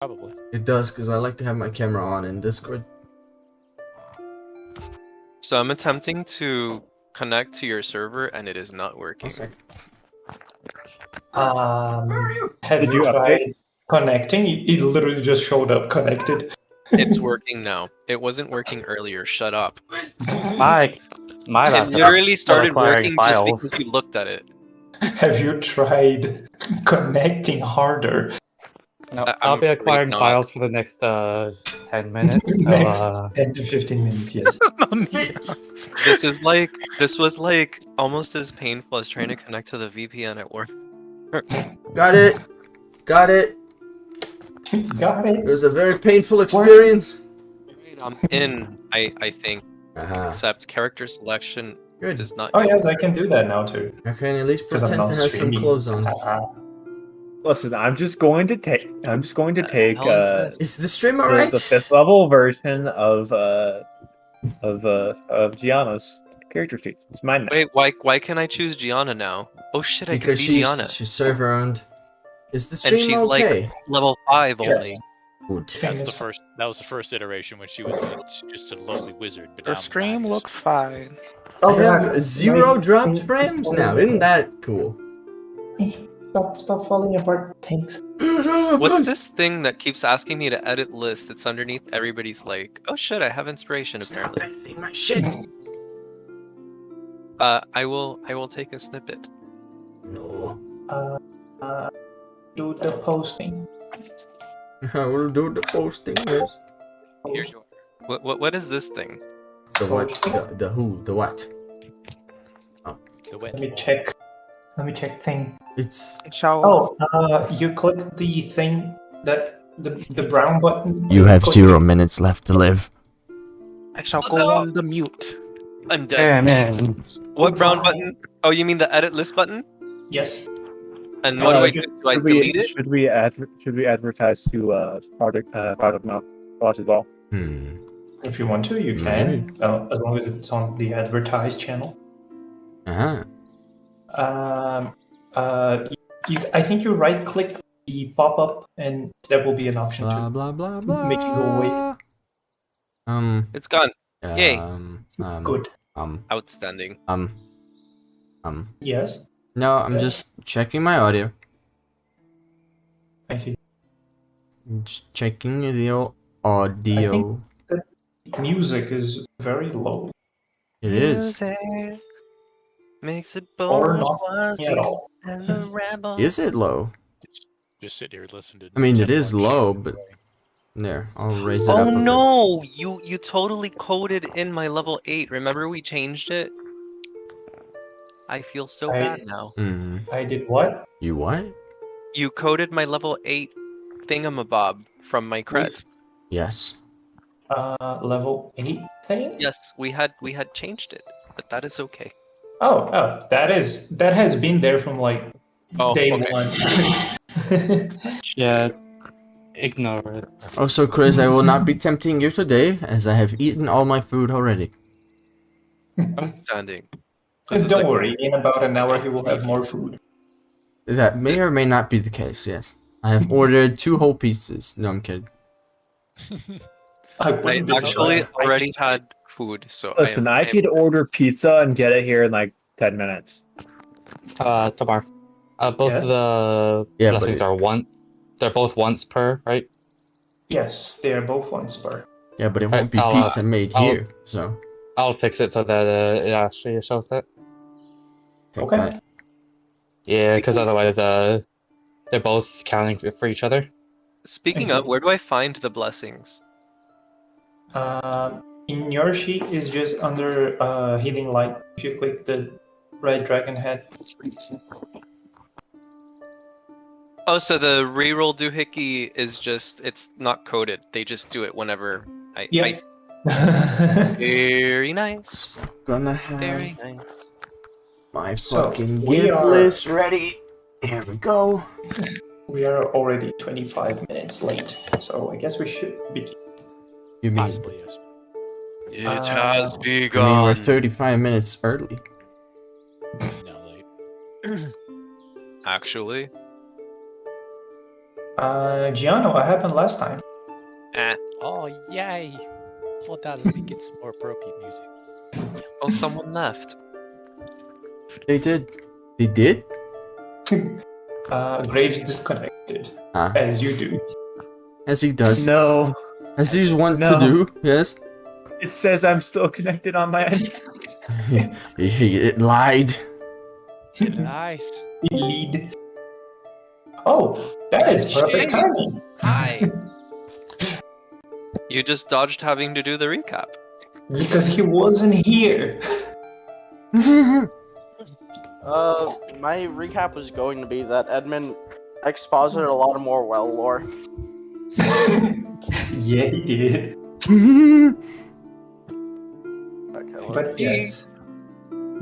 Probably. It does, because I like to have my camera on in Discord. So I'm attempting to connect to your server and it is not working. Have Did you you tried connecting? It literally just showed up connected. It's working now. It wasn't working earlier. Shut up. My It laptop literally is still started acquiring working just files. because you looked at it. Have you tried connecting harder? No, I'm I'll be afraid acquiring not. files for the next 10 minutes. So, Next 10 to 15 minutes, yes. This was like almost as painful as trying to connect to the VPN at work. Got it! Got it! Got It it. was a very painful experience. I'm in, I think, except character selection Good. does not. Oh yes, I can do that now too. I can at least 'Cause I'm pretend to not have some streaming. clothes on. Listen, I'm just going to take hell is Is the stream alright? the 5th level version of Gianna's character sheet. It's mine now. Wait, why can I choose Gianna now? Oh shit, I can Because be Gianna. she's server owned. Is the And stream she's okay? like level 5 only. Yes. Good. That was the first iteration when she was just a lovely wizard. But Her now stream Magus. looks fine. I have 0 dropped frames now. Isn't that cool? Stop falling apart. Thanks. What's this thing that keeps asking me to edit lists that's underneath everybody's like, oh shit, I have inspiration Stop apparently. editing my shit. I will take a snippet. No. Do the posting. I will do the posting. Yes. Here you are. What is this thing? The what? The who? The what? The win. Let me check. Let me check thing. It's. Shall You click the thing that the brown button. You have Click 0 minutes left to live. I shall go on the mute. I'm dead. man. What brown button? Oh, you mean the edit list button? Yes. And what do I do? Do I delete it? Should we advertise to product mouth boss as well? If you want to, you can. As long as it's on the advertised channel. Uh huh. I think you right click the pop up and that will be an option Blah to blah blah blah. make it go away. It's gone. Yay. Good. Outstanding. Yes. No, I'm Yes. just checking my audio. I see. Just checking the audio. Music is very low. It is. Makes it Or bold, not at all. and the rebel. Is it low? Just sit here and listen to. I mean, it Jen is Mark low, shit. but there, I'll raise it up. Oh a bit. no! You totally coded in my level 8. Remember we changed it? I feel so bad now. I did what? You what? You coded my level 8 thingamabob from my crest. Yes. Level 8 thing? Yes, we had changed it, but that is okay. Oh, that has been there from like day okay. one. Yeah, ignore it. Also, Chris, I will not be tempting you today, as I have eaten all my food already. Outstanding. This is Don't like- worry, in about an hour he will have more food. That may or may not be the case, yes. I have ordered 2 whole pizzas. No, I'm kidding. I wouldn't be actually surprised. already had food, so Listen, I could order pizza and get it here in like 10 minutes. Tomorrow. Both Yes? of the Yeah, but blessings it- are one. They're both once per, right? Yes, they are both one spur. Yeah, but it won't be I'll, pizza made I'll- here, so. I'll fix it so that it actually shows that. Take Okay. that. Yeah, because otherwise, they're both counting for each other. Speaking of, where do I find the blessings? In your sheet is just under hidden light. If you click the red dragon head. Oh, so the reroll doohickey is just, it's not coded. They just do it whenever I... Yep. Very nice. Gonna Very have nice. my So, fucking we gift are- list ready. Here we go. We are already 25 minutes late, so I guess we should begin. You mean, Possibly yes. It has we're 35 minutes early? No, like Actually, Gianno, what happened last time? Oh, yay! Hold on, let me get some more appropriate music. Oh, someone left. They did. They did? Graves disconnected, Ah, as you do. as he does. No, As he's want to No. do, yes. it says I'm still connected on my end. It lied. Nice. Lead. Oh, that is perfect Shady. timing. Hi. You just dodged having to do the recap. Because he wasn't here. My recap was going to be that Edmund exposited a lot of more well lore. Yeah, he did. Okay, But yes,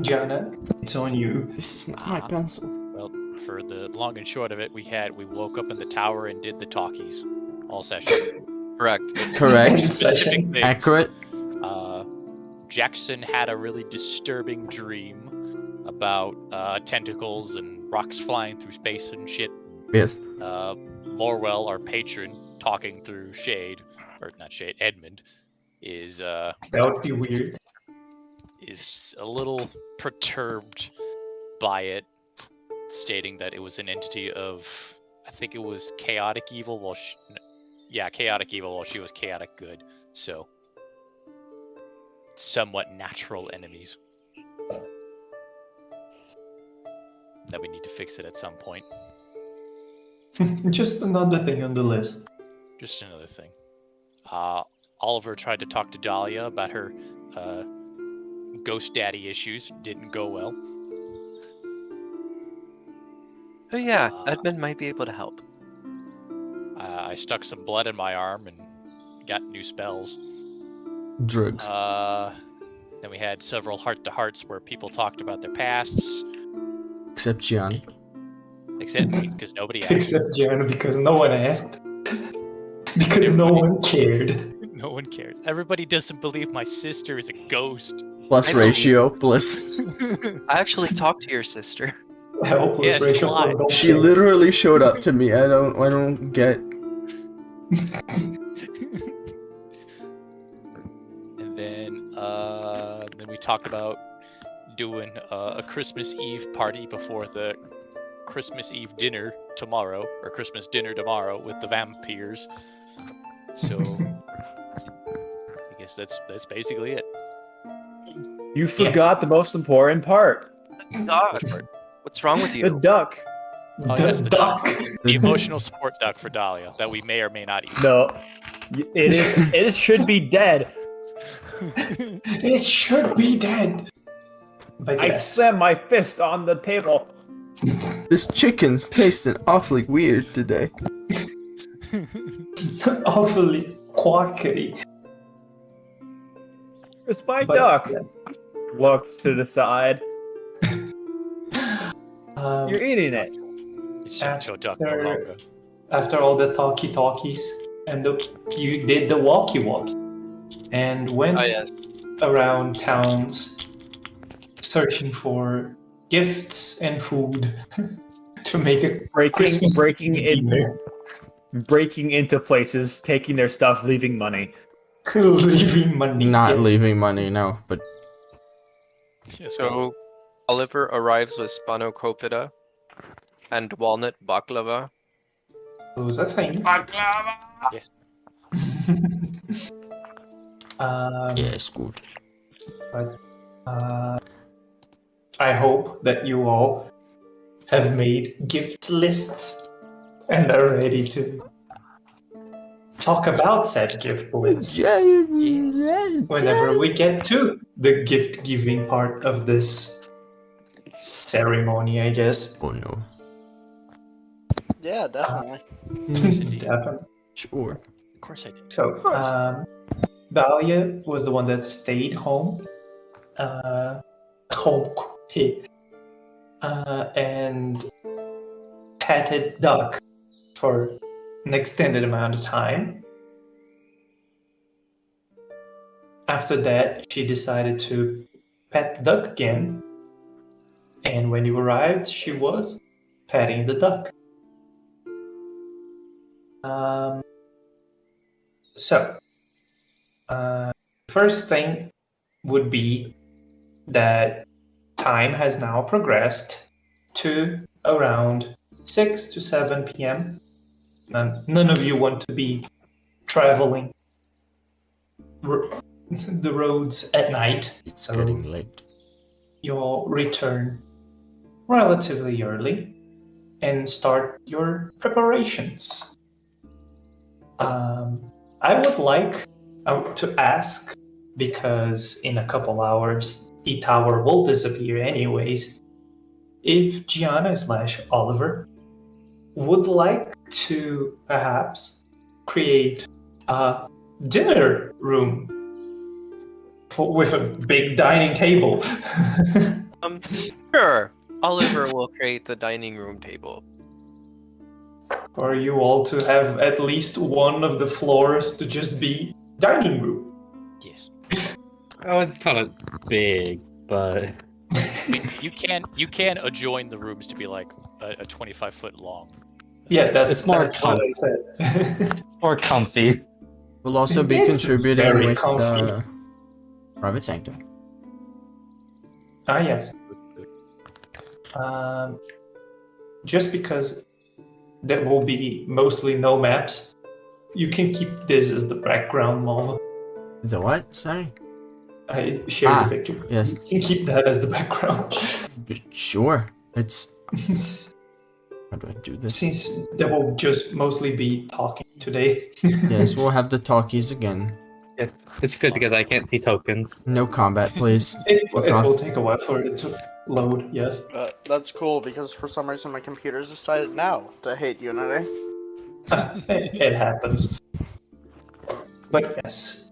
Gianna, it's on you. This is not my pencil. Well, for the long and short of it, we woke up in the tower and did the talkies all session. Correct. Correct. Specific things. Accurate. Jackson had a really disturbing dream about tentacles and rocks flying through space and shit. Yes. Morwell, our patron, talking through Shade, or not Shade, Edmund, is That would be weird. is a little perturbed by it, stating that it was an entity of, I think it was chaotic evil, chaotic evil while she was chaotic good. So, somewhat natural enemies. That we need to fix it at some point. Just another thing on the list. Just another thing. Oliver tried to talk to Dahlia about her ghost daddy issues. Didn't go well. So yeah, Edmund might be able to help. I stuck some blood in my arm and got new spells. Drugs. Then we had several heart-to-hearts where people talked about their pasts, Except Gianni. except me, because nobody asked. Except Gianna, because no one asked. Because no one cared. No one cares. Everybody doesn't believe my sister is a ghost. Plus I believe- ratio. Plus. I actually talked to your sister. Helpless Yes, racial why? plus don't She care. literally showed up to me. I don't get. And then we talked about doing a Christmas Eve party before the Christmas Eve dinner tomorrow, or Christmas dinner tomorrow with the vampires. So I guess that's basically it. You forgot the most important part. God, what's wrong with The you? duck. Oh, The yes, the duck. The emotional support duck for Dahlia that we may or may not eat. No, it is. It should be dead. It should be dead. But I yes. slammed my fist on the table. This chicken's tasting awfully weird today. Awfully quackery. It's my But, duck. yes. Looks to the side. Um, You're eating it. It's Sancho duck no After- longer. after all the talkies and you did the walkie and went Oh yes. around towns searching for gifts and food to make a Christmas breaking dinner. breaking into places, taking their stuff, leaving money. Leaving money. Not yes. leaving money, no. But Yes, So Oliver arrives with spanakopita and walnut baklava. Those are things. Yes. yes, good. But I hope that you all have made gift lists and are ready to talk about said gift lists whenever we get to the gift giving part of this ceremony, I guess. Oh no. Yeah, definitely. Definitely. Sure. Of course I did. So, Dahlia was the one that stayed home. Home. And petted Duck for an extended amount of time. After that, she decided to pet Duck again. And when you arrived, she was petting the duck. So, first thing would be that time has now progressed to around 6 to 7 p.m. And none of you want to be traveling the roads at night. It's So getting late. you'll return relatively early and start your preparations. I would like to ask, because in a couple hours the tower will disappear anyways, if Gianna/Oliver would like to perhaps create a dinner room with a big dining table. Sure. Oliver will create the dining room table. For you all to have at least one of the floors to just be dining room. Yes. I would call it big, but I mean, you can adjoin the rooms to be like a 25-foot long. Yeah, that's It's more what I said. more comfy. We'll also be It's contributing very with comfy. Private Sanctum. Ah, yes. Good. Just because there will be mostly no maps, you can keep this as the background, Malva. The what? Sorry? I shared the picture. Yes. You can keep that as the background. Sure. It's... How do I do this? Since there will just mostly be talking today. Yes, we'll have the talkies again. Yeah, it's good because I can't see tokens. No combat, please. It Fuck off. will take a while for it to load, yes. That's cool because for some reason my computer's decided now to hate Unity. It happens. But yes.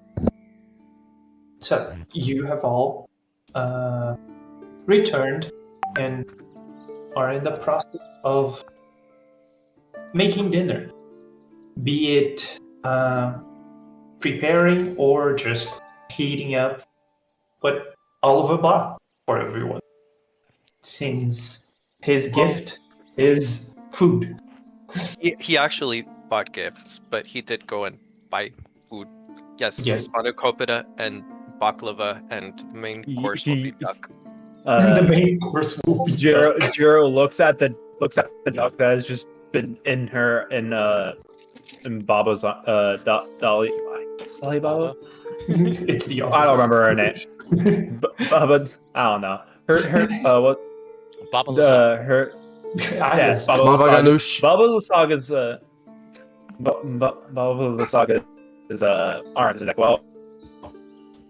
So, you have all returned and are in the process of making dinner. Be it preparing or just heating up what Oliver bought for everyone. Since his gift is food. He actually bought gifts, but he did go and buy food. Yes, Yes. Spanakopita and baklava, and the main course will be duck. The main course will be duck. Jiro looks at the duck that has just been in Baba's Dolly Baba. It's the I don't remember her name. Baba, I don't know. Her what? Baba Lasagna. Her Yes. Baba Baba Lasagna. Ganoush. Baba Lasaga's Baba Lasaga is arms. Like, well,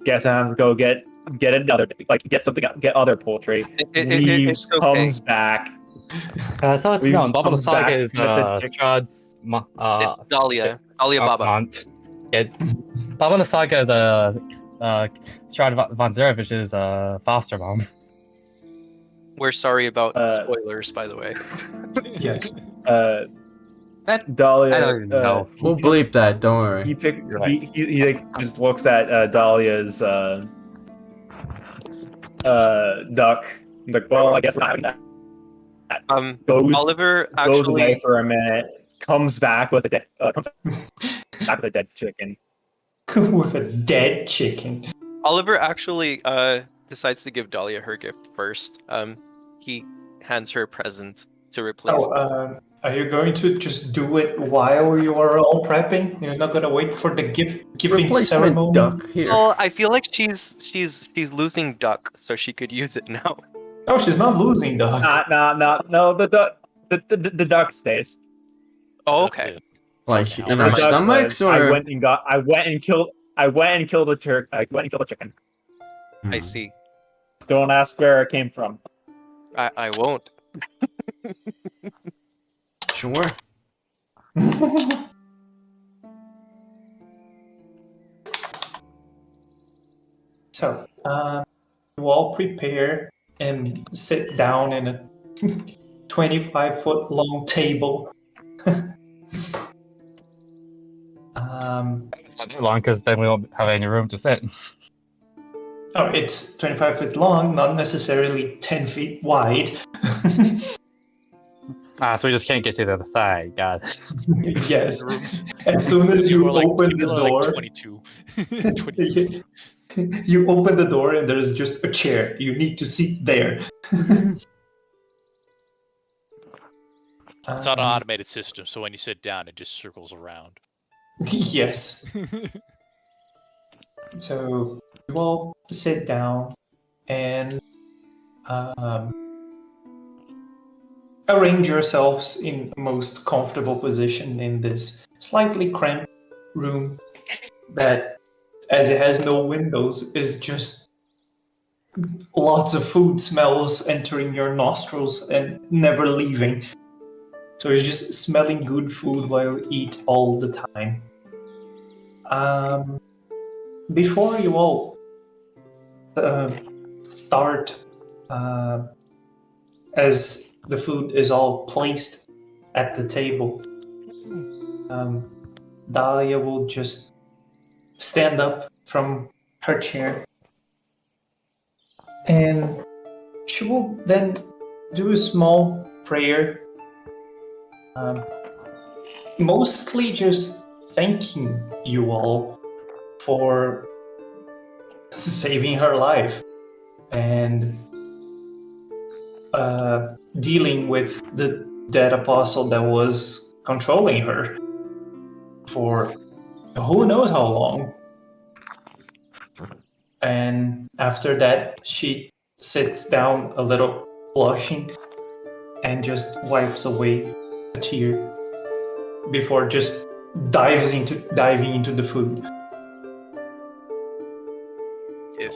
guess I have to go get another, like, get something, get other poultry. Leaves, It's okay. comes back. So it's known. Baba comes back Saga is with the chick- Strahd's It's Dahlia Baba. aunt. Yeah, Baba Saga is Strahd von Zarevich's foster mom. We're sorry about spoilers, by the way. Yes. Dahlia. I don't know. We'll bleep that, don't worry. He picked. You're right. He like just looks at Dahlia's duck. He's like, well, I guess we're not having that. Oliver Goes away actually for a minute. Comes back with a dead chicken. With a dead chicken. Oliver actually decides to give Dahlia her gift first. He hands her a present to replace. Oh, are you going to just do it while you are all prepping? You're not gonna wait for the giving ceremony? Replacement duck here. Well, I feel like she's losing duck, so she could use it now. Oh, she's not losing, dog. No. The duck stays. Oh, okay. Like in The our duck stomachs, was, or I went and killed a turkey. I went and killed a chicken. I see. Don't ask where it came from. I won't. Sure. So, you all prepare and sit down in a 25-foot long table. It's not too long because then we won't have any room to sit. Oh, it's 25 feet long, not necessarily 10 feet wide. So we just can't get to the other side. Got it. Yes. As soon as you open the People are door, like 22. 22. you open the door and there's just a chair. You need to sit there. It's on an automated system, so when you sit down, it just circles around. Yes. So you all sit down and arrange yourselves in the most comfortable position in this slightly cramped room that, as it has no windows, is just lots of food smells entering your nostrils and never leaving. So you're just smelling good food while you eat all the time. Before you all start, as the food is all placed at the table, Dahlia will just stand up from her chair and she will then do a small prayer, mostly just thanking you all for saving her life and dealing with the dead apostle that was controlling her for who knows how long. And after that, she sits down a little blushing and just wipes away a tear before just diving into the food. Yes.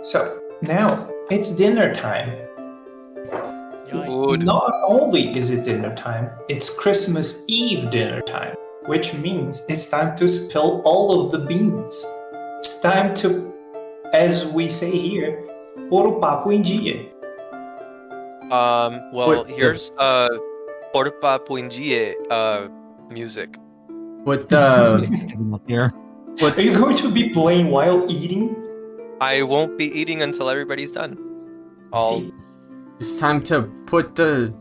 So now it's dinner time. Food. Not only is it dinner time, it's Christmas Eve dinner time, which means it's time to spill all of the beans. It's time to, as we say here, pôr o papo em dia. Well, here's Porta Papo em Dia music. Put the Here. Are you going to be playing while eating? I won't be eating until everybody's done. See, it's time to put the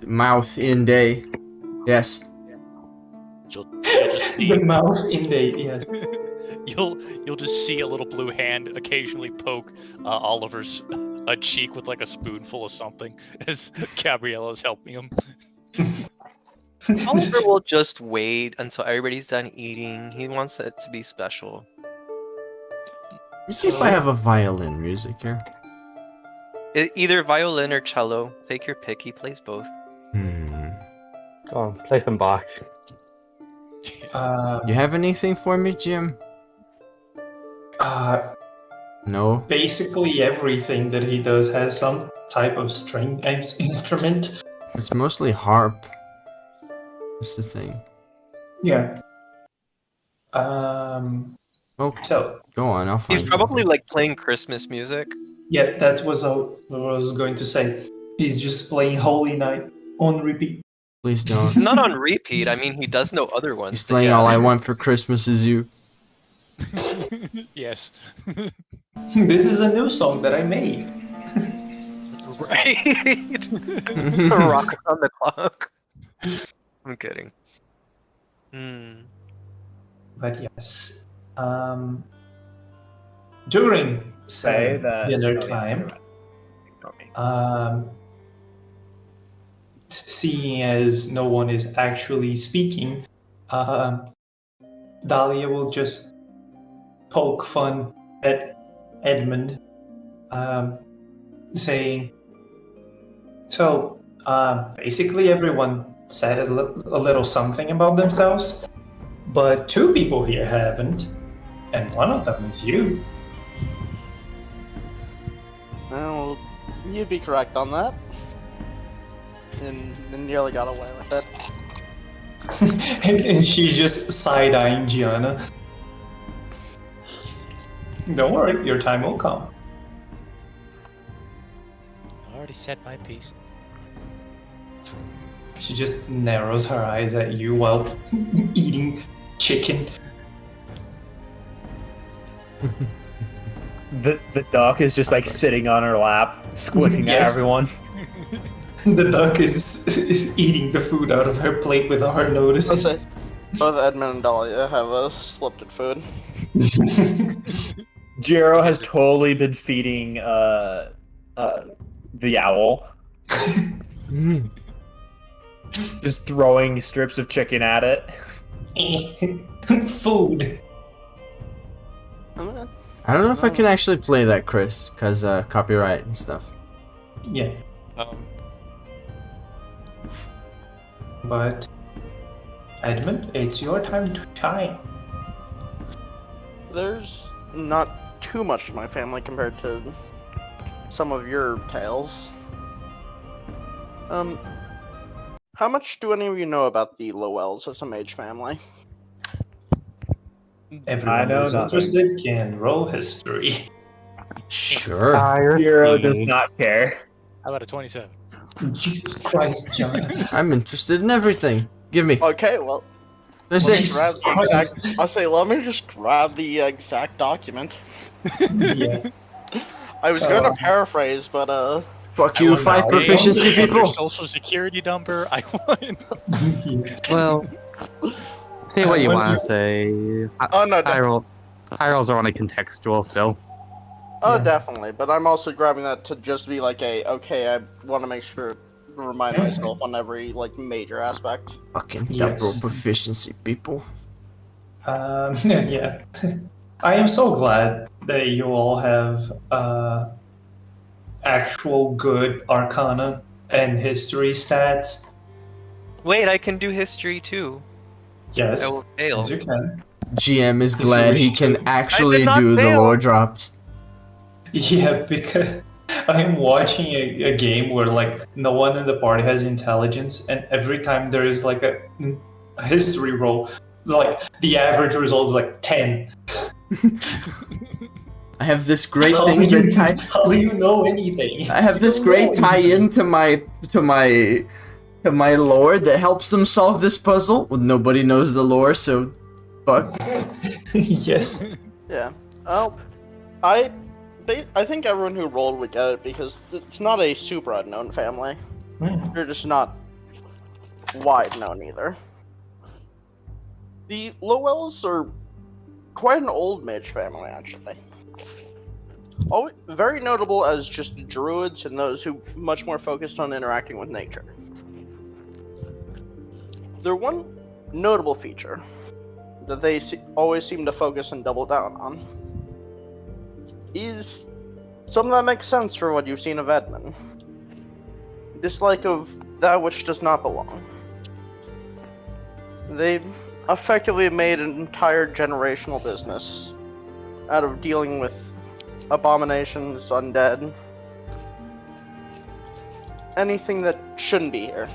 mouth in day. Yes. You'll just the see, mouth in the yes. you'll just see a little blue hand occasionally poke Oliver's cheek with like a spoonful of something as Gabriella's helping him. Oliver will just wait until everybody's done eating. He wants it to be special. Let me see if I have a violin music here. Either violin or cello. Take your pick. He plays both. Go on, play some Bach. You have anything for me, Jim? No. Basically everything that he does has some type of string instrument. It's mostly harp. That's the thing. Yeah. Oh, So go on. I'll find He's probably something. like playing Christmas music. yeah, that was what I was going to say. He's just playing Holy Night on repeat. Please don't. Not on repeat. I mean, he does know other ones. He's but playing yeah. All I Want for Christmas Is You. Yes. This is a new song that I made. Right. Rock on the clock. I'm kidding. But yes, during Say that dinner oh, yeah, time, you're right. Ignore me. seeing as no one is actually speaking, Dahlia will just poke fun at Edmund, saying, so basically everyone said a little something about themselves, but two people here haven't, and one of them is you. Well, you'd be correct on that. And nearly got away with it. and she's just side-eyeing Gianna. Don't worry, your time will come. I already said my piece. She just narrows her eyes at you while eating chicken. The duck is just like sitting on her lap, squinting at Yes. everyone. The duck is eating the food out of her plate without her noticing. Okay. Both Edmund and Dahlia have slipped at food. Jiro has totally been feeding the owl, Mm. just throwing strips of chicken at it. Food. I don't know if I can actually play that, Chris, because copyright and stuff. Yeah, but Edmund, it's your time to shine. There's not too much to my family compared to some of your tales. How much do any of you know about the Lowells as a mage family? Everyone know who's nothing. interested can roll history. Sure. Jiro does not care. How about a 27? Jesus Christ, John. I'm interested in everything. Give me. Okay, well, The Jesus 6. Christ. I'll say, let me just grab the exact document. Yeah. I was gonna paraphrase, but Fuck I you, want 5 that. proficiency, Your people. social security number. I want. Well, say what you When want you- to say. oh no, High rolls are only contextual still. oh Yeah. definitely. But I'm also grabbing that to just be like okay, I want to make sure to remind myself on every like major aspect. Fucking Yes. double proficiency, people. Yeah. I am so glad that you all have actual good arcana and history stats. Wait, I can do history too. Yes, I will fail. yes you can. GM is If you glad he wish can to. actually not do the fail. lore drops. Yeah, because I'm watching a game where like no one in the party has intelligence, and every time there is like a history roll, like the average result is like 10. I have this great How thing do you, that tie. how do you know anything? I have You this don't great know anything. tie-in to my lore that helps them solve this puzzle. Well, nobody knows the lore, so fuck. Yes. Yeah. Oh, I think everyone who rolled would get it because it's not a super unknown family. Hmm. They're just not wide known either. The Lowells are quite an old mage family, actually. Very notable as just druids and those who much more focused on interacting with nature. Their one notable feature that they always seem to focus and double down on is something that makes sense for what you've seen of Edmund. Dislike of that which does not belong. They effectively made an entire generational business out of dealing with abominations, undead, anything that shouldn't be here.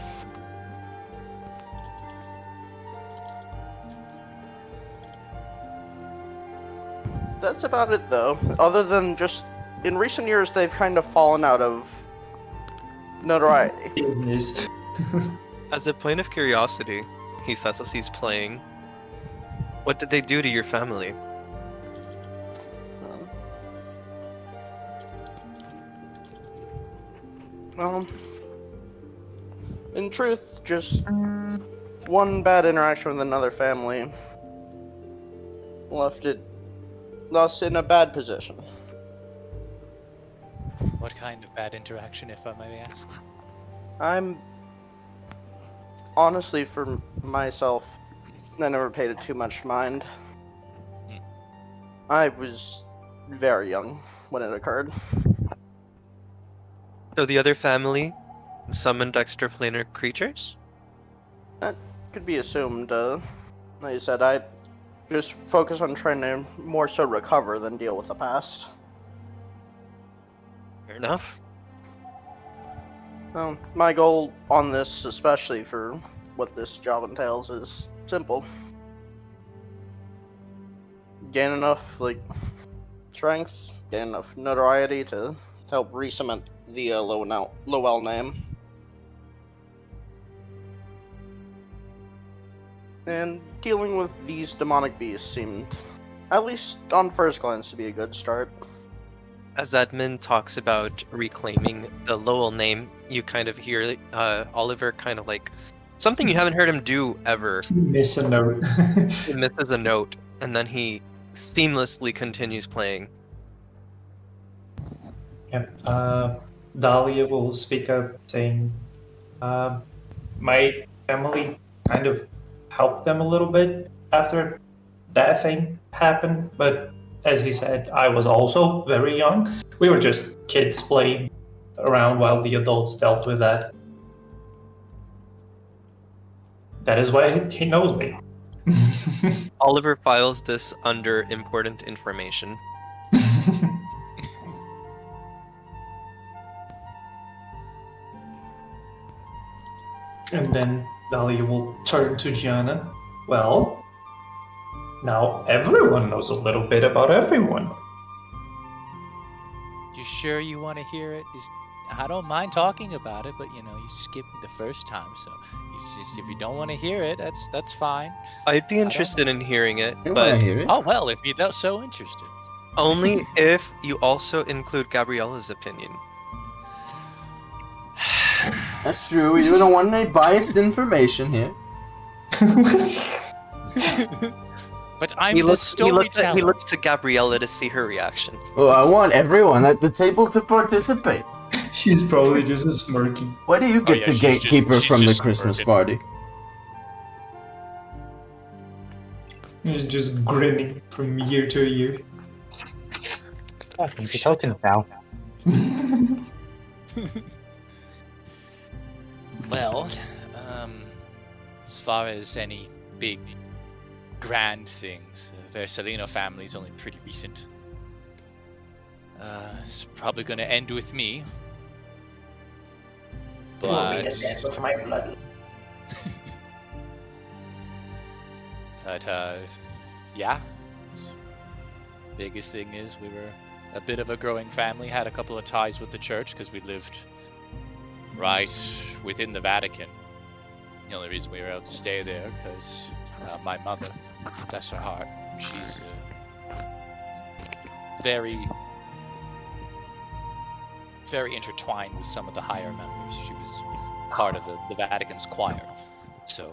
That's about it though, other than just in recent years they've kind of fallen out of notoriety. Business. As a point of curiosity, he says as he's playing, what did they do to your family? Well, in truth, just one bad interaction with another family left us in a bad position. What kind of bad interaction, if I may ask? I'm honestly, for myself, I never paid it too much mind. I was very young when it occurred. So the other family summoned extraplanar creatures? That could be assumed. Like I said, I just focus on trying to more so recover than deal with the past. Fair enough. Well, my goal on this, especially for what this job entails, is simple. Gain enough, strength, gain enough notoriety to help re-cement the Lowell name. And dealing with these demonic beasts seemed at least on first glance, to be a good start. As Edmund talks about reclaiming the Lowell name, you kind of hear Oliver kind of like something you haven't heard him do ever. Miss a note. He misses a note, and then he seamlessly continues playing. Yeah. Dahlia will speak up, saying, "My family kind of helped them a little bit after that thing happened, but as he said, I was also very young. We were just kids playing around while the adults dealt with that. That is why he knows me." Oliver files this under important information. And then Dahlia will turn to Gianna. "Well, now everyone knows a little bit about everyone." You sure you want to hear it? I don't mind talking about it, but you skipped the first time, so if you don't want to hear it, that's fine. I'd be interested in hearing it, I want but to hear it. Oh well, if you're not so interested. only if you also include Gabriella's opinion. That's true. We don't want any biased information here. But I'm He the looks storyteller. to Gabriella to see her reaction. Well, I want everyone at the table to participate. She's probably just a smirky. Why do you get yeah, the she's gatekeeper she's from the just Christmas smirking. party? He's just grinning from year to year. Oh, can see tokens now. Well, as far as any big, grand things, the Versalino family's only pretty recent. It's probably going to end with me. But, of my blood. yeah. Biggest thing is we were a bit of a growing family, had a couple of ties with the church because we lived right within the Vatican. The only reason we were able to stay there because my mother, bless her heart, she's very, very intertwined with some of the higher members. She was part of the Vatican's choir, so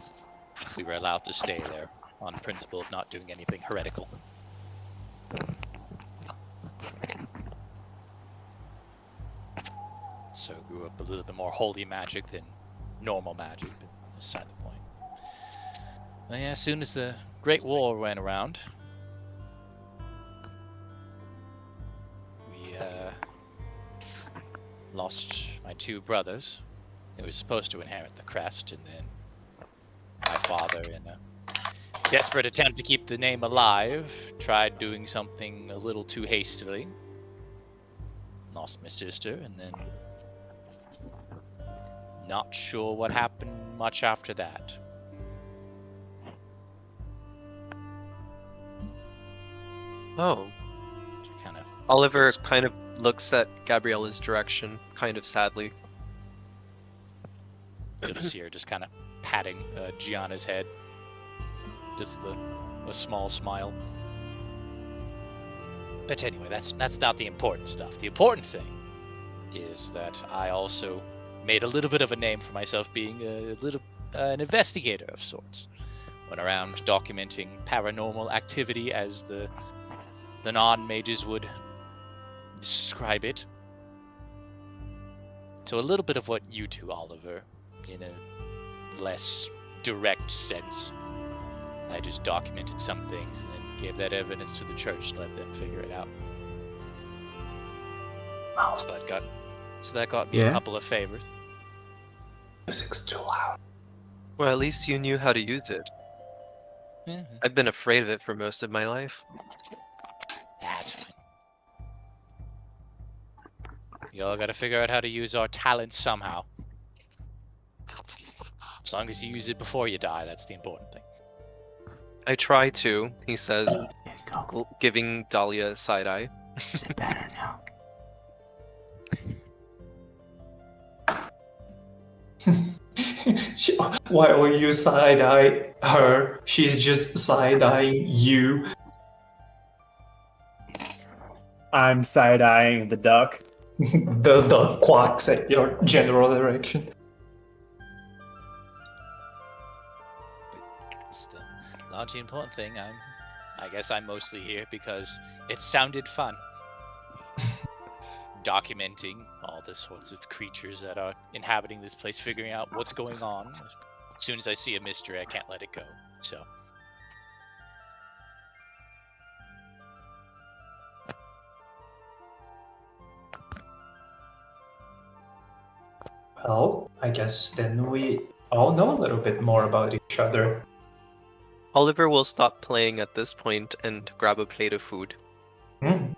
we were allowed to stay there on principle of not doing anything heretical. So grew up a little bit more holy magic than normal magic, but beside the point. Well, yeah, as soon as the Great War went around, we lost my two brothers. They were supposed to inherit the crest, and then my father, in a desperate attempt to keep the name alive, tried doing something a little too hastily. Lost my sister, and then not sure what happened much after that. Oh. Kind of. Oliver kind of looks at Gabriella's direction, kind of sadly. You'll just see her just kind of patting Gianna's head. Just a small smile. But anyway, that's not the important stuff. The important thing is that I also made a little bit of a name for myself being an investigator of sorts. Went around documenting paranormal activity as the non-mages would describe it. So a little bit of what you do, Oliver, in a less direct sense. I just documented some things and then gave that evidence to the church to let them figure it out. So that got me a couple of favors. Music's too loud. Well, at least you knew how to use it. Yeah, I've been afraid of it for most of my life. that's fine. You all gotta figure out how to use our talents somehow. As long as you use it before you die, that's the important thing. I try to, he says, There you go. giving Dahlia a side eye. Is it better now? While you side-eye her, she's just side-eyeing you. I'm side-eyeing the duck. The quacks at your general direction. Still, not the important thing. I guess I'm mostly here because it sounded fun. Documenting all the sorts of creatures that are inhabiting this place, figuring out what's going on. As soon as I see a mystery, I can't let it go. So. Well, I guess then we all know a little bit more about each other. Oliver will stop playing at this point and grab a plate of food. Hmm.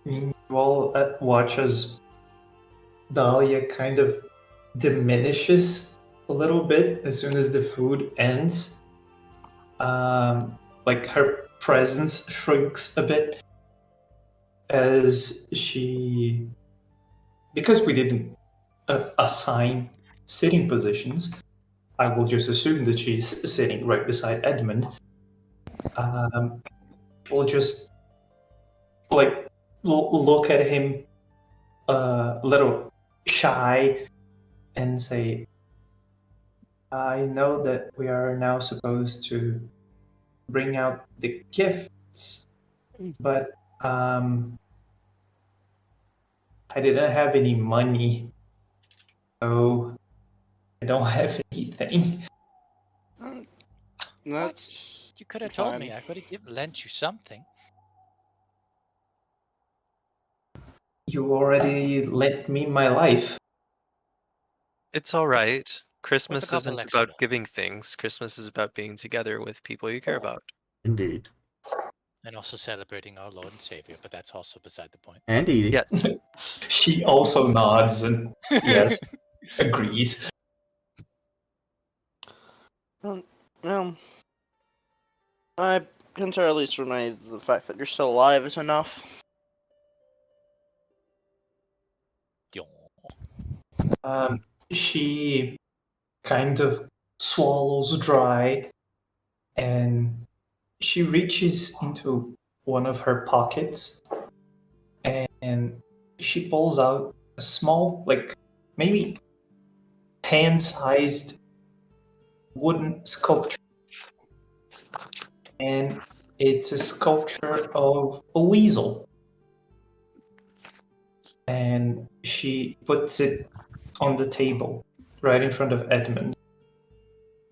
You all watch as Dahlia kind of diminishes a little bit as soon as the food ends. Like her presence shrinks a bit as she, because we didn't assign sitting positions, I will just assume that she's sitting right beside Edmund. We'll just like look at him a little shy and say, I know that we are now supposed to bring out the gifts, but I didn't have any money, so I don't have anything. That's You could have told fine. me. I could have lent you something. You already lent me my life. It's alright. Christmas couple isn't extra about dollars? giving things. Christmas is about being together with people you care about. Indeed. And also celebrating our Lord and Savior, but that's also beside the point. And eating. Yes. She also nods and yes, agrees. Well, I consider at least for me the fact that you're still alive is enough. She kind of swallows dry and she reaches into one of her pockets and she pulls out a small, like maybe hand-sized wooden sculpture. And it's a sculpture of a weasel. And she puts it on the table right in front of Edmund.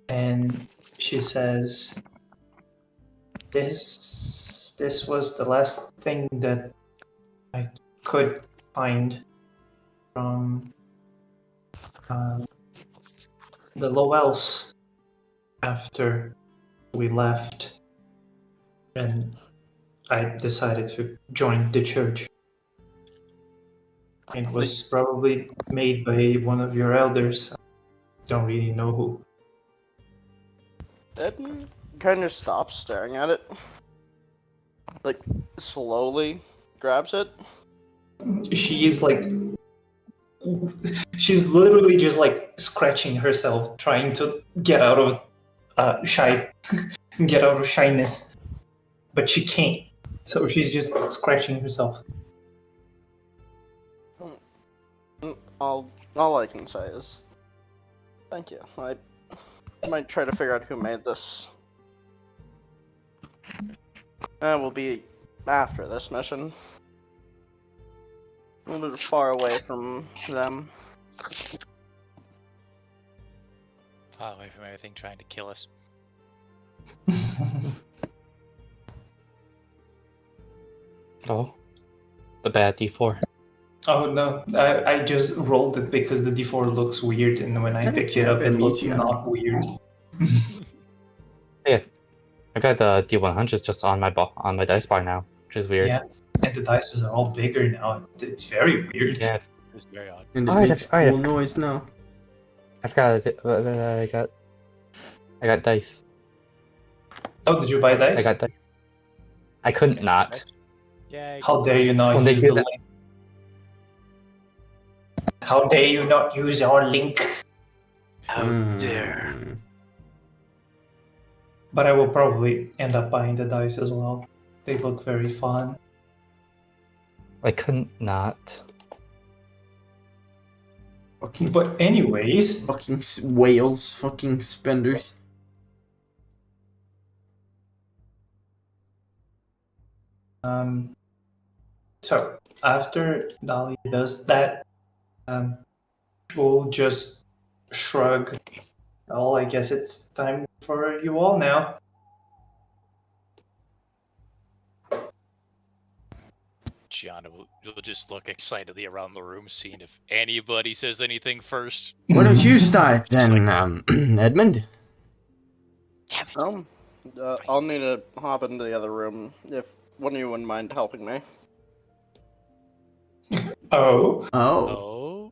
And she says, This was the last thing that I could find from the Lowells after we left, and I decided to join the church. It was probably made by one of your elders. I don't really know who. Edmund kind of stops staring at it. Like, slowly grabs it. She is like, she's literally just like scratching herself, trying to get out of get out of shyness, but she can't. So she's just scratching herself. All I can say is thank you. I might try to figure out who made this. We'll be after this mission. A little bit far away from them. Far away from everything trying to kill us. Oh, the bad D4. Oh no, I just rolled it because the D4 looks weird, and when I picked it up, it looked not weird. Yeah, I got the D100 just on my dice bar now, which is weird. Yeah, and the dice are all bigger now. It's very weird. Yeah, It's very odd. And it Alright, makes alright, cool noise now. I got dice. Oh, did you buy dice? I got dice. I couldn't not. Yay. How dare you not When they use did the that- link? How dare you not use our link? How dare. But I will probably end up buying the dice as well. They look very fun. I couldn't not. Fucking, But anyways, fucking whales, fucking spenders. So after Dahlia does that, we'll just shrug. Well, I guess it's time for you all now. Gianna will just look excitedly around the room, seeing if anybody says anything first. Why don't you start Just then, like- Edmund? Damn it. I'll need to hop into the other room if one of you wouldn't mind helping me. Oh. Oh,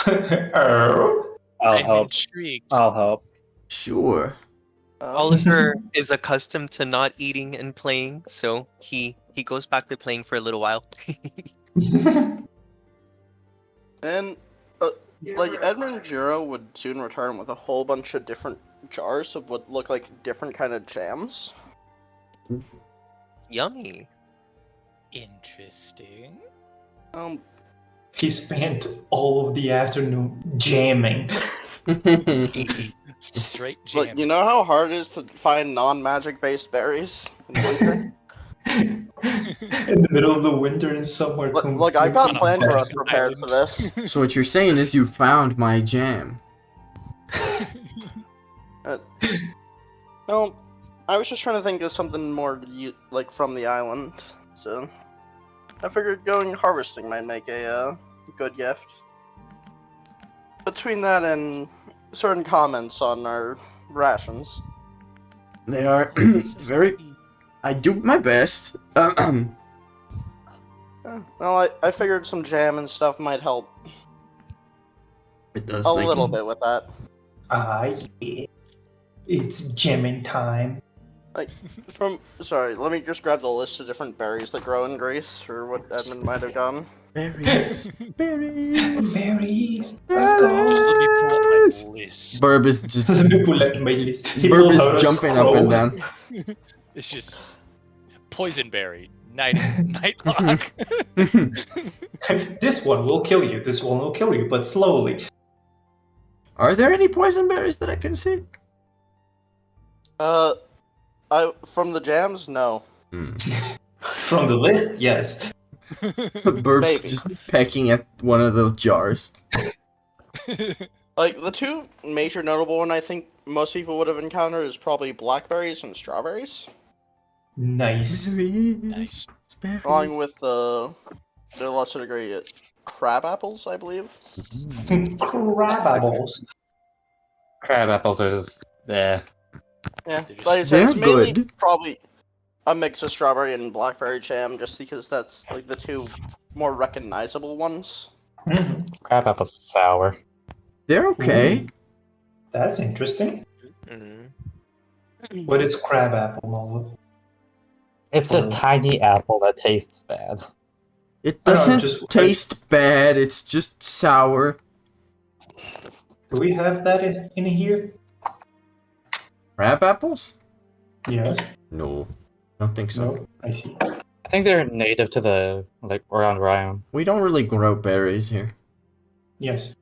Oh, Oh. I'll I'm help. intrigued. I'll help. sure. Oliver is accustomed to not eating and playing, so he goes back to playing for a little while. And like Edmund Jiro would soon return with a whole bunch of different jars of what look like different kind of jams. Yummy. Interesting. He spent all of the afternoon jamming. Straight Look, jam. you know how hard it is to find non-magic based berries in winter? In the middle of the winter and somewhere Look, I got On a plan growth desert prepared for island. this. So what you're saying is you found my jam. No, I was just trying to think of something more like from the island. So I figured going harvesting might make a good gift. Between that and certain comments on our rations. They are very. I do my best. Well, I figured some jam and stuff might help It does a thank little you. bit with that. Ah, yeah. It's jamming time. Sorry, let me just grab the list of different berries that grow in Greece, or what Edmund might have gotten. Berries, berries. Berries. Let's go. Just let me pull up my list. Burb is just. Let me pull out my list. He Burb pulls out a is jumping up and scroll. down. It's just poisonberry, nightlock. This one will kill you. This one will kill you, but slowly. Are there any poison berries that I can see? From the jams, no. From the list, yes. Burb's Maybe. just pecking at one of the jars. Like, the two major notable one I think most people would have encountered is probably blackberries and strawberries. Nice. Nice. Berries. Along with the lesser degree, crab apples, I believe. Crab apples. Crab apples are just Yeah, They're just- like I said, They're it's mainly good. probably a mix of strawberry and blackberry jam, just because that's like the two more recognizable ones. Mhm. crab apples are sour. They're okay. Ooh, that's interesting. Mhm. What is crab apple, Nova? It's a Oh. tiny apple that tastes bad. It I don't know, doesn't just- taste bad. It's just sour. Do we have that in here? Crab apples? Yes. No, don't think so. No. I see. I think they're native to the around Ryan. We don't really grow berries here. Yes.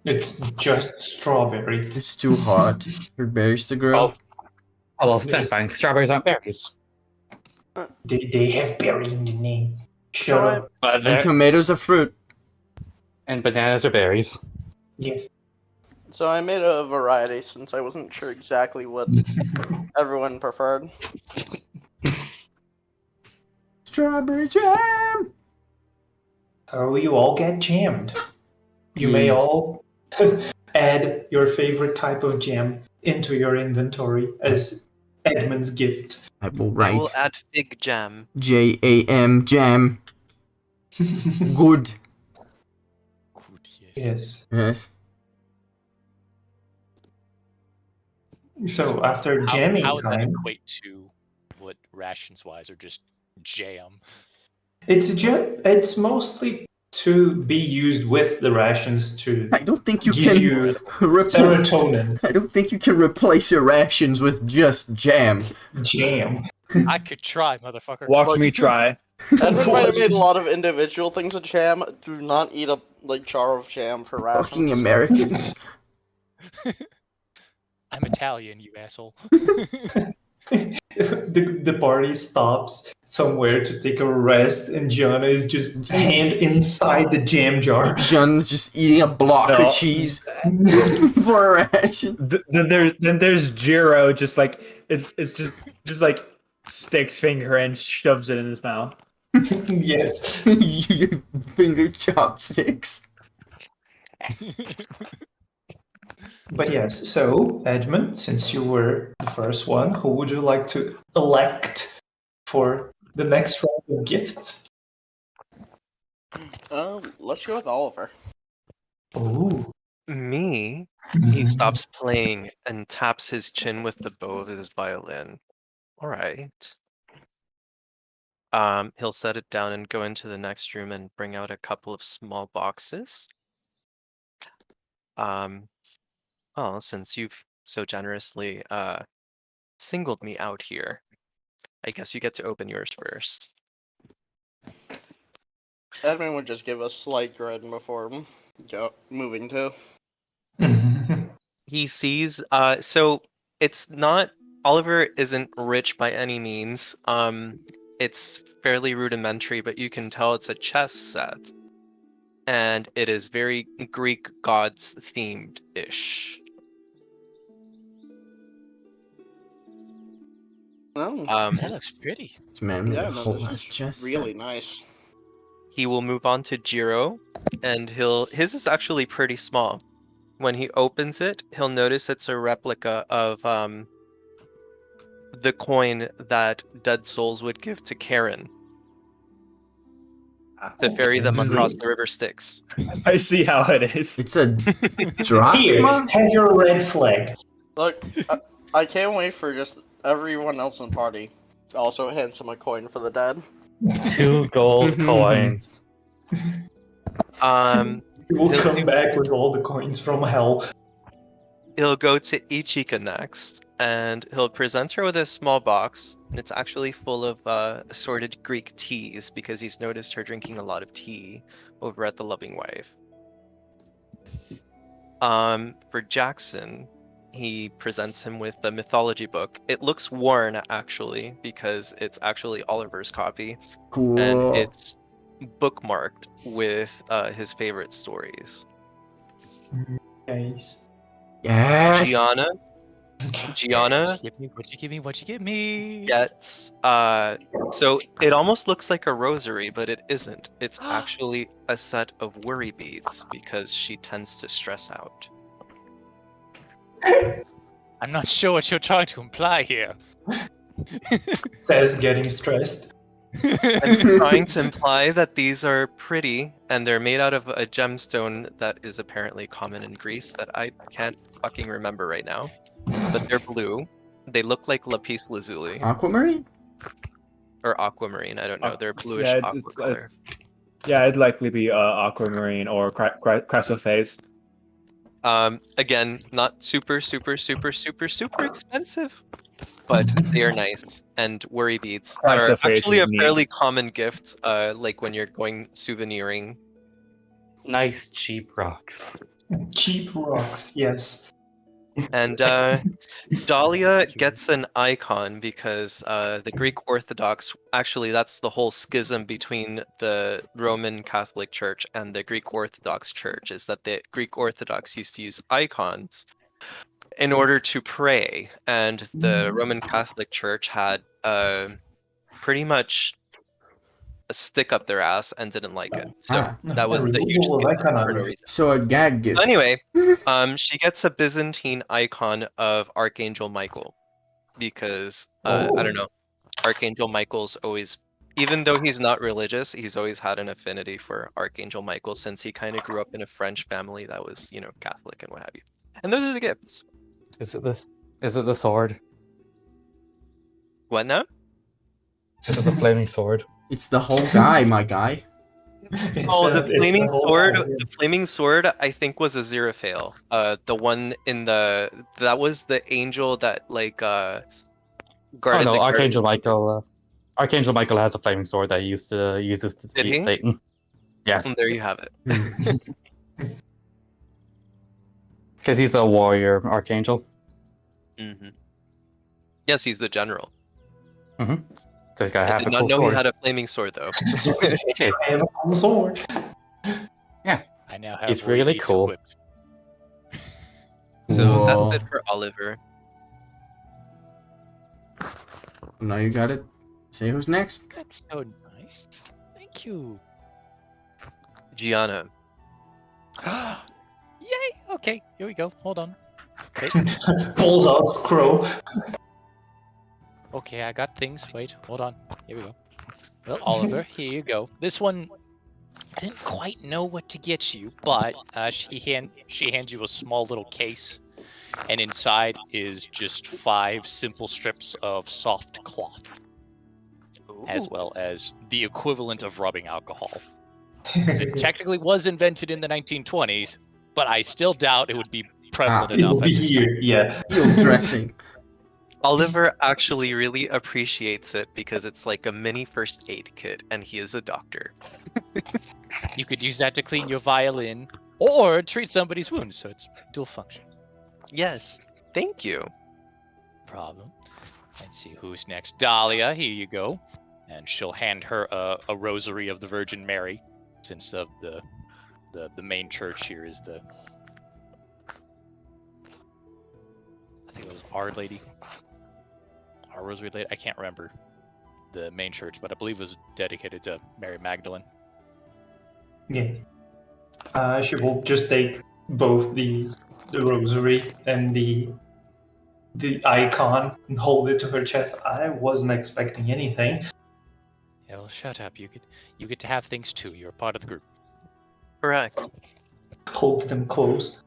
It's just strawberry. It's too hot for berries to grow. Well, that's fine. Strawberries aren't berries. They have berry in the name. Shut So up. But And they're, tomatoes are fruit. and bananas are berries. Yes. So I made a variety since I wasn't sure exactly what everyone preferred. Strawberry jam! So you all get jammed. You may Yeah. all add your favorite type of jam into your inventory as Edmund's gift. I will I will write add fig jam. JAM jam. Good. Good, yes. Yes. Yes. So after How jamming would that time, equate to what rations wise or just jam? it's mostly to be used with the rations to I don't think you give can you replace. serotonin I don't think you can replace your rations with just jam. jam. I could try, motherfucker. Watch Like- me try. Edmund might have made a lot of individual things with jam. Do not eat a jar of jam for rations. Fucking Americans. I'm Italian, you asshole. The party stops somewhere to take a rest, and Gianna is just hand inside the jam jar. John's just eating a block No. of cheese for a ration. Then there's Jiro, just like it's just like sticks finger and shoves it in his mouth. Yes. Finger chopsticks. But yes, so Edmund, since you were the first one, who would you like to elect for the next round of gifts? Let's go with Oliver. Oh. Me? He stops playing and taps his chin with the bow of his violin. Alright. He'll set it down and go into the next room and bring out a couple of small boxes. Well, since you've so generously singled me out here, I guess you get to open yours first. Edmund would just give a slight grin before moving to. He sees so it's not Oliver isn't rich by any means. It's fairly rudimentary, but you can tell it's a chess set. And it is very Greek gods themed ish. Oh, That looks pretty. This man made yeah, a no, whole this ass is chest. really nice. He will move on to Jiro, and his is actually pretty small. When he opens it, he'll notice it's a replica of the coin that Dead Souls would give to Karen to ferry them across the river Styx. I see how it is. It's a Here, drachma? have your red flag. Look, I can't wait for just everyone else in the party to also hand him a coin for the dead. 2 gold coins. He will come back with all the coins from hell. He'll go to Ichika next, and he'll present her with a small box. And it's actually full of assorted Greek teas because he's noticed her drinking a lot of tea over at the Loving Wife. For Jackson, he presents him with the mythology book. It looks worn actually because it's actually Oliver's copy, Cool. and it's bookmarked with his favorite stories. Nice. Yes. Gianna What'd you give me? What'd you give me? gets so it almost looks like a rosary, but it isn't. It's actually a set of worry beads because she tends to stress out. I'm not sure what you're trying to imply here. Says getting stressed. I'm trying to imply that these are pretty and they're made out of a gemstone that is apparently common in Greece that I can't fucking remember right now. But they're blue. They look like lapis lazuli Aquamarine? or aquamarine. I don't know. They're bluish Yeah, aqua color. it'd likely be aquamarine or chrysoprase. Again, not super expensive, but they are nice. And worry beads are Chrysoprase actually a is neat. fairly common gift. Like when you're going souveniring. Nice cheap rocks. Cheap rocks, yes. And Dahlia gets an icon because the Greek Orthodox, actually that's the whole schism between the Roman Catholic Church and the Greek Orthodox Church, is that the Greek Orthodox used to use icons in order to pray, and the Roman Catholic Church had pretty much a stick up their ass and didn't like it. So Ah. that was the huge Removal of schism for no iconography. reason. So a gag gift. Anyway, she gets a Byzantine icon of Archangel Michael because I don't know, Archangel Michael's always, even though he's not religious, he's always had an affinity for Archangel Michael since he kind of grew up in a French family that was, you know, Catholic and what have you. And those are the gifts. Is it the sword? What now? Is it the flaming sword? It's the whole guy, my guy. Oh, It's the whole idea. the flaming sword, I think was a Zerafael. The one in that was the angel that Oh guarded no, the Archangel garden. Michael. Archangel Michael has a flaming sword that he uses to Did defeat he? Satan. Yeah, And there you have it. because he's a warrior archangel. Hmm. Yes, he's the general. So he's gotta I have did a not cool know he sword. had a flaming sword though. Okay, I have a cool sword. I now have He's what he really needs cool. equipped. So Whoa. that's it for Oliver. Now you got it. Say who's next. That's so nice. Thank you. Gianna. Yay! Okay, here we go. Hold on. Wait. Pulls out scroll. Okay, I got things. Wait, hold on. Here we go. Well, Oliver, here you go. This one, I didn't quite know what to get you, but she hands you a small little case, and inside is just 5 simple strips of soft cloth, as well as the equivalent of rubbing alcohol. 'Cause it technically was invented in the 1920s, but I still doubt it would be prevalent It'll enough at be this here, time. yeah. Field dressing. Oliver actually really appreciates it because it's like a mini first aid kit, and he is a doctor. You could use that to clean your violin or treat somebody's wounds, so it's dual function. Yes, thank you. Problem. Let's see who's next. Dahlia, here you go. And she'll hand her a rosary of the Virgin Mary, since of the main church here is the, I think it was Our Lady, Our Rosary Lady. I can't remember the main church, but I believe it was dedicated to Mary Magdalene. Yeah. She will just take both the rosary and the icon and hold it to her chest. I wasn't expecting anything. Yeah, well, shut up. You get to have things too. You're a part of the group. Correct. Holds them close.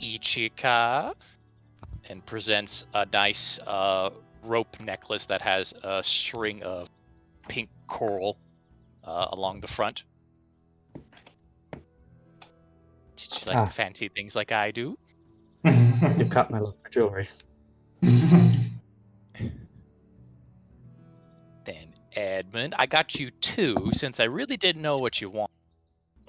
Ichika, and presents a nice rope necklace that has a string of pink coral along the front. Did you like fancy things like I do? You cut my love for jewelry. Then Edmund, I got you 2 since I really didn't know what you want,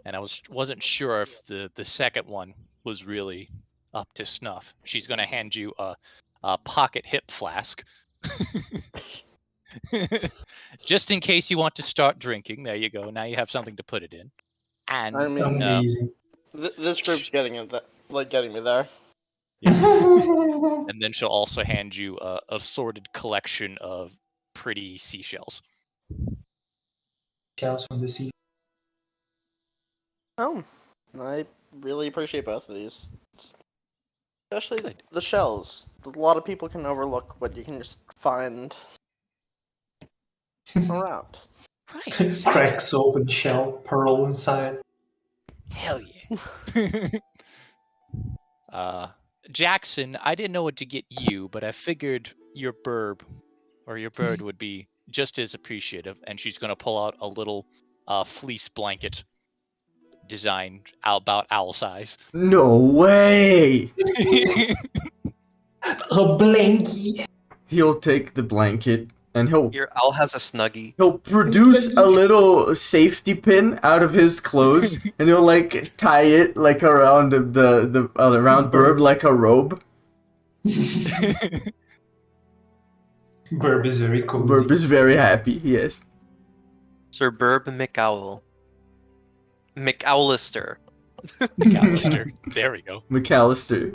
and I wasn't sure if the second one was really up to snuff. She's gonna hand you a pocket hip flask, just in case you want to start drinking. There you go. Now you have something to put it in. And I mean, Amazing. this group's getting me there. and then she'll also hand you a assorted collection of pretty seashells. Shells from the sea. Oh, I really appreciate both of these. Especially Good. the shells. A lot of people can overlook what you can just find around. Right. Exactly. Cracks open shell, pearl inside. Hell yeah. Jackson, I didn't know what to get you, but I figured your bird would be just as appreciative, and she's gonna pull out a little fleece blanket designed about owl size. No way! A blankie. He'll take the blanket and Your owl has a snuggie. he'll produce a little safety pin out of his clothes and he'll like tie it like around the around Burb like a robe. Burb is very cozy. Burb is very happy. Yes. Sir Burb McOwl. McOwlister. McAllister. There we go. McAllister.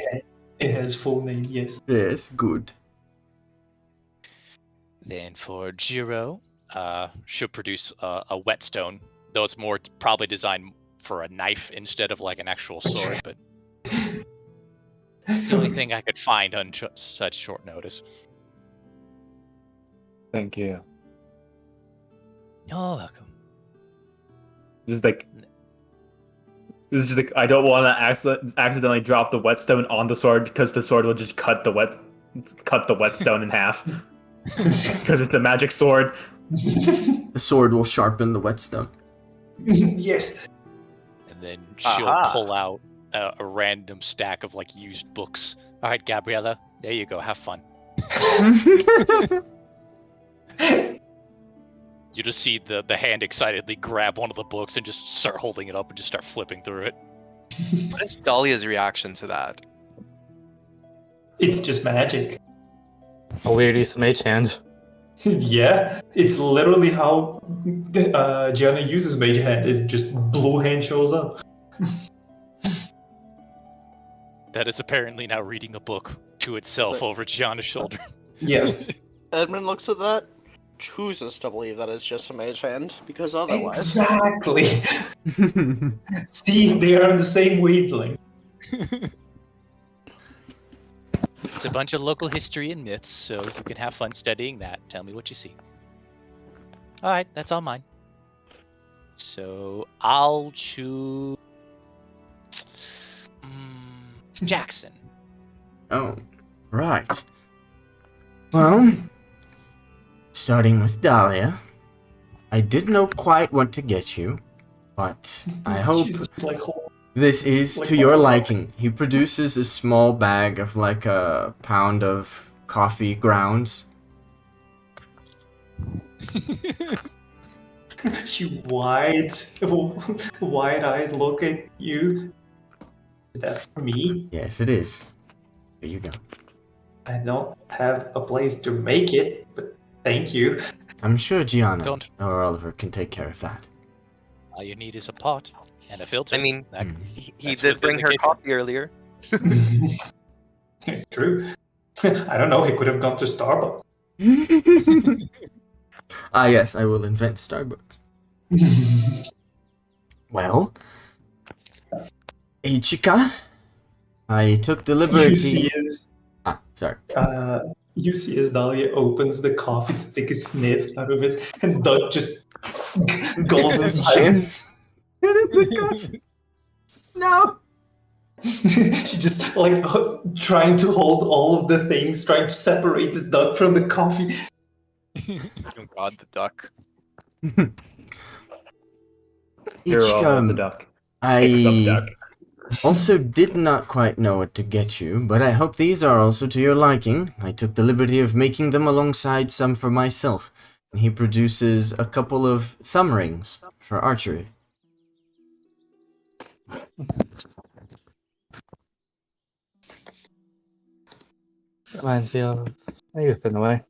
It has full name, yes. Yes. Good. Then for Jiro, she'll produce a whetstone, though it's more probably designed for a knife instead of like an actual sword, but it's the only thing I could find on such short notice. Thank you. You're welcome. This is just like I don't want to accidentally drop the whetstone on the sword because the sword will just cut the whetstone in half because it's a magic sword. The sword will sharpen the whetstone. Yes. And then she'll Aha. pull out a random stack of like used books. All right, Gabriella, there you go. Have fun. You just see the hand excitedly grab one of the books and just start holding it up and just start flipping through it. What is Dahlia's reaction to that? It's just magic. A weird use of mage hand. Yeah, it's literally how Gianna uses Mage Hand. Is just blue hand shows up. That is apparently now reading a book to itself over Gianna's shoulder. Yes. Edmund looks at that, chooses to believe that it's just a mage hand, because otherwise. Exactly. See, they are on the same wavelength. It's a bunch of local history and myths, so you can have fun studying that. Tell me what you see. All right, that's all mine. So I'll choose Jackson. Oh, right. Well, starting with Dahlia, I didn't know quite what to get you, but I hope She's just like, "Oh, this is like to your what? liking. He produces a small bag of like a pound of coffee grounds. She wide eyes look at you. Is that for me? Yes, it is. Here you go. I don't have a place to make it, but thank you. I'm sure Gianna Don't. or Oliver can take care of that. All you need is a pot and a filter. I mean, That- he That's did within bring the her kitchen. coffee earlier. It's true. I don't know, he could have gone to Starbucks. Ah, yes, I will invent Starbucks. Well, Ichika, I took the liberty. You see as Sorry. you see as Dahlia opens the coffee to take a sniff out of it, and Doug just goes inside. The coffee. No. She just like trying to hold all of the things, trying to separate the duck from the coffee. Oh God, the duck. Hero of the Ichika, duck. Picks up I duck. also did not quite know what to get you, but I hope these are also to your liking. I took the liberty of making them alongside some for myself. He produces a couple of thumb rings for archery. Reminds me of my youth in a way.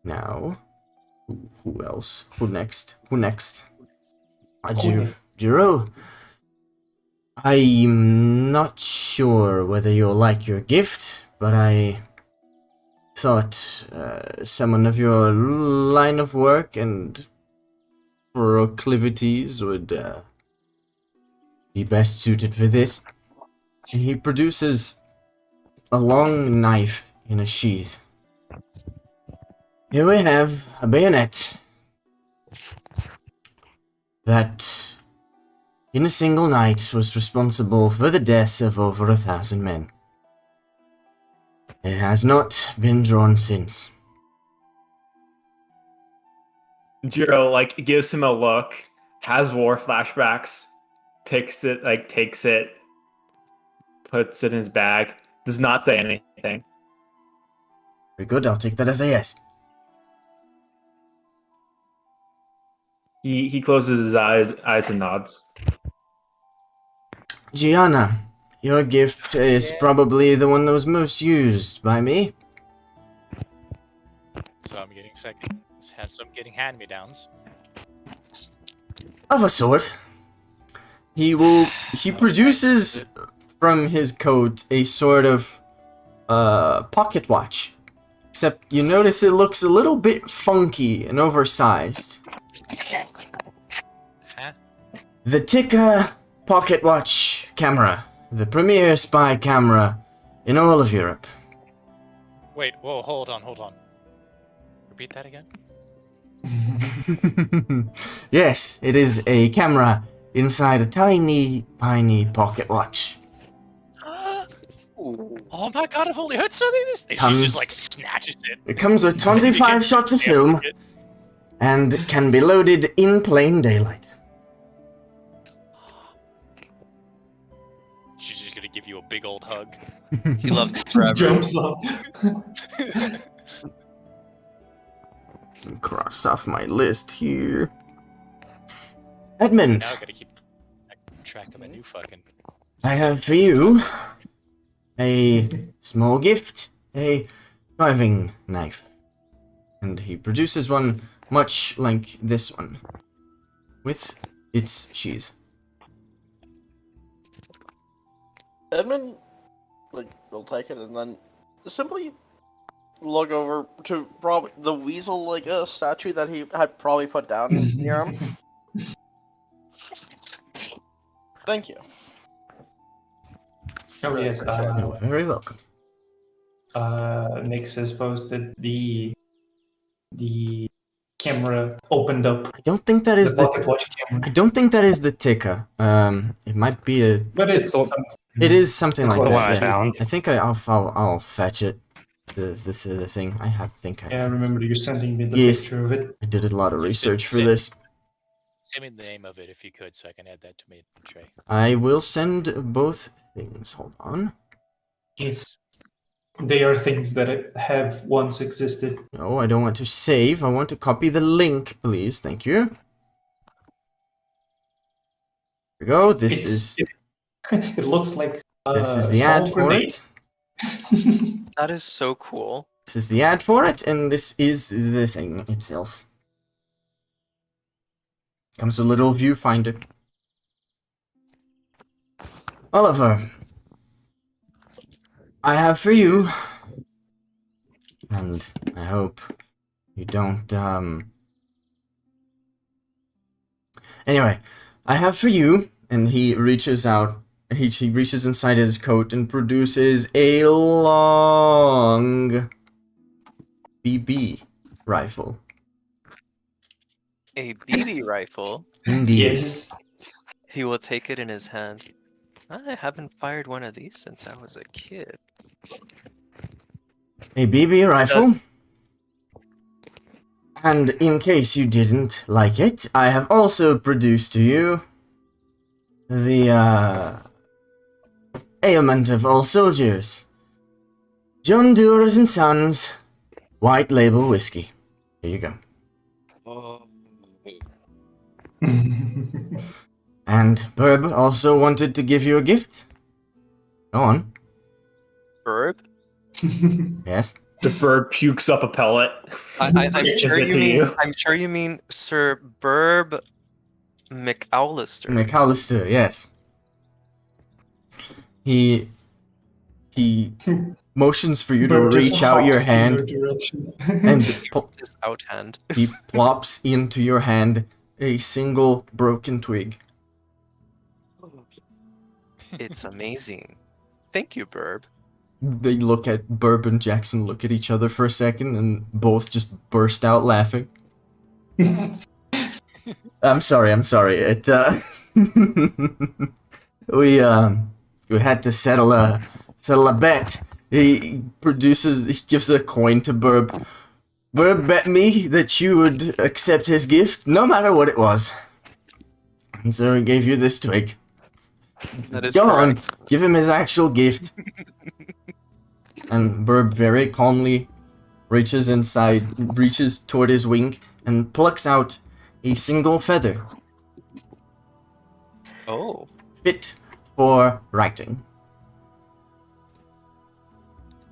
Now, who else? Who next? Cool. Jiro. I'm not sure whether you'll like your gift, but I thought someone of your line of work and proclivities would be best suited for this. And he produces a long knife in a sheath. Here we have a bayonet that, in a single night, was responsible for the deaths of over 1,000 men. It has not been drawn since. Jiro like gives him a look, has war flashbacks, takes it, puts it in his bag, does not say anything. Very good, I'll take that as a yes. He closes his eyes and nods. Gianna, your gift is probably the one that was most used by me. So I'm getting second. So I'm getting hand-me-downs. Of a sort. He produces from his coat a sort of pocket watch. Except you notice it looks a little bit funky and oversized. Huh? The Tikka pocket watch camera. The premier spy camera in all of Europe. Wait, whoa, hold on. Repeat that again? Yes, it is a camera inside a tiny pocket watch. Oh my god, I've only heard something this. And she Comes- just like snatches it. It comes with 25 shots of film and can be loaded in plain daylight. She's just gonna give you a big old hug. He loves you forever. Jumps up. Cross off my list here. Edmund, Now I gotta keep track of my new fucking. I have for you a small gift, a carving knife. And he produces one much like this one, with its sheath. Edmund, like, will take it and then simply look over to probably the weasel, like, a statue that he had probably put down near him. Thank you. Oh yes, You're very welcome. Nix has posted the camera opened up. I don't think that The is pocket the. watch camera. I don't think that is the ticker. It might be a. But it's It is something That's like what that. I yeah. found. I think I'll fetch it. This is the thing. I yeah, I remember you sending me the Yes. picture of it. I did a lot of research for Send- this. Send me the name of it if you could, so I can add that to my tray. I will send both things. Hold on. Yes. They are things that have once existed. No, I don't want to save. I want to copy the link, please. Thank you. Here we go. This is It looks like this is a the small ad for grenade. it. That is so cool. This is the ad for it, and this is the thing itself. Comes a little viewfinder. Oliver, I have for you, and I hope you don't, Anyway, I have for you, and he reaches out, he reaches inside his coat and produces a long BB rifle. A BB rifle. Indeed. Yes. He will take it in his hand. I haven't fired one of these since I was a kid. A BB rifle. And in case you didn't like it, I have also produced to you the ailment of all soldiers. John Doers and Sons White Label Whiskey. Here you go. And Burb also wanted to give you a gift. Go on. Burb? Yes. The bird pukes up a pellet. I'm Gives sure it you to mean. you. I'm sure you mean Sir Burb McAllister. McAllister, yes. He motions for you to Bird just reach out your hops in hand, direction. and His out hand. he plops into your hand a single broken twig. It's amazing. Thank you, Burb. They look at Burb and Jackson, look at each other for a second, and both just burst out laughing. I'm sorry. It we had to settle a bet. He gives a coin to Burb. Burb bet me that you would accept his gift, no matter what it was. And so he gave you this twig. That is Go on, correct. give him his actual gift. And Burb very calmly reaches toward his wing, and plucks out a single feather, Oh, fit for writing.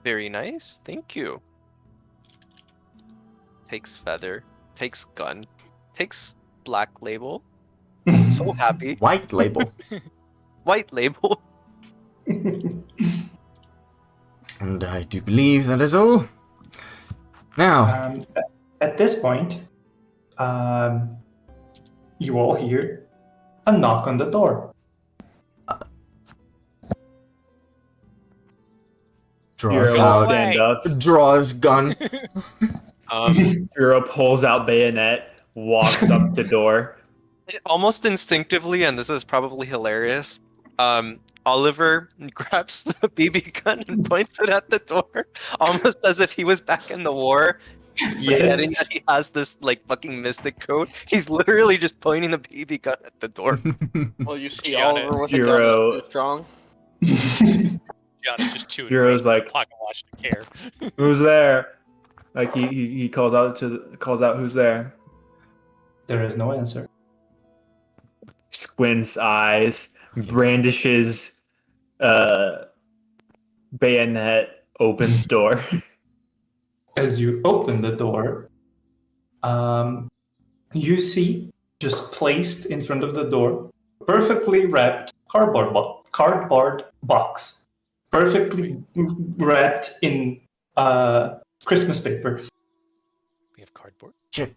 very nice. Thank you. Takes feather. Takes gun. Takes black label. So happy. White label. White label. And I do believe that is all. Now, At this point, you all hear a knock on the door. draws Bureau out, stand up. draws gun. Bureau pulls out bayonet, walks up the door. Almost instinctively, and this is probably hilarious, Oliver grabs the BB gun and points it at the door, almost as if he was back in the war. Forgetting Yes. that he has this like fucking mystic code. He's literally just pointing the BB gun at the door. Well, you see Gianna- Oliver with a gun Jiro- is too strong. Gianna's just too Jiro's ingrained in like- the pocket watch to care. Who's there? Like he calls out who's there. There is no answer. Squints eyes, brandishes bayonet, opens door. As you open the door, you see just placed in front of the door, perfectly wrapped cardboard box, perfectly wrapped in Christmas paper. We have cardboard. check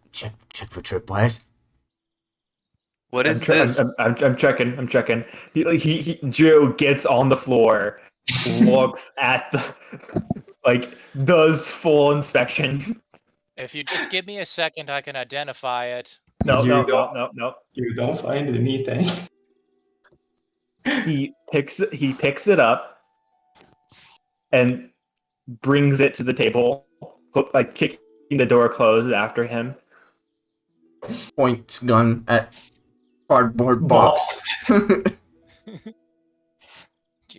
for tripwires. What is this? I'm checking. Joe gets on the floor, looks at does full inspection. If you just give me a second, I can identify it. No. You don't find anything. He picks it up and brings it to the table, like kicking the door closed after him. Points gun at cardboard box.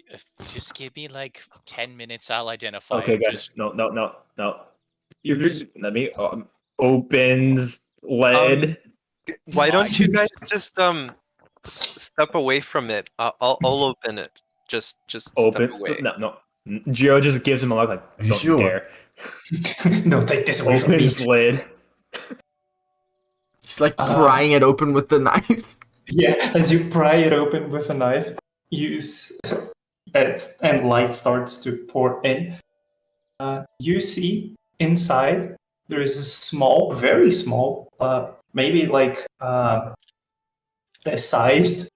If just give me like 10 minutes, I'll identify Okay, it. guys. No. You're just let me opens lid. Why don't you guys just step away from it? I'll open it. Just Open. step away. No. Gio just gives him a look like, Are you don't sure? dare. Don't take this away from me. Opens lid. He's like prying it open with the knife. Yeah, as you pry it open with a knife, and light starts to pour in. You see inside there is a small, very small, maybe like the sized.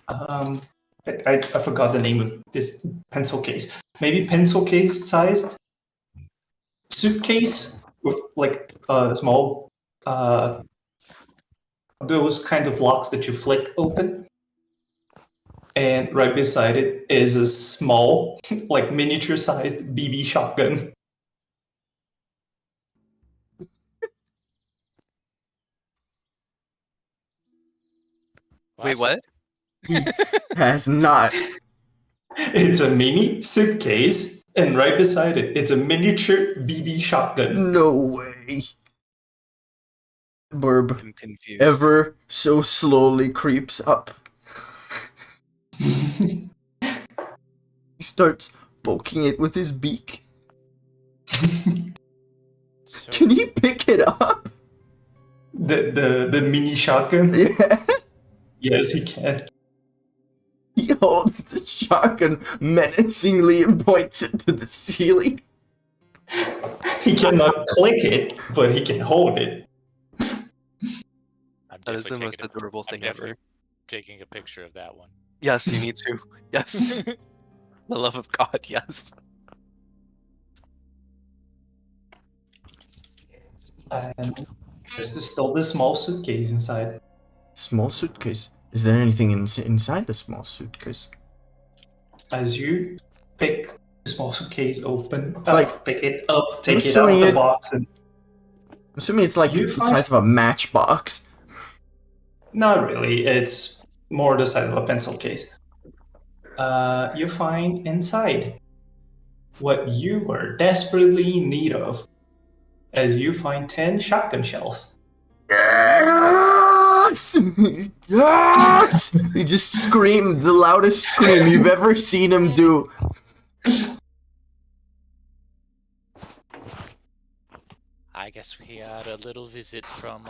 I forgot the name of this pencil case. Maybe pencil case sized suitcase with like a small. Those kind of locks that you flick open. And right beside it is a small, like miniature-sized BB shotgun. Wait, what? Has not. It's a mini suitcase, and right beside it, it's a miniature BB shotgun. No way. Burb I'm confused. ever so slowly creeps up. He starts poking it with his beak. So, Can he pick it up? The mini shotgun? Yeah. Yes, he can. He holds the shotgun menacingly and points it to the ceiling. He cannot click it, but he can hold it. I'm That is the definitely most taking adorable I'm thing definitely ever. taking a picture of that one. Yes, you need to. Yes. The love of God, yes. And there's still the small suitcase inside. Small suitcase. Is there anything inside the small suitcase? As you pick the small suitcase open, It's like- pick it up, take it out assuming of the it- box, and I'm assuming it's like You the find- size of a matchbox. not really. It's more the size of a pencil case. You find inside what you were desperately in need of, as you find 10 shotgun shells. Yes! Yes! He just screamed the loudest scream you've ever seen him do. I guess we had a little visit from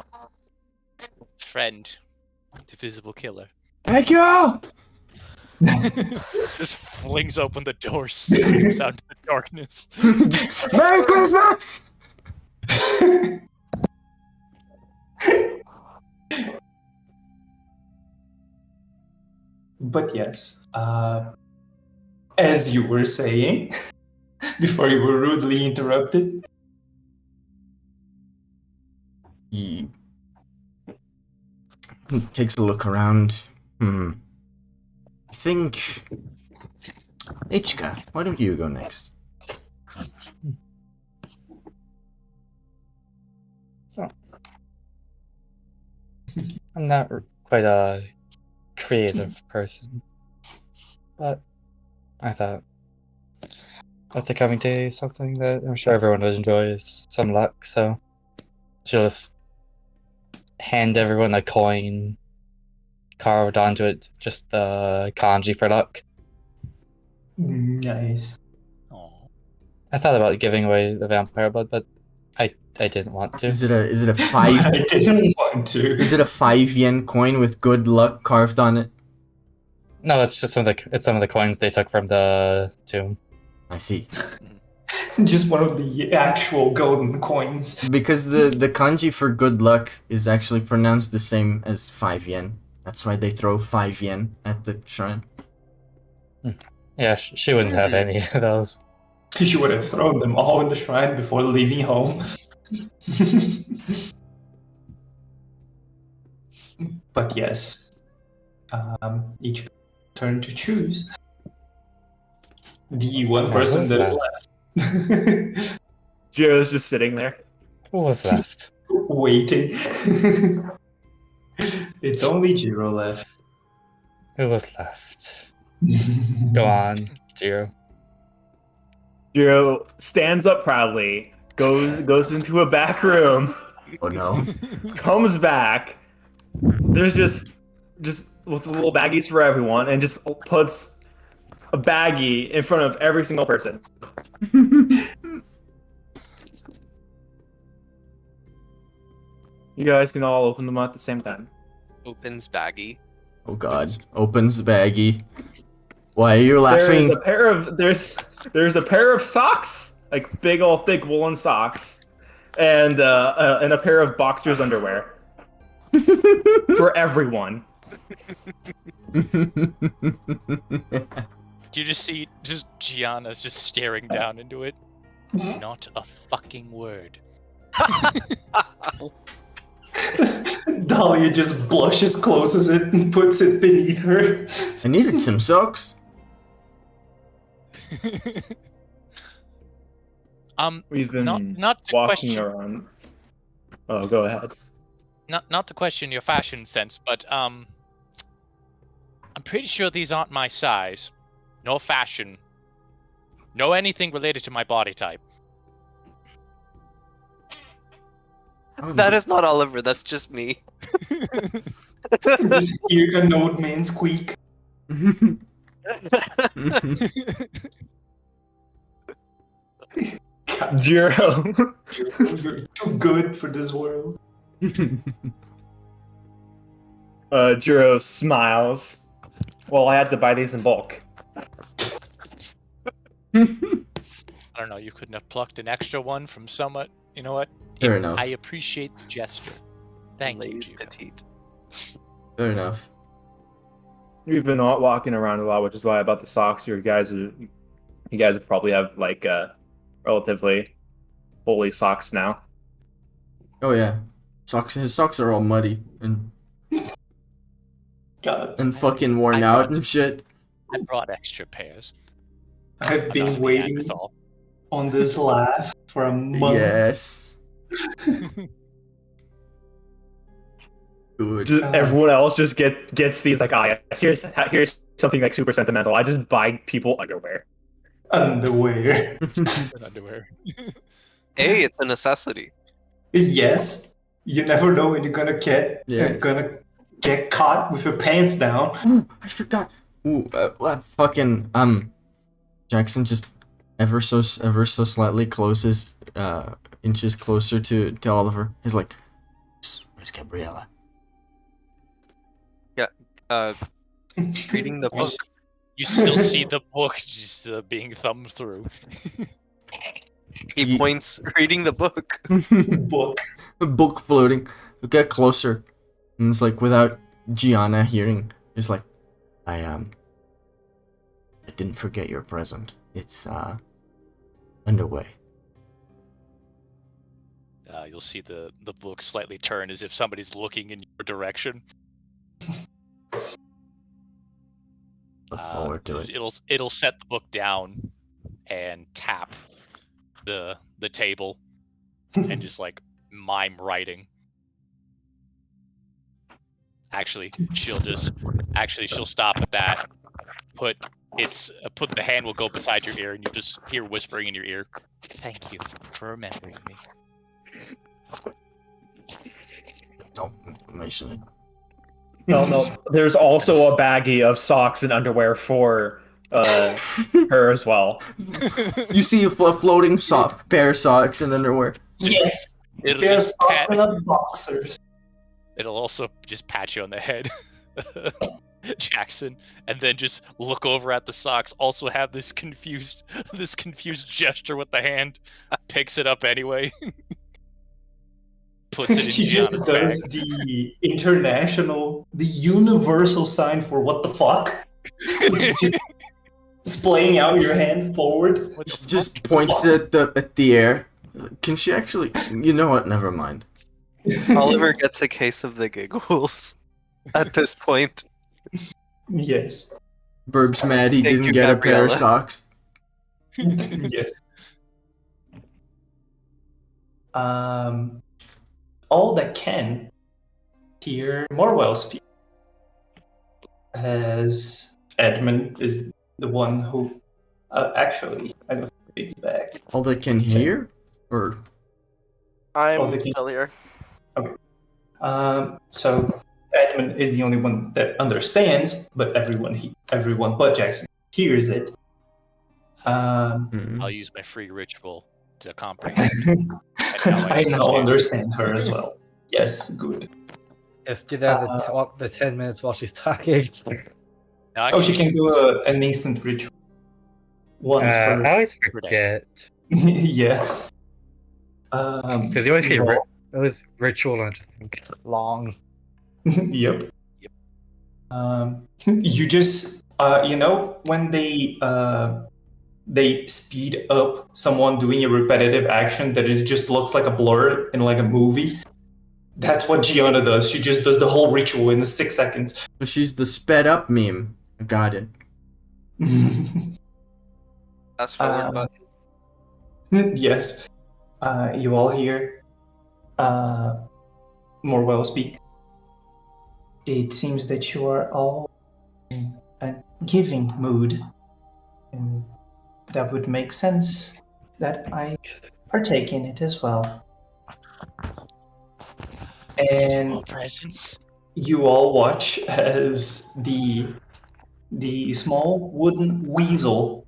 friend, the visible killer. Thank you! Just flings open the door, screams out into the darkness. Merry Christmas! But yes, as you were saying, before you were rudely interrupted, He takes a look around. think... Ichika, why don't you go next? I'm not quite a creative person, but I thought that the coming day is something that I'm sure everyone would enjoy is some luck, so she'll just hand everyone a coin carved onto it, just the kanji for luck. Nice. Oh. I thought about giving away the vampire blood, but I didn't want to. Is it a But 5 I didn't want to. is it a 5 yen coin with good luck carved on it? No, it's just some of the coins they took from the tomb. I see. Just one of the actual golden coins. Because the kanji for good luck is actually pronounced the same as 5 yen. That's why they throw 5 yen at the shrine. Yeah, she wouldn't have any of those. You would have thrown them all in the shrine before leaving home. But yes, each turn to choose the one person who's that is left. Jiro's just sitting there. Who was left? Waiting. It's only Jiro left. Who was left? Go on, Jiro. Jiro stands up proudly, goes into a back room, Oh no. comes back. There's just with little baggies for everyone, and just puts a baggie in front of every single person. You guys can all open them at the same time. Opens baggie. Oh god. Opens the baggie. Why are you laughing? There's a pair of socks, like big old thick woolen socks, and a pair of boxers underwear for everyone. Do you just see Gianna's just staring down into it? Not a fucking word. Dahlia just blushes, closes it, and puts it beneath her. I needed some socks. We've been not to walking question, around. Oh, go ahead. not to question your fashion sense, but I'm pretty sure these aren't my size. No fashion. No anything related to my body type. That is not Oliver, that's just me. Just hear an old man squeak. God, Jiro. you're too good for this world. Jiro smiles. Well, I had to buy these in bulk. I don't know, you couldn't have plucked an extra one from someone. You know what? Fair enough. I appreciate the gesture. Thank you, Les Jiro. Petite. Fair enough. We've been walking around a lot, which is why about the socks. You guys would probably have like relatively holy socks now. Oh yeah. His socks are all muddy God, and fucking worn I out brought- and shit. I brought extra pairs. I've I'm been not a waiting Neanderthal. on this laugh for a month. Yes. Good. Just, everyone else just gets these like, here's something like super sentimental. I just buy people underwear. Underwear. Underwear. Hey, it's a necessity. Yes. You never know when you're gonna get Yes. caught with your pants down. Ooh, I forgot. Ooh, fucking Jackson just ever so slightly inches closer to Oliver. He's like, "Where's Gabriella?" Reading the book. You still see the book just being thumbed through. He points, reading the book. Book. A book floating. We get closer, and it's like without Gianna hearing. It's like, I didn't forget your present. It's underway. You'll see the book slightly turn as if somebody's looking in your direction. look forward to it. It'll set the book down and tap the table and just like mime writing. Actually, she'll stop at that. Put the hand will go beside your ear, and you just hear whispering in your ear. Thank you for remembering me. Don't mention it. No. There's also a baggie of socks and underwear for her as well. You see a floating pair of socks and underwear. Yes. It'll Pair of just socks and a boxers. It'll also just pat you on the head, Jackson, and then just look over at the socks. Also have this confused gesture with the hand. Picks it up anyway. Puts it in She just Gianna's does the universal sign for what the fuck. Which is just displaying out your hand forward. She just points at the air. Can she actually? You know what? Never mind. Oliver gets a case of the giggles at this point. Yes. Burb's mad he Thank didn't you, get a pair of Gabriella. socks. Yes. All that can hear Morwell speak, as Edmund is the one who actually kind of feeds back. All they can hear, or I'm they can- still here. So Edmund is the only one that understands, but everyone but Jackson hears it. I'll use my free ritual to comprehend. I now understand her as well. Yes, good. Yes, do that the 10 minutes while she's talking. Now She can do an instant ritual. Once I per... always forget. Yeah. Because you always get it was ritual and just think long. Yep. You just when they speed up someone doing a repetitive action that it just looks like a blur in like a movie. That's what Gianna does. She just does the whole ritual in 6 seconds. she's the sped up meme. I got it. That's forward button. Yes. You all hear Morwell speak. It seems that you are all in a giving mood. And that would make sense that I partake in it as well. And presents. you all watch as the small wooden weasel,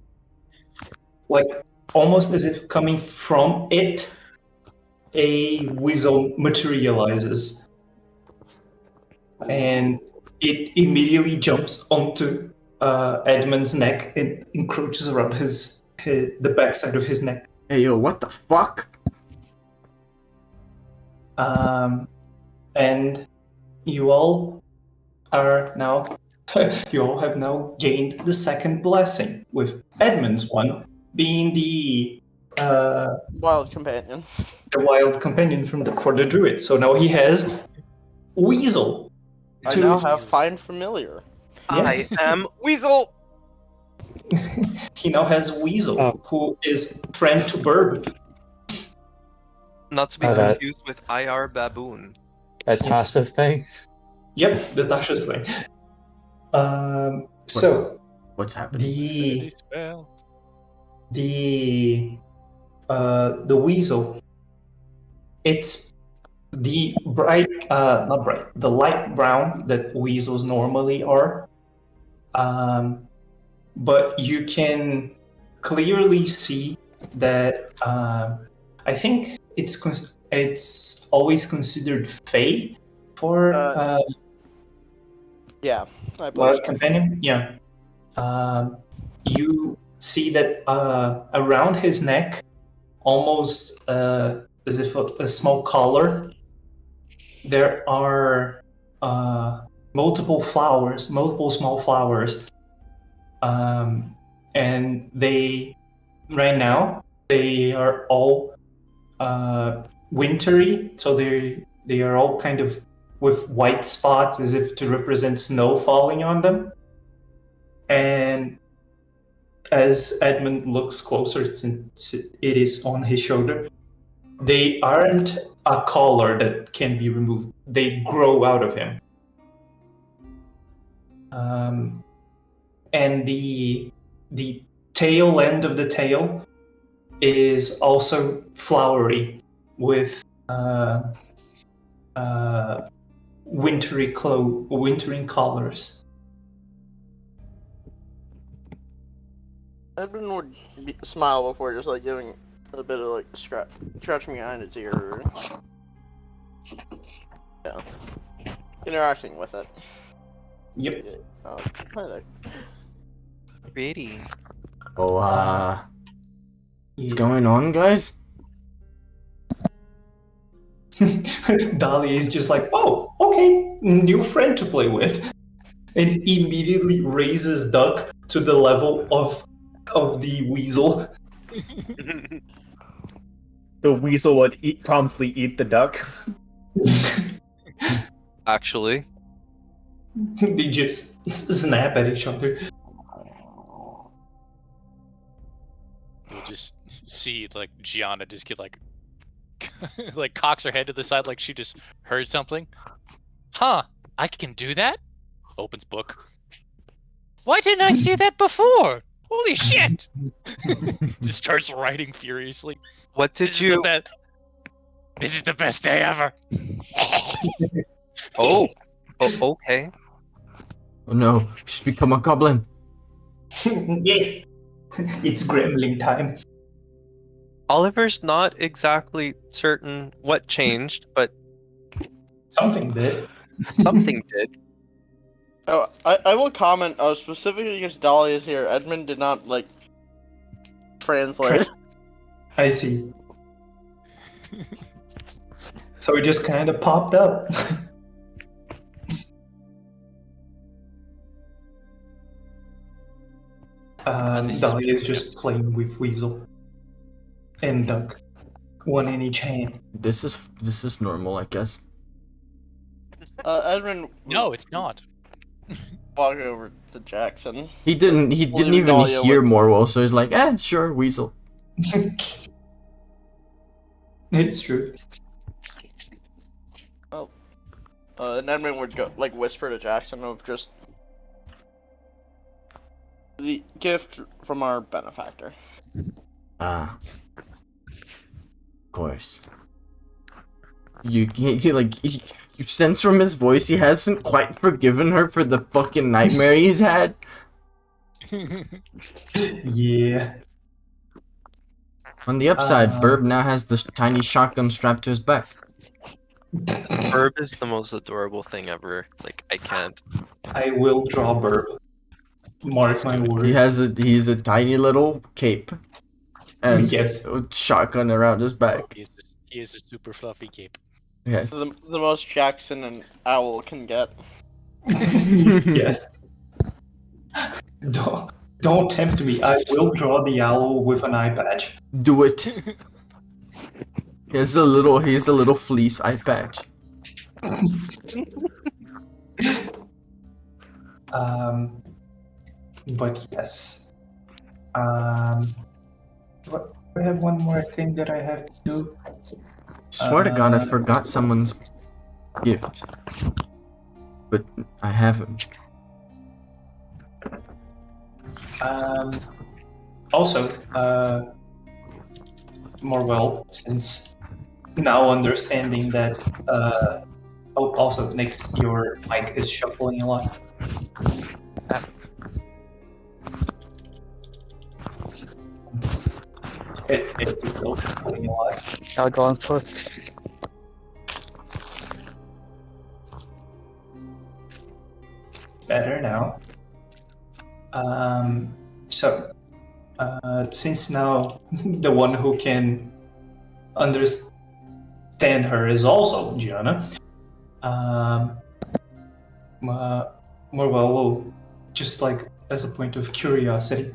like almost as if coming from it, a weasel materializes. And it immediately jumps onto Edmund's neck and encroaches around the backside of his neck. Hey yo, what the fuck? And you all are now you all have now gained the second blessing, with Edmund's one being the Wild companion. wild companion for the druid. So now he has Weasel. I now have Find Familiar. Yes. I am Weasel. He now has Weasel, who is friend to Burb. Not to be that- confused with IR Baboon. That Tasha's thing. Yep, the Tasha's thing. So What's happening? the Weasel, it's the the light brown that weasels normally are. But you can clearly see that I think it's always considered fey for Yeah, I believe wild so. companion. Yeah. You see that around his neck, almost as if a small collar, there are multiple small flowers, and right now they are all wintry, so they are all kind of with white spots as if to represent snow falling on them. And as Edmund looks closer, since it is on his shoulder, they aren't a collar that can be removed. They grow out of him. And the tail end of the tail is also flowery with wintry colors. Edmund would smile before just like giving a bit of like scratching behind its ear. Yeah. Interacting with it. Yep. Hi there. Pretty. Oh, what's going on, guys? Dahlia is just like, oh, okay, new friend to play with. And immediately raises Duck to the level of the weasel. The weasel would promptly eat the duck. Actually. They just snap at each other. You'll just see like Gianna just get like like cocks her head to the side like she just heard something. Huh, I can do that? Opens book. Why didn't I see that before? Holy shit! Just starts writing furiously. What did you... This is the best day ever! Oh, okay. Oh no, she's become a goblin. Yes, it's gremlin time. Oliver's not exactly certain what changed, but something did. Something did. Oh, I will comment specifically because Dolly is here. Edmund did not like translate. I see. So it just kind of popped up. Dolly is just playing with Weasel and Duck, one in each hand. This is normal, I guess. Edmund. No, it's not. Walk over to Jackson. He didn't even Dahlia hear Morwell, so he's like, sure, Weasel. It's true. Oh. And Edmund would go like whisper to Jackson of just the gift from our benefactor. Of course. You sense from his voice he hasn't quite forgiven her for the fucking nightmare he's had. Yeah. On the upside, Burb now has the tiny shotgun strapped to his back. Burb is the most adorable thing ever. Like, I can't. I will draw Burb. Mark my words. He's a tiny little cape. And yes. A shotgun around his back. He is a super fluffy cape. Yes. The most Jackson and Owl can get. Yes. Don't tempt me. I will draw the owl with an eye patch. Do it. He has a little fleece eye patch. But yes. I have one more thing that I have to do. Swear to God, I forgot someone's gift. But I haven't. Also, Morwell, since now understanding that, also, Nix, your mic is shuffling a lot. It's still shuffling a lot. I'll go on first. Better now. Since now the one who can understand her is also Gianna, Morwell will just like as a point of curiosity.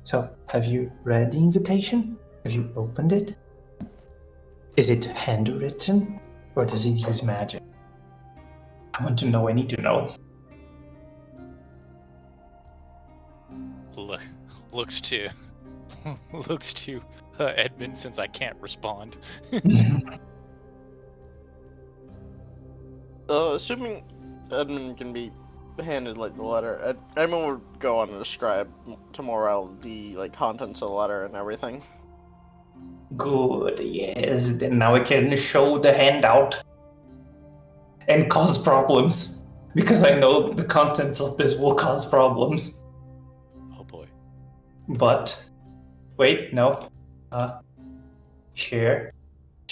So, have you read the invitation? Have you opened it? Is it handwritten, or does it use magic? I want to know. I need to know. look, looks to Edmund since I can't respond. Assuming Edmund can be handed like the letter, Edmund would go on to describe to Morel the like contents of the letter and everything. Good, yes. Then now I can show the handout and cause problems. Because I know the contents of this will cause problems. Oh boy. But wait, no. Share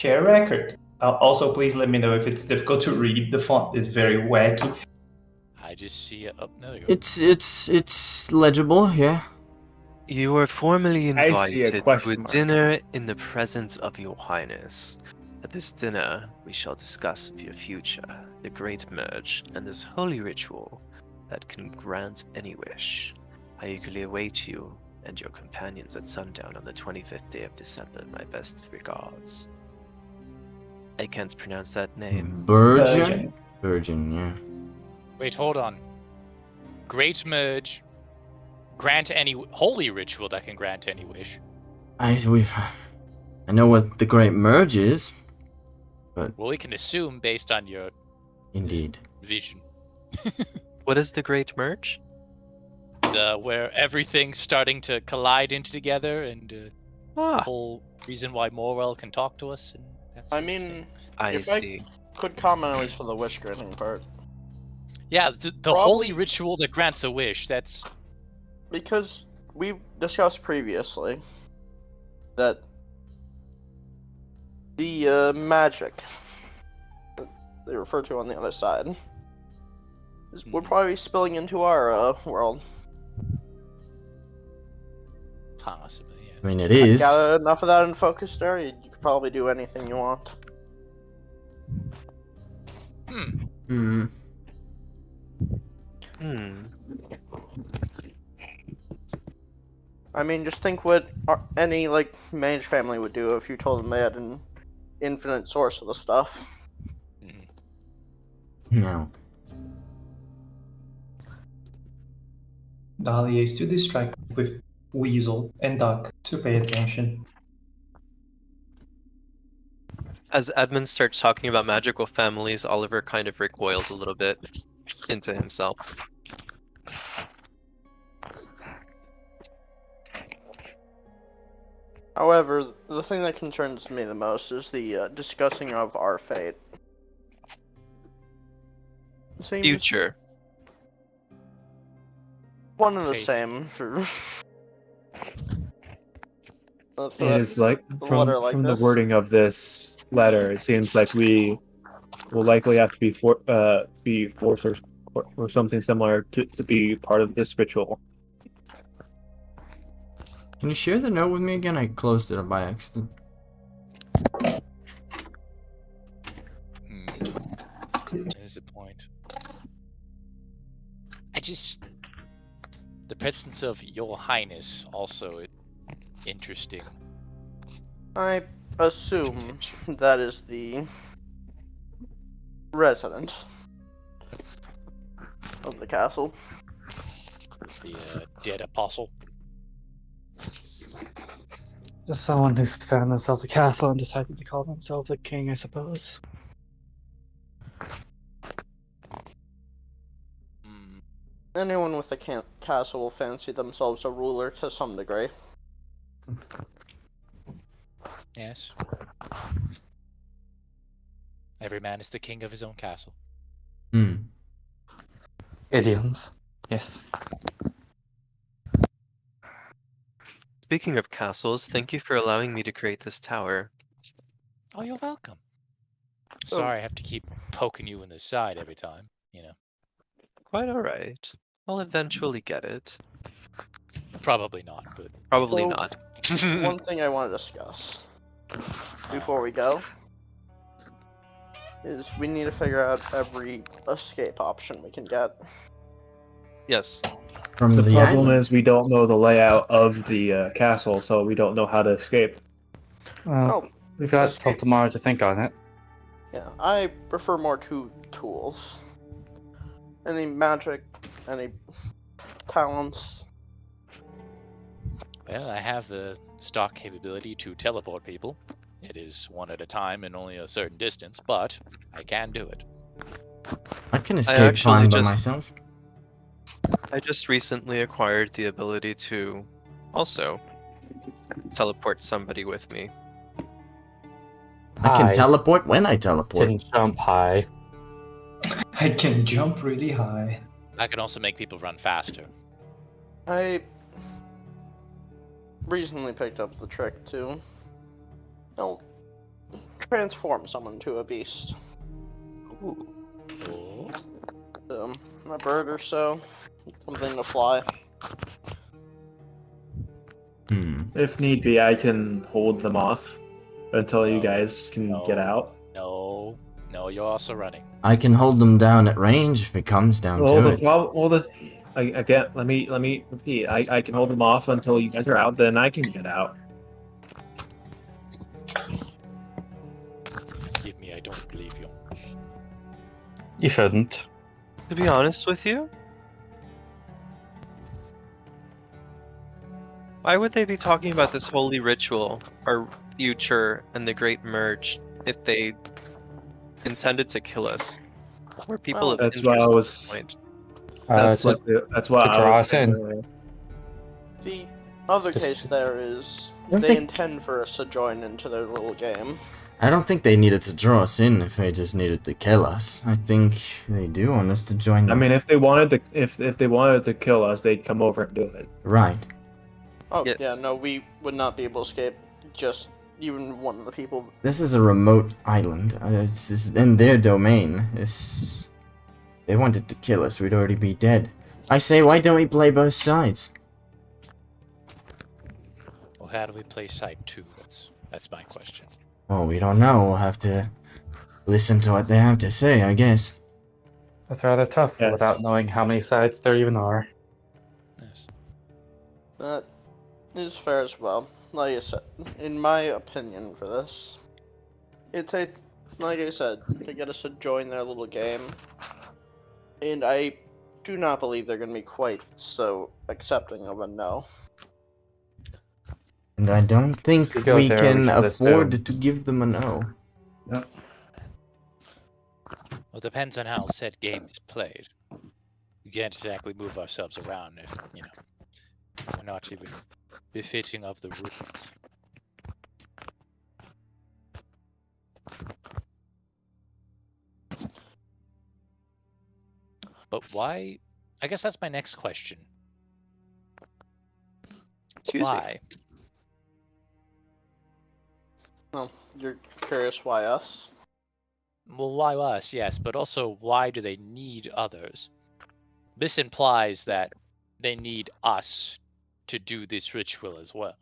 record. Also, please let me know if it's difficult to read. The font is very wacky. I just see it up. No, there you go. It's legible, yeah. You are formally I see a invited to question a mark. dinner in the presence of your highness. At this dinner, we shall discuss your future, the great merge, and this holy ritual that can grant any wish. I eagerly await you and your companions at sundown on the 25th day of December. My best regards. I can't pronounce that name. Virgin? Virgin, yeah. Wait, hold on. Great merge. Grant any holy ritual that can grant any wish. I know what the Great Merge is. Well, we can assume based on your Indeed. vision. What is the great merge? Where everything's starting to collide into together, and the whole reason why Morwell can talk to us. And that sort I of mean, thing. I if see. I could comment at least for the wish granting part. Yeah, the holy ritual that grants a wish. That's Because we've discussed previously that the magic that they refer to on the other side would probably be spilling into our world. possibly. Yeah. I mean, it is. Gather enough of that in focused area, you could probably do anything you want. Hmm. I mean, just think what any like mage family would do if you told them they had an infinite source of the stuff. No. Dahlia is too distracted with Weasel and Duck to pay attention. As Edmund starts talking about magical families, Oliver kind of recoils a little bit into himself. However, the thing that concerns me the most is the discussing of our fate. Seems Future. one and the Fate. same for. It is like from letter like the this. wording of this letter, it seems like we will likely have to be forced or something similar to be part of this ritual. Can you share the note with me again? I closed it by accident. There's a point. The presence of Your Highness also interesting. I assume that is the resident of the castle. The dead apostle. Just someone who's found themselves a castle and decided to call themselves a king, I suppose. Anyone with a castle will fancy themselves a ruler to some degree. Yes. Every man is the king of his own castle. Idioms. Yes. Speaking of castles, thank you for allowing me to create this tower. Oh, you're welcome. Sorry, I have to keep poking you in the side every time, you know. Quite alright. I'll eventually get it. Probably not, but... Probably So, not. One thing I want to discuss before we go is we need to figure out every escape option we can get. Yes. From The problem island? is we don't know the layout of the castle, so we don't know how to escape. Well, we've got till tomorrow to think on it. Yeah, I prefer more to tools. Any magic, any talents, Well, I have the stock capability to teleport people. It is one at a time and only a certain distance, but I can do it. I can I escape actually fine by just myself. I just recently acquired the ability to also teleport somebody with me. I can I teleport when I teleport. can jump high. I can jump really high. I can also make people run faster. I recently picked up the trick to, transform someone to a beast. Ooh. A bird or so, something to fly. If need be, I can hold them off until you No, guys can get out. No, you're also running. I can hold them down at range if it comes down Well, to the it. problem, again, let me repeat. I can hold them off until you guys are out. Then I can get out. Forgive me, I don't believe you. You shouldn't. To be honest with you, why would they be talking about this holy ritual, our future, and the Great Merge if they intended to kill us? We're people Well, of That's interest why I at was. this point. That's to, that's why to I draw was us saying in. earlier. The other Just- case there is don't they think- intend for us to join into their little game. I don't think they needed to draw us in if they just needed to kill us. I think they do want us to join I them. mean, if they wanted to, if they wanted to kill us, they'd come over and do it. Right. Oh, Yes. yeah, no, we would not be able to escape just even one of the people. This is a remote island. It's just in their domain. They wanted to kill us, we'd already be dead. I say, why don't we play both sides? Well, how do we play side 2? That's my question. Well, we don't know. We'll have to listen to what they have to say, I guess. That's rather tough Yes. without knowing how many sides there even are. Yes. That is fair as well. Like I said, in my opinion for this, it's like I said, to get us to join their little game. And I do not believe they're going to be quite so accepting of a no. And I don't think If we go we there, can we should afford assume. to give them a no. Well, it depends on how said game is played. We can't exactly move ourselves around if, we're not even befitting of the rules. But why? I guess that's my next question. Excuse me. Why? Well, you're curious why us? Well, why us? Yes, but also why do they need others? This implies that they need us to do this ritual as well.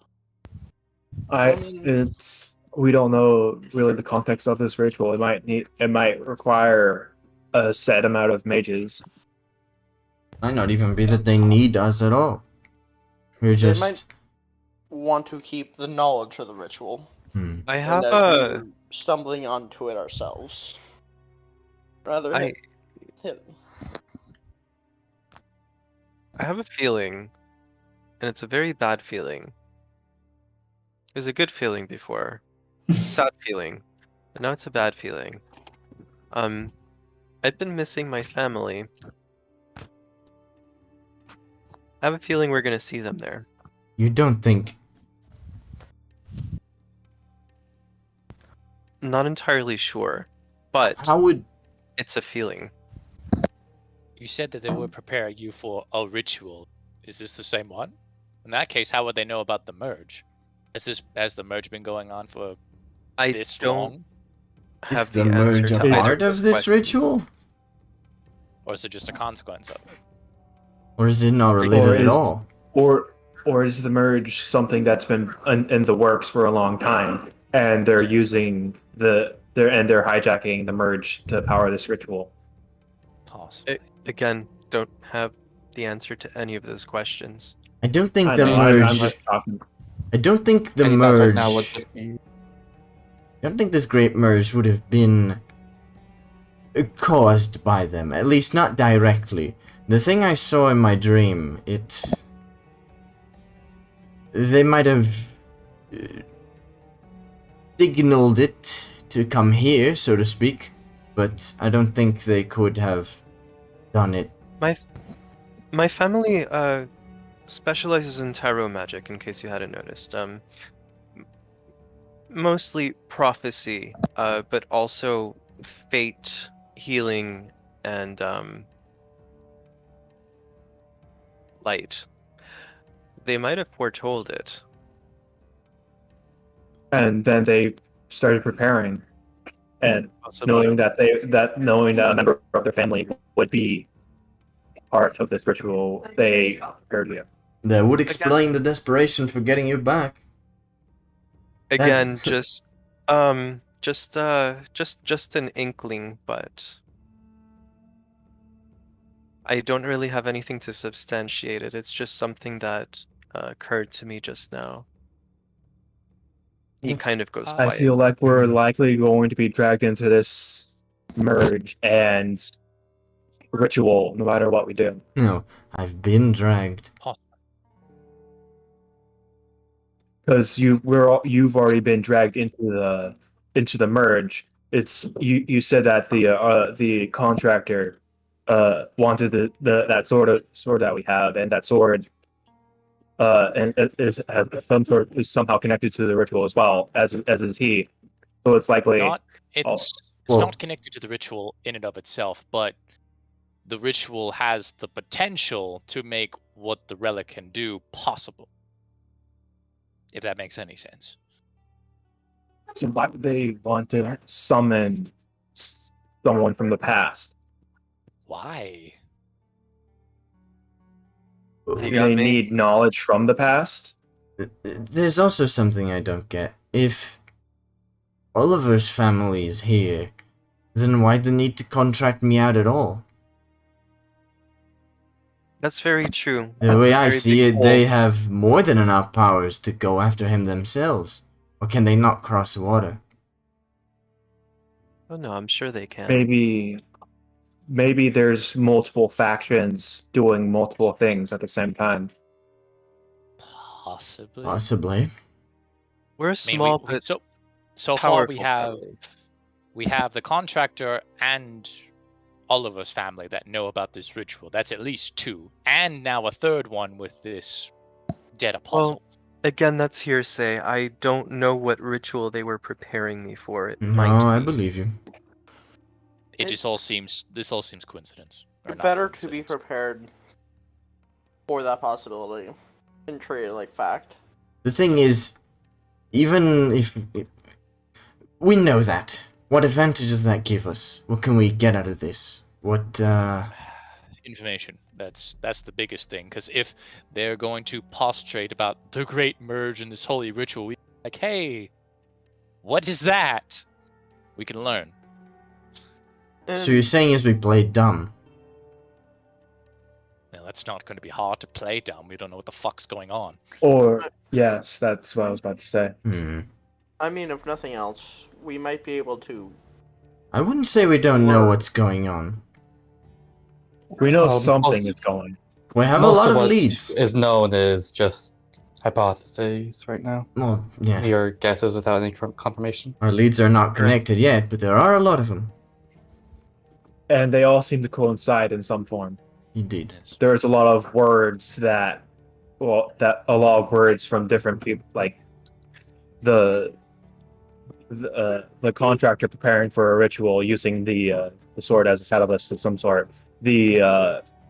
We don't know really the context of this ritual. It might require a set amount of mages. Might not even be that they need us at all. We're They just... might want to keep the knowledge of the ritual. I And have that a we were stumbling onto it ourselves. Rather I hit. I have a feeling, and it's a very bad feeling. It was a good feeling before, sad feeling, but now it's a bad feeling. I've been missing my family. I have a feeling we're gonna see them there. You don't think... Not entirely sure, but How would... it's a feeling. You said that they would prepare you for a ritual. Is this the same one? In that case, how would they know about the merge? Has the merge been going on for I this don't long? Is have the the answer merge a to either part of those this questions. ritual? Or is it just a consequence of it? Or is it not related at all? Or is the merge something that's been in the works for a long time, and they're using they're hijacking the merge to power this ritual? Possible. Again, don't have the answer to any of those questions. I don't think I the know, merge... I'm just talking. I don't think the Any thoughts merge... right now would just be I don't think this great merge would have been caused by them, at least not directly. The thing I saw in my dream, They might have signaled it to come here, so to speak, but I don't think they could have done it. My family specializes in tarot magic, in case you hadn't noticed. Mostly prophecy, but also fate, healing, and light. They might have foretold it. And then they started preparing, and Possibly. knowing that a member of their family would be part of this ritual, they prepared you. That would explain the desperation for getting you back. Again, just an inkling, but I don't really have anything to substantiate it. It's just something that occurred to me just now. He kind of goes I quiet. feel like we're likely going to be dragged into this merge and ritual, no matter what we do. No, I've been dragged. Because you've already been dragged into the merge. It's you said that the contractor wanted that sword that we have, and that sword and is somehow connected to the ritual as well as is he. So it's likely It's Well- not connected to the ritual in and of itself, but the ritual has the potential to make what the relic can do possible. If that makes any sense. So why would they want to summon someone from the past? Why? You got They me? need knowledge from the past. There's also something I don't get. If Oliver's family is here, then why the need to contract me out at all? That's very true. The That's way a I very see big it, they hole. have more than enough powers to go after him themselves. Or can they not cross the water? Oh no, I'm sure they can. Maybe there's multiple factions doing multiple things at the same time. Possibly. Possibly. We're a I mean, small but so far we powerful have family. the contractor and Oliver's family that know about this ritual. That's at least two, and now a third one with this dead apostle. Again, that's hearsay. I don't know what ritual they were preparing me for. It No, might I be. believe you. This all seems coincidence. Or not Better to be coincidence. prepared for that possibility and treat it like fact. The thing is, even if we know that, what advantage does that give us? What can we get out of this? What, Information. That's the biggest thing. Because if they're going to postulate about the great merge and this holy ritual, we like, hey, what is that? We can learn. So you're saying is we played dumb? Now that's not going to be hard to play dumb. We don't know what the fuck's going on. Or yes, that's what I was about to say. I mean, if nothing else, we might be able to. I wouldn't say we don't know what's going on. We know something most- is going. We have a Most lot of what leads. is known is just hypotheses right now. Well, yeah. Your guesses without any confirmation. Our leads are not connected yet, but there are a lot of them. And they all seem to coincide in some form. Indeed. There's a lot of words that a lot of words from different people, like the contractor preparing for a ritual using the sword as a catalyst of some sort.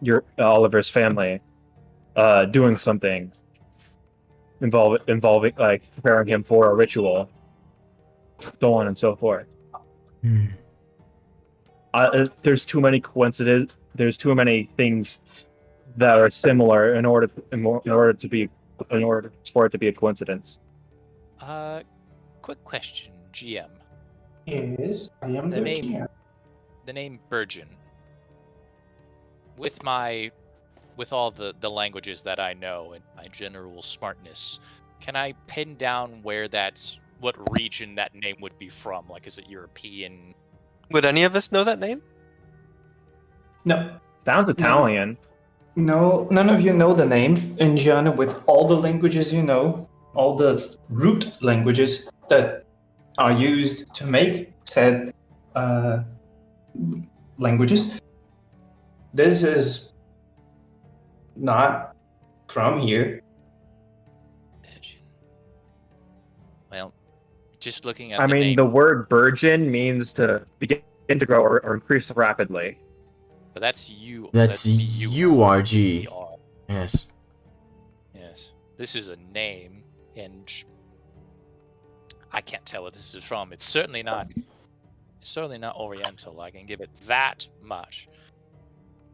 Your Oliver's family doing something involving like preparing him for a ritual, so on and so forth. There's too many coincidences. There's too many things that are similar in order for it to be a coincidence. Quick question, GM. Yes, I am The the name- GM. The name Burgeon. With all the languages that I know and my general smartness, can I pin down what region that name would be from? Like, is it European? Would any of us know that name? No. Sounds Italian. No, none of you know the name. Indiana, with all the languages you know, all the root languages that are used to make said languages, this is not from here. Well, just looking at I the mean, name, the word burgeon means to begin to grow or increase rapidly. but that's you. That's URG. BUR. Yes. Yes. This is a name, and I can't tell what this is from. It's certainly not. It's certainly not Oriental. I can give it that much.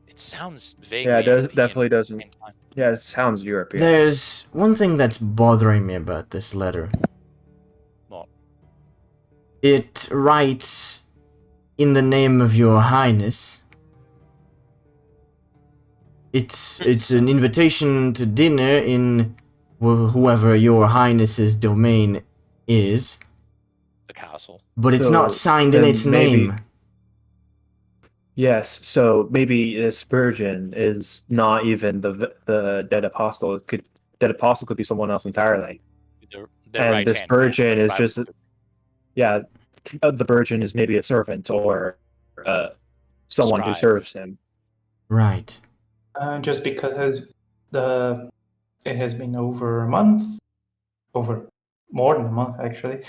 It sounds vaguely. Yeah, it does, European definitely at the doesn't. same time. Yeah, it sounds European. There's one thing that's bothering me about this letter. What? It writes, "In the name of your highness." It's an invitation to dinner in whoever your highness's domain is, The castle. but it's So, not signed in then its maybe- name. Yes, so maybe this Spurgeon is not even the dead apostle. Dead apostle could be someone else entirely. The And this right-hand man, Spurgeon is right- just, yeah, the Virgin is maybe a servant or someone who Scribe. serves him. Right. Just because it has been over a month, over more than a month actually.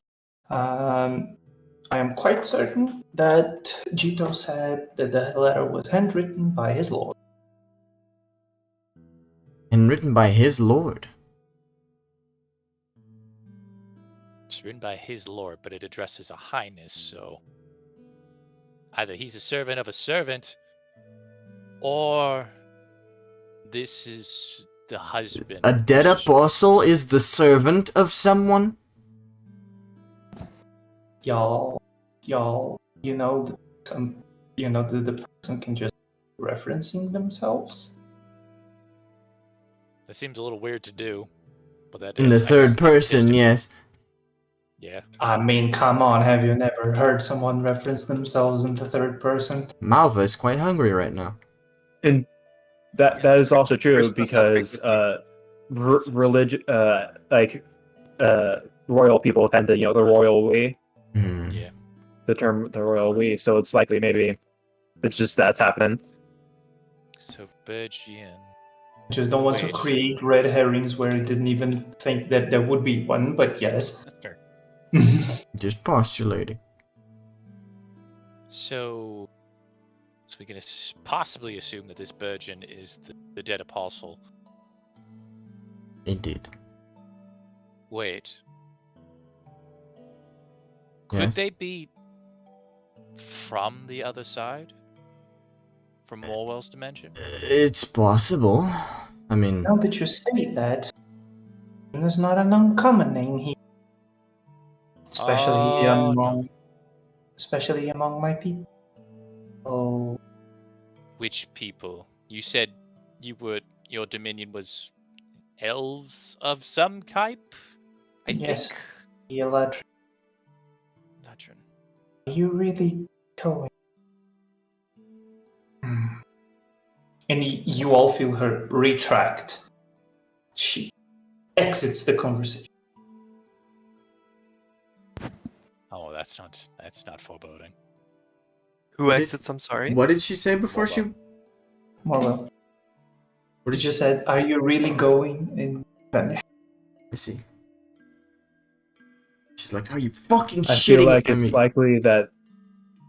I am quite certain that Jito said that the letter was handwritten by his lord. And written by his lord. It's written by his lord, but it addresses a highness, so either he's a servant of a servant, or this is the husband. A dead apostle is the servant of someone? Y'all, you know, the person can just referencing themselves. That seems a little weird to do, but that In the is, I guess, third the person, wisdom. yes. Yeah. I mean, come on, have you never heard someone reference themselves in the third person? Malva is quite hungry right now. And that is also true Chris does not because frequently religion, royal people tend to, the royal we, Hmm. Yeah. the term the royal we. So it's likely maybe it's just that's happening. So Bergian. Just don't want to Wait. create red herrings where I didn't even think that there would be one, but yes. That's fair. Just postulating. So we can possibly assume that this Bergian is the dead apostle. Indeed. Wait. Yeah. Could they be from the other side? From Morwell's dimension? It's possible. I mean, Now that you say that, there's not an uncommon name here. Especially Oh, especially among my people. Oh, Which people? You said your dominion was elves of some type? I yes, think. the Eladrin. Latrin. Are you really going? And you all feel her retract. She exits the conversation. Oh, that's not foreboding. Who What did- exits? I'm sorry. what did she say before she... Morwell, What you did she just said, "Are you really going?" And vanish. I see. She's like, are you fucking I shitting? feel like I it's mean, likely that.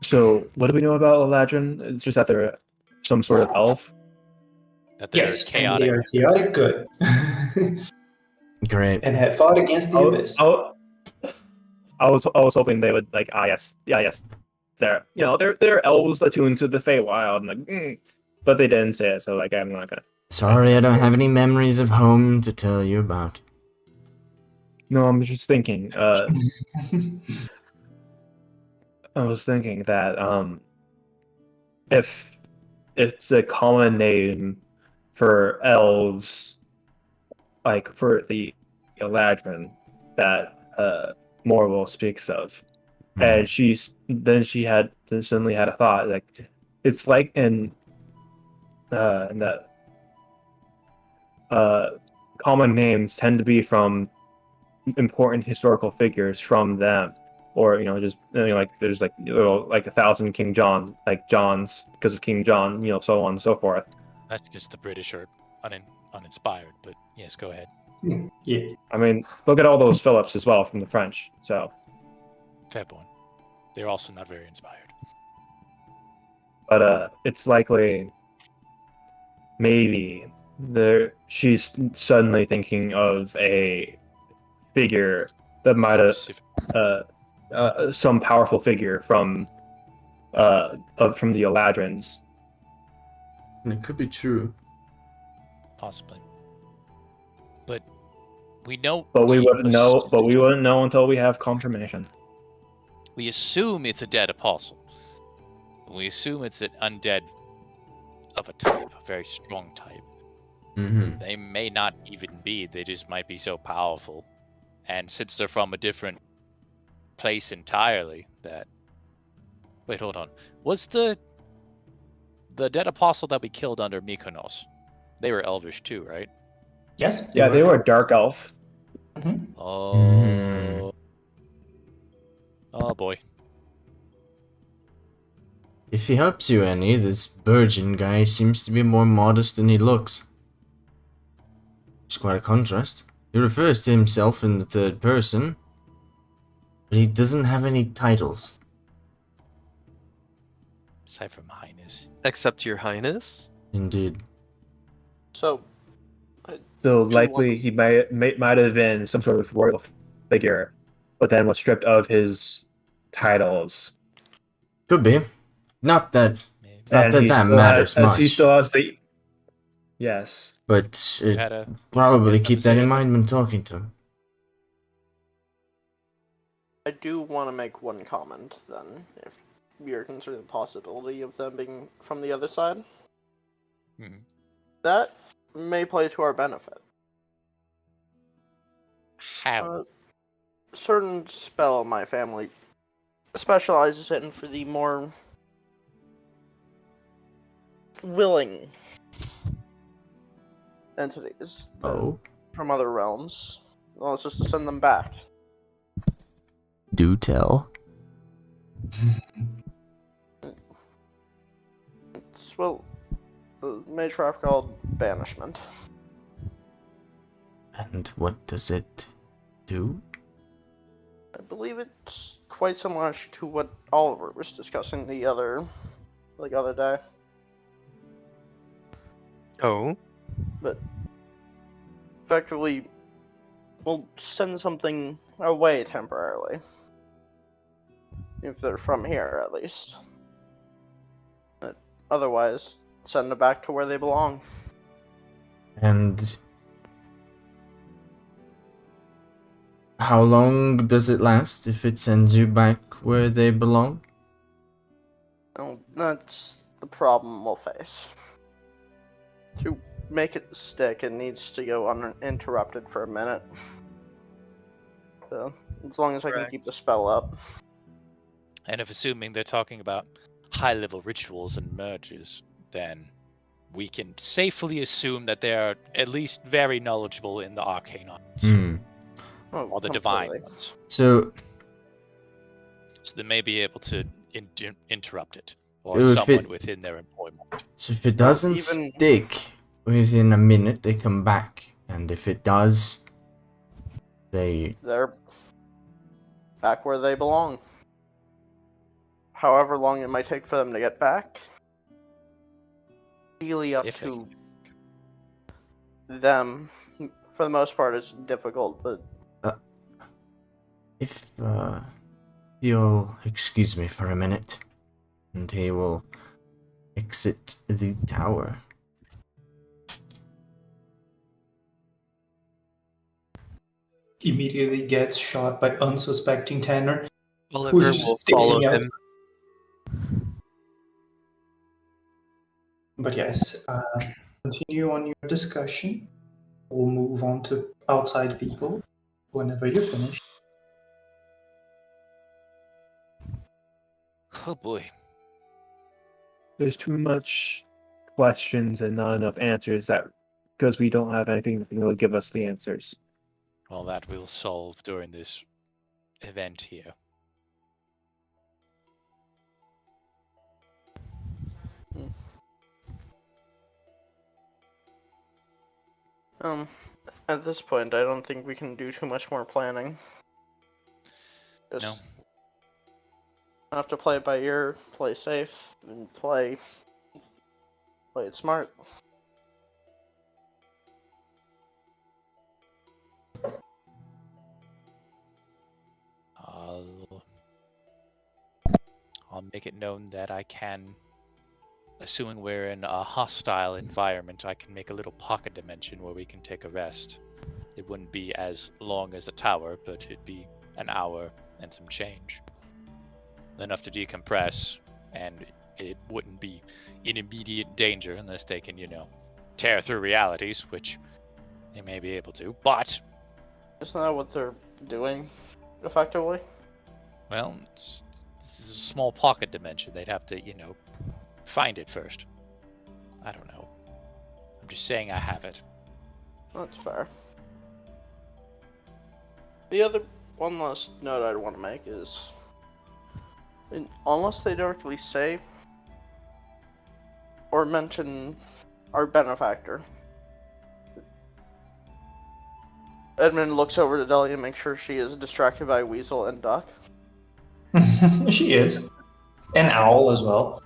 So what do we know about Eladrin? It's just that they're some sort of elf. That they're Yes, and chaotic. they are chaotic good, great. and have fought against the abyss. I was hoping they would like yes, they're they're elves attuned to the Feywild, but they didn't say it, so like I'm not gonna. Sorry, I don't have any memories of home to tell you about. No, I'm just thinking. I was thinking that if it's a common name for elves, like for the Eladrin that Morwell speaks of, and she suddenly had a thought like it's like in that common names tend to be from important historical figures from them, or just like there's like like 1,000 King John, like Johns because of King John, so on and so forth. That's just the British are uninspired, but yes, go ahead. Yes. I mean, look at all those Phillips as well from the French. So Fair point. They're also not very inspired. but it's likely maybe she's suddenly thinking of a figure that might have some powerful figure from the Eladrins. And it could be true. Possibly. But we know. But we wouldn't know. But we wouldn't know until we have confirmation. We assume it's a dead apostle. We assume it's an undead of a type, a very strong type. Mm-hmm. They may not even be. They just might be so powerful. And since they're from a different place entirely, that... Wait, hold on. Was the dead apostle that we killed under Mykonos, they were elvish too, right? Yes. Yeah, they were a dark elf. Oh. Mhm. Oh boy. If he helps you any, this virgin guy seems to be more modest than he looks. It's quite a contrast. He refers to himself in the third person, but he doesn't have any titles. Aside from Highness. Except Your Highness. Indeed. So, So likely he might have been some sort of royal figure, but then was stripped of his titles. Could be. Not that that matters much. He still has the... Yes. But Had probably keep that in mind when talking to him. I do want to make one comment then, if you're considering the possibility of them being from the other side. Mhm. That may play to our benefit. How? Certain spell my family specializes in for the more willing entities from other realms. Well, it's just to send them back. Do tell. It's, well, the matriarch called banishment. And what does it do? I believe it's quite similar to what Oliver was discussing the other day. Oh. But effectively, we'll send something away temporarily. If they're from here, at least. But otherwise, send them back to where they belong. And how long does it last if it sends you back where they belong? Well, that's the problem we'll face. To make it stick, it needs to go uninterrupted for a minute. So, as long as I can keep the spell up. And if assuming they're talking about high-level rituals and merges, then we can safely assume that they are at least very knowledgeable in the arcane arts. Or the divine ones. So they may be able to interrupt it. Or someone within their employment. So if it doesn't stick within a minute, they come back. And if it does, they're back where they belong. However long it might take for them to get back. Really up to them. For the most part, it's difficult, but... if you'll excuse me for a minute, and he will exit the tower. Immediately gets shot by unsuspecting Tanner, Oliver who's will just follow standing him. outside. But yes, continue on your discussion. We'll move on to outside people whenever you're finished. Oh boy. There's too much questions and not enough answers that because we don't have anything that can really give us the answers. Well, that we'll solve during this event here. At this point, I don't think we can do too much more planning. Just No. have to play it by ear, play safe, and play it smart. I'll make it known that I can, assuming we're in a hostile environment, I can make a little pocket dimension where we can take a rest. It wouldn't be as long as a tower, but it'd be an hour and some change. Enough to decompress, and it wouldn't be in immediate danger unless they can, tear through realities, which they may be able to. But, Isn't that what they're doing, effectively? well, it's a small pocket dimension. They'd have to, find it first. I don't know. I'm just saying I have it. That's fair. The other one last note I'd want to make is, unless they directly say or mention our benefactor, Edmund looks over to Delia and makes sure she is distracted by Weasel and Duck. She is. And Owl as well.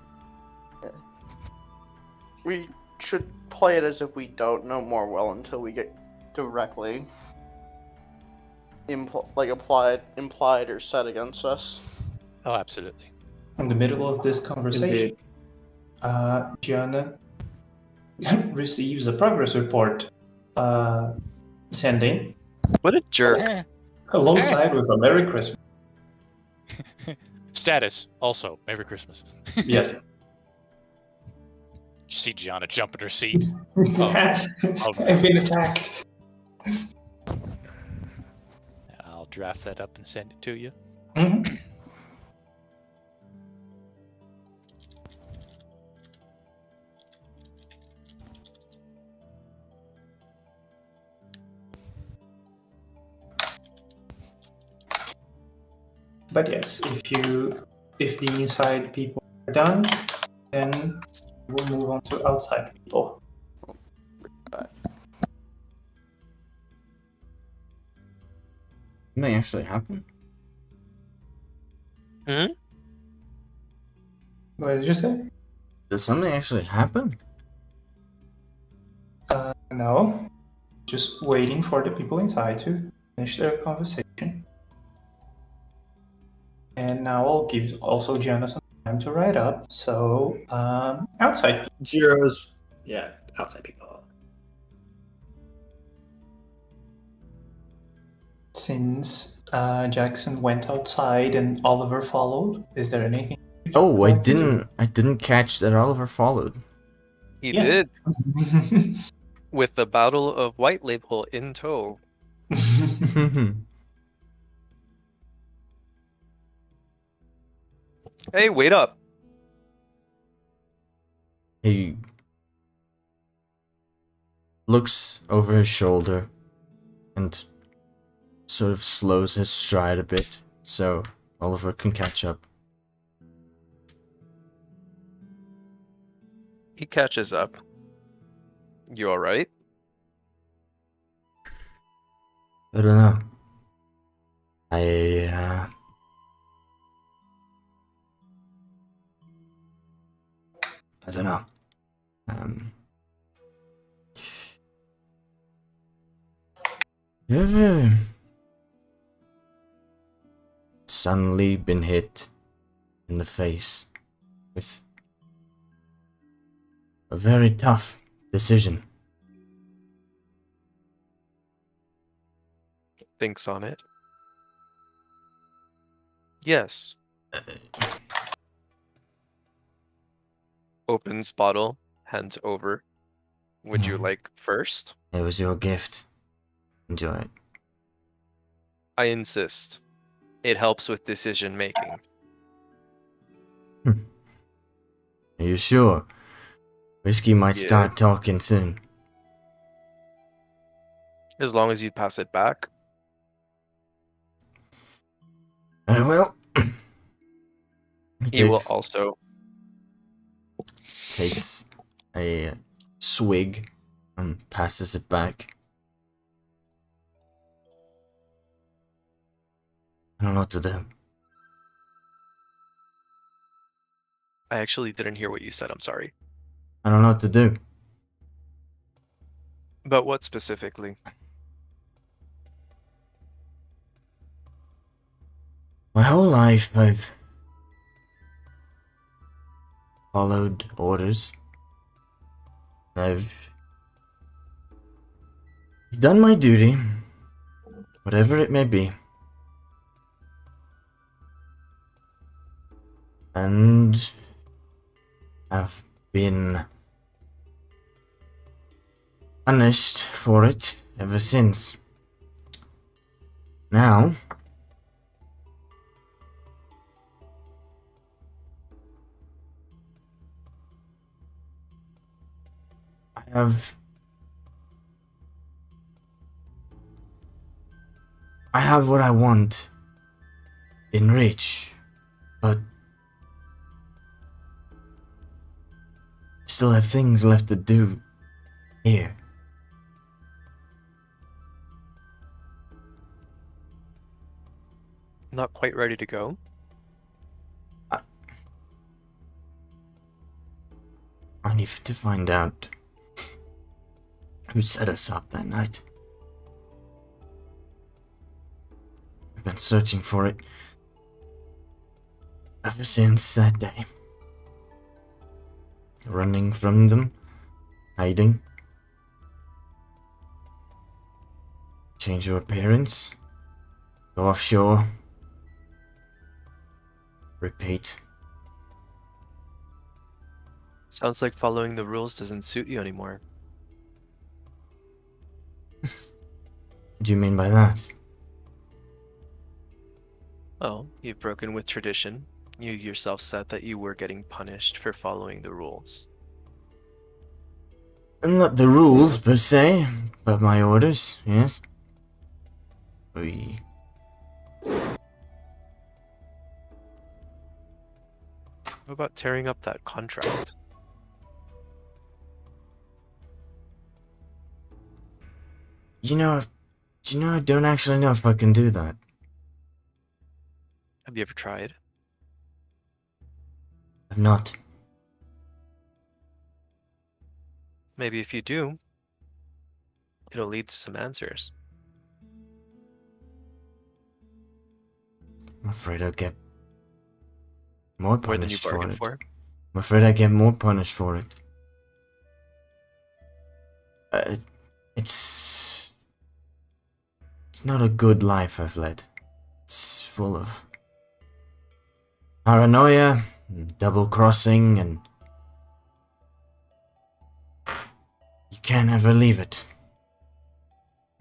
We should play it as if we don't know more well until we get directly implied or said against us. Oh, absolutely. In the middle of this conversation, Gianna receives a progress report sending What a jerk. alongside with a Merry Christmas. Status, also, Merry Christmas. Yes. You see Gianna jump in her seat. I've been attacked. I'll draft that up and send it to you. Mhm. But yes, if the inside people are done, then we'll move on to outside people. Something actually happened. What did you say? Did something actually happen? No. Just waiting for the people inside to finish their conversation. And now I'll give also Gianna some time to write up. So, outside people. Jiro's, yeah, outside people. Since Jackson went outside and Oliver followed, is there anything? Oh, I like to do? didn't catch that Oliver followed. He Yeah. did, with the Battle of White Label in tow. Hey, wait up. He looks over his shoulder and sort of slows his stride a bit so Oliver can catch up. He catches up. You alright? I don't know. I don't know. Ever suddenly been hit in the face with a very tough decision? Thinks on it. Yes. Opens bottle, hands over. Would you like first? It was your gift. Enjoy it. I insist. It helps with decision making. Are you sure? Whiskey might Yeah. start talking soon. As long as you pass it back. Very well. He will also. Takes a swig and passes it back. I don't know what to do. I actually didn't hear what you said. I'm sorry. I don't know what to do. But what specifically? My whole life I've followed orders. I've done my duty, whatever it may be. And I've been punished for it ever since. Now, I have what I want in reach, but still have things left to do here. Not quite ready to go? I need to find out who set us up that night. I've been searching for it ever since that day. Running from them, hiding. Change your appearance. Go offshore. Repeat. Sounds like following the rules doesn't suit you anymore. What do you mean by that? Oh, you've broken with tradition. You yourself said that you were getting punished for following the rules. Not the rules per se, but my orders, yes. We. How about tearing up that contract? You know, I don't actually know if I can do that. Have you ever tried? I've not. Maybe if you do, it'll lead to some answers. I'm afraid I'll get more More than you punished for bargained it. for? I'm afraid I get more punished for it. It's not a good life I've led. It's full of paranoia, double crossing, and you can't ever leave it.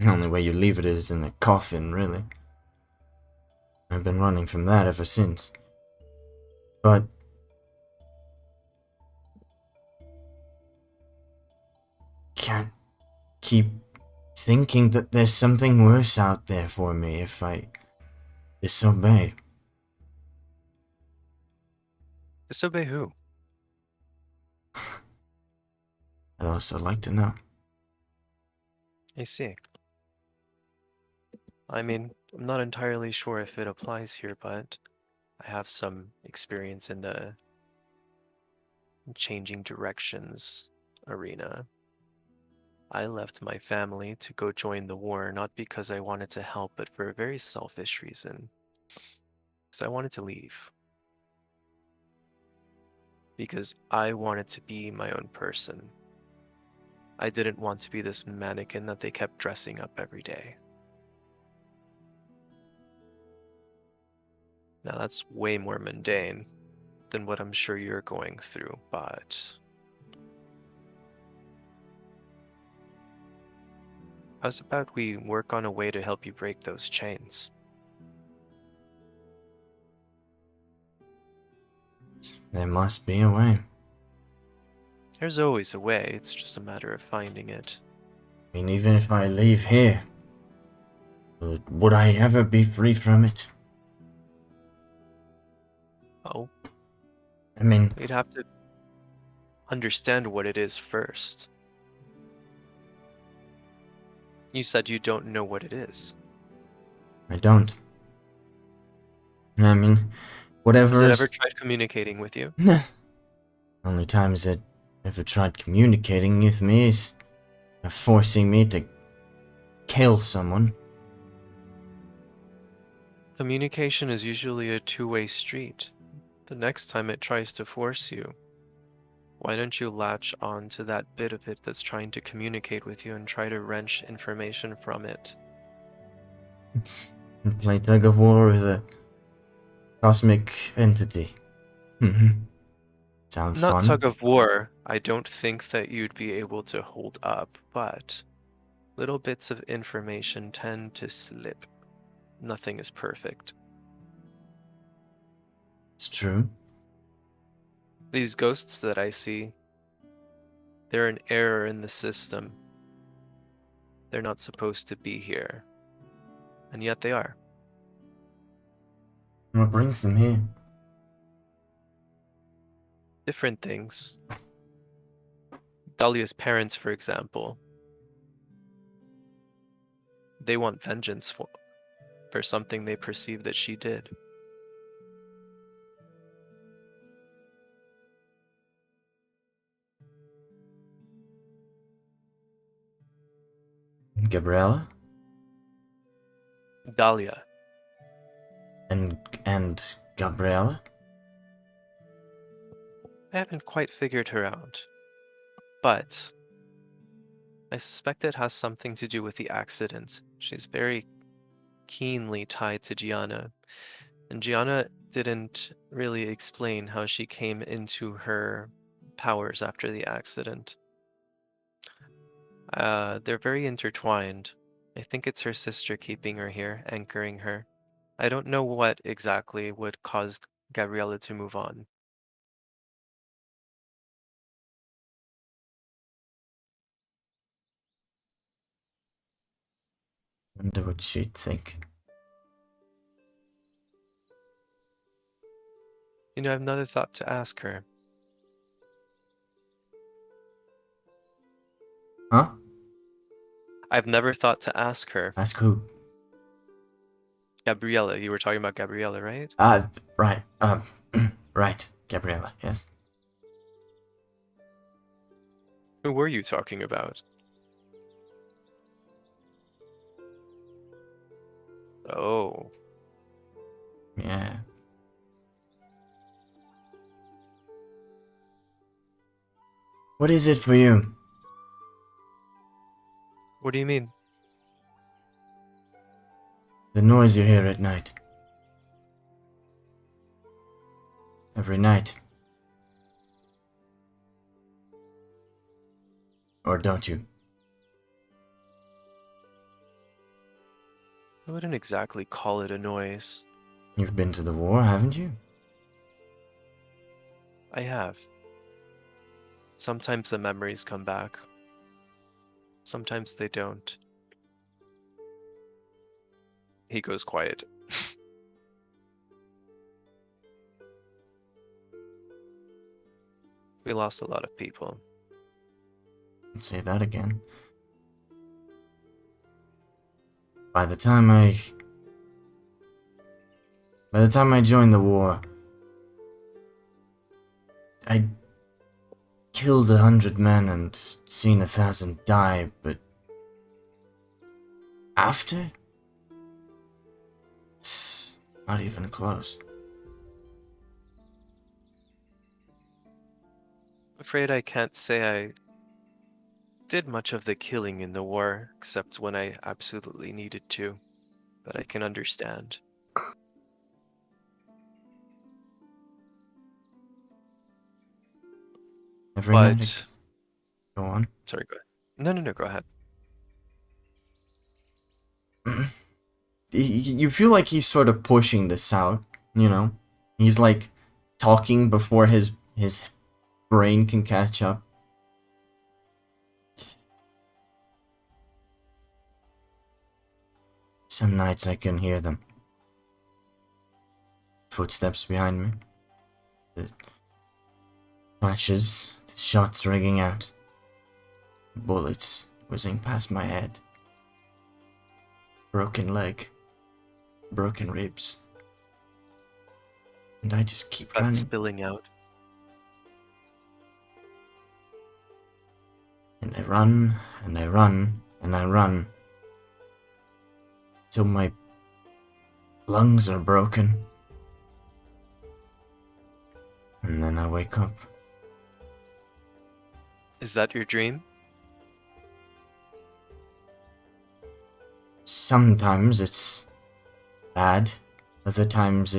The only way you leave it is in a coffin, really. I've been running from that ever since. But can't keep thinking that there's something worse out there for me if I disobey. Disobey who? I'd also like to know. I see. I mean, I'm not entirely sure if it applies here, but I have some experience in the changing directions arena. I left my family to go join the war, not because I wanted to help, but for a very selfish reason. So I wanted to leave. Because I wanted to be my own person. I didn't want to be this mannequin that they kept dressing up every day. Now that's way more mundane than what I'm sure you're going through, but how's about we work on a way to help you break those chains? There must be a way. There's always a way, it's just a matter of finding it. I mean, even if I leave here, Would I ever be free from it? Oh, I mean, you'd have to understand what it is first. You said you don't know what it is. I don't. I mean, whatever Has it is... ever tried communicating with you? Only times it ever tried communicating with me is forcing me to kill someone. Communication is usually a two-way street. The next time it tries to force you, why don't you latch on to that bit of it that's trying to communicate with you and try to wrench information from it? And play tug of war with a cosmic entity. Sounds Not fun. tug of war, I don't think that you'd be able to hold up, but little bits of information tend to slip. Nothing is perfect. It's true. These ghosts that I see, they're an error in the system. They're not supposed to be here. And yet they are. What brings them here? Different things. Dahlia's parents, for example, they want vengeance for something they perceive that she did. Gabriella? Dahlia, And Gabriella? I haven't quite figured her out, but I suspect it has something to do with the accident. She's very keenly tied to Gianna, and Gianna didn't really explain how she came into her powers after the accident. They're very intertwined. I think it's her sister keeping her here, anchoring her. I don't know what exactly would cause Gabriella to move on. Wonder what she'd think. You know, I've another thought to ask her. Huh? I've never thought to ask her. Ask who? Gabriella, you were talking about Gabriella, right? Right. Right. Gabriella, yes. Who were you talking about? Oh, Yeah. What is it for you? what do you mean? The noise you hear at night. Every night. Or don't you? I wouldn't exactly call it a noise. You've been to the war, haven't you? I have. Sometimes the memories come back. Sometimes they don't. He goes quiet. We lost a lot of people. I'd say that again. By the time I joined the war, I'd killed 100 men and seen 1,000 die, but after? It's not even close. I'm afraid I can't say I did much of the killing in the war, except when I absolutely needed to. But I can understand. Every night. But Go on. sorry, go ahead. No, go ahead. You feel like he's sort of pushing this out, you know? He's like talking before his brain can catch up. Some nights I can hear them. Footsteps behind me. The flashes, the shots ringing out. Bullets whizzing past my head. Broken leg. Broken ribs. And I just keep Blood running. spilling out. And I run, and I run, and I run. Till my lungs are broken. And then I wake up. Is that your dream? Sometimes it's bad. Other times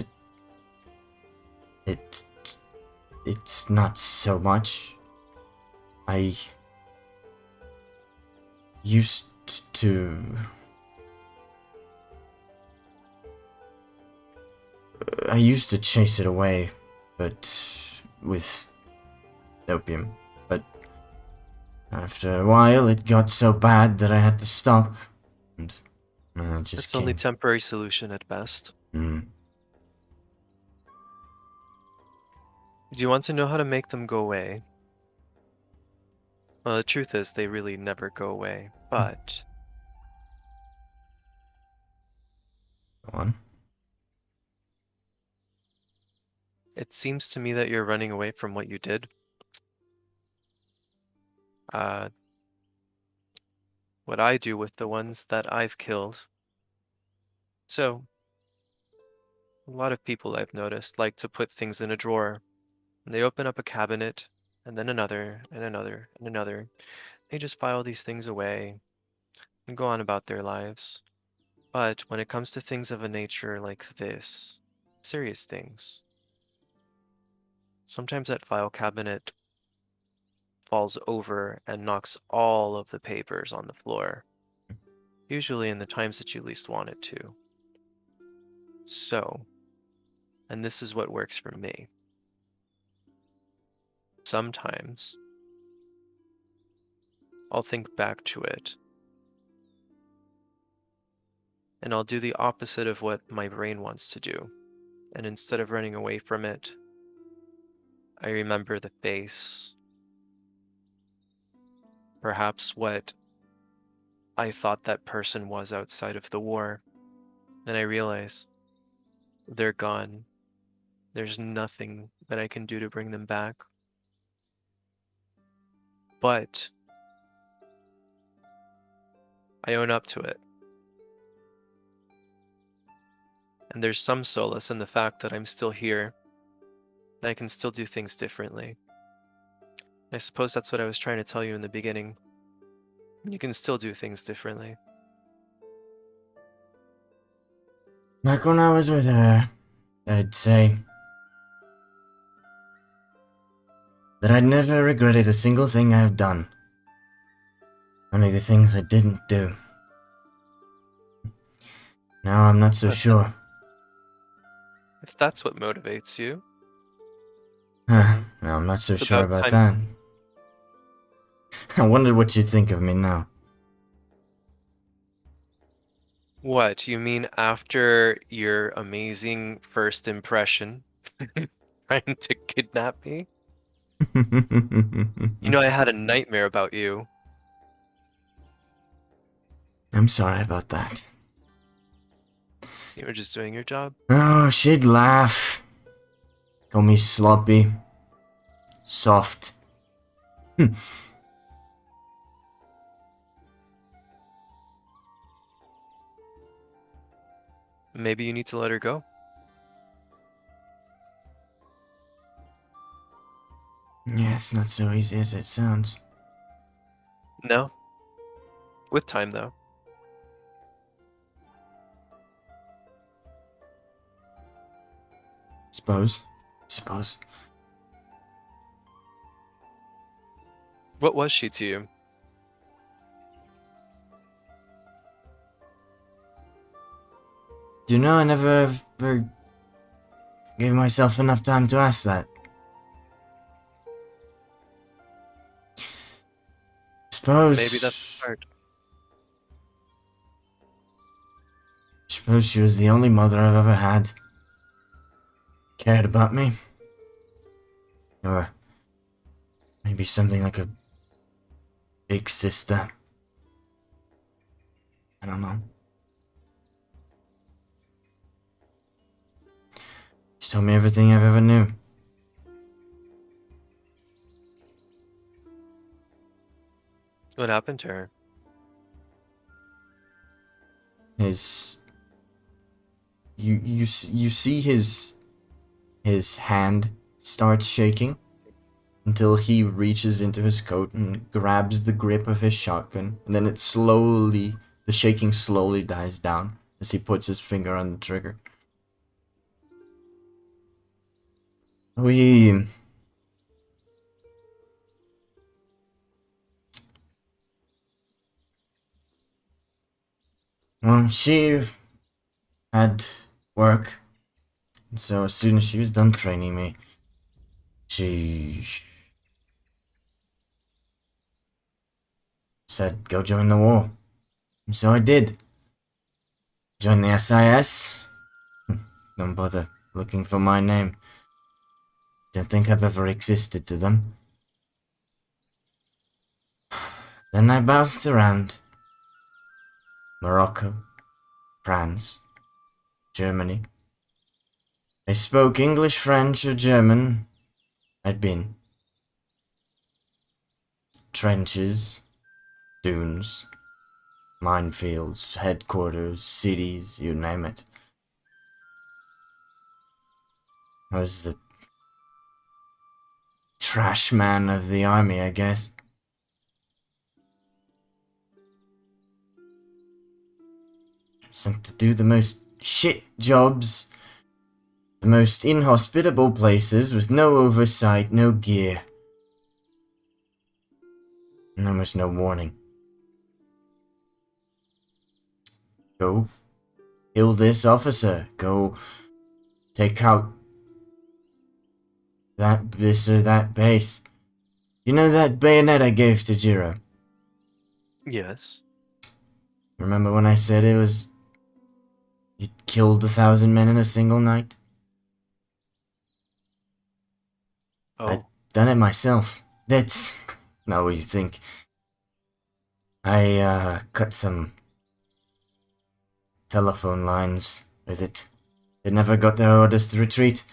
it's not so much. I used to chase it away, but with opium. But after a while it got so bad that I had to stop, and I just It's only came. temporary solution at best. Mm. Do you want to know how to make them go away? Well, the truth is they really never go away, but Go on. it seems to me that you're running away from what you did. What I do with the ones that I've killed. So, a lot of people I've noticed like to put things in a drawer. And they open up a cabinet, and then another, and another, and another. They just file these things away and go on about their lives. But when it comes to things of a nature like this, serious things, sometimes that file cabinet falls over and knocks all of the papers on the floor, usually in the times that you least want it to. So, and this is what works for me. Sometimes I'll think back to it, and I'll do the opposite of what my brain wants to do. And instead of running away from it, I remember the face, perhaps what I thought that person was outside of the war, and I realize they're gone. There's nothing that I can do to bring them back. But I own up to it. And there's some solace in the fact that I'm still here, and I can still do things differently. I suppose that's what I was trying to tell you in the beginning. You can still do things differently. Back when I was with her, I'd say that I'd never regretted a single thing I've done. Only the things I didn't do. Now I'm not so But sure. if that's what motivates you, No, I'm not so it's sure about about time. that. I wondered what you'd think of me now. What, you mean after your amazing first impression trying to kidnap me? You know, I had a nightmare about you. I'm sorry about that. You were just doing your job. Oh, she'd laugh. Call me sloppy. Soft. Maybe you need to let her go. Yeah, it's not so easy as it sounds. No? With time, though. Suppose. What was she to you? Do you know I never ever gave myself enough time to ask that? Suppose. Maybe that's the part. suppose she was the only mother I've ever had. Cared about me. Or maybe something like a big sister. I don't know. She told me everything I've ever knew. What happened to her? You see his hand starts shaking until he reaches into his coat and grabs the grip of his shotgun, and then the shaking slowly dies down as he puts his finger on the trigger. Well, she had work, and so as soon as she was done training me, she said, go join the war. And so I did. Joined the SIS. Don't bother looking for my name. Don't think I've ever existed to them. Then I bounced around. Morocco, France, Germany. I spoke English, French, or German. I'd been. Trenches, dunes, minefields, headquarters, cities, you name it. I was the trash man of the army, I guess. Sent to do the most shit jobs, the most inhospitable places with no oversight, no gear, and almost no warning. Go kill this officer. Go take out this or that base. You know that bayonet I gave to Jiro? Yes. Remember when I said it killed 1,000 men in a single night? Oh. I'd done it myself. That's not what you think. I cut some telephone lines with it. They never got their orders to retreat.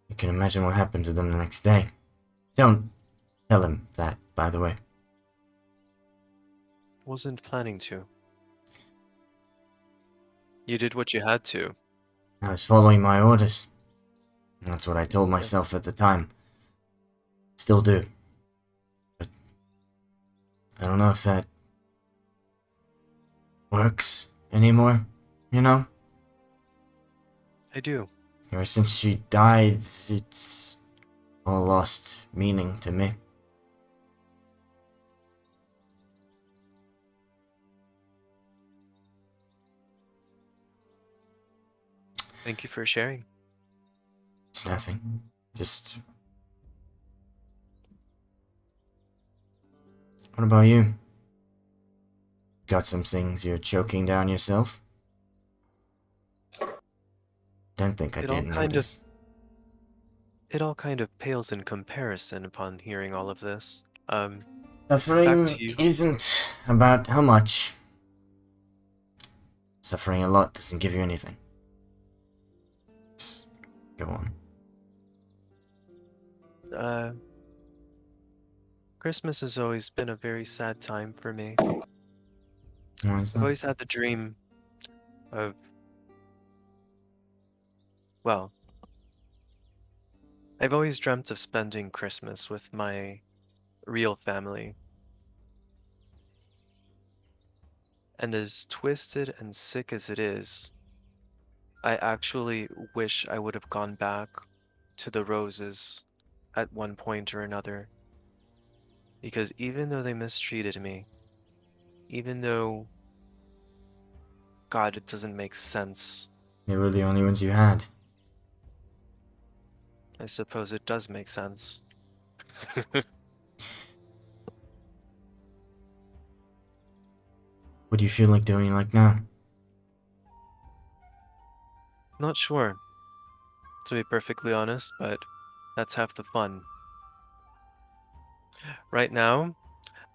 You can imagine what happened to them the next day. Don't tell him that, by the way. Wasn't planning to. You did what you had to. I was following my orders. That's what I told myself at the time. Still do. But I don't know if that works anymore, you know? I do. Ever since she died, it's all lost meaning to me. Thank you for sharing. It's nothing. Just... What about you? Got some things you're choking down yourself? Don't think I didn't notice. It all kind of pales in comparison upon hearing all of this. Suffering back to you. isn't about how much. Suffering a lot doesn't give you anything. Go on. Christmas has always been a very sad time for me. Why is I've that? always had the dream of, well, I've always dreamt of spending Christmas with my real family. And as twisted and sick as it is, I actually wish I would have gone back to the Roses at one point or another. Because even though they mistreated me, even though, God, it doesn't make sense. They were the only ones you had. I suppose it does make sense. What do you feel like doing like now? Not sure, to be perfectly honest, but that's half the fun. Right now,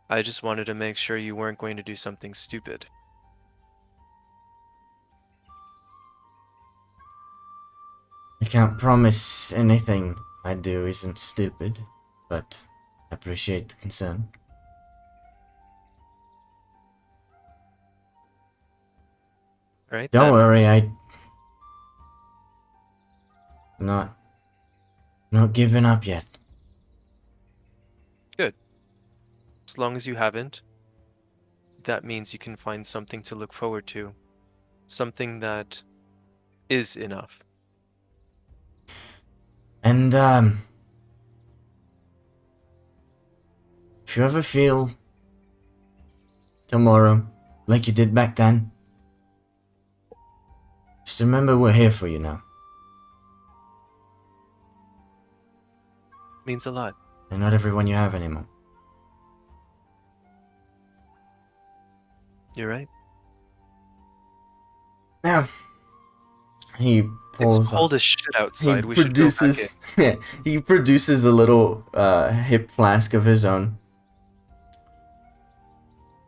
I just wanted to make sure you weren't going to do something stupid. I can't promise anything I do isn't stupid, but I appreciate the concern. Right? Don't then. worry, I'm not giving up yet. As long as you haven't, that means you can find something to look forward to. Something that is enough. And if you ever feel tomorrow like you did back then, just remember we're here for you now. Means a lot. They're not everyone you have anymore. You're right. Now, he pulls It's cold as shit he outside. We should go back in. produces he produces a little hip flask of his own.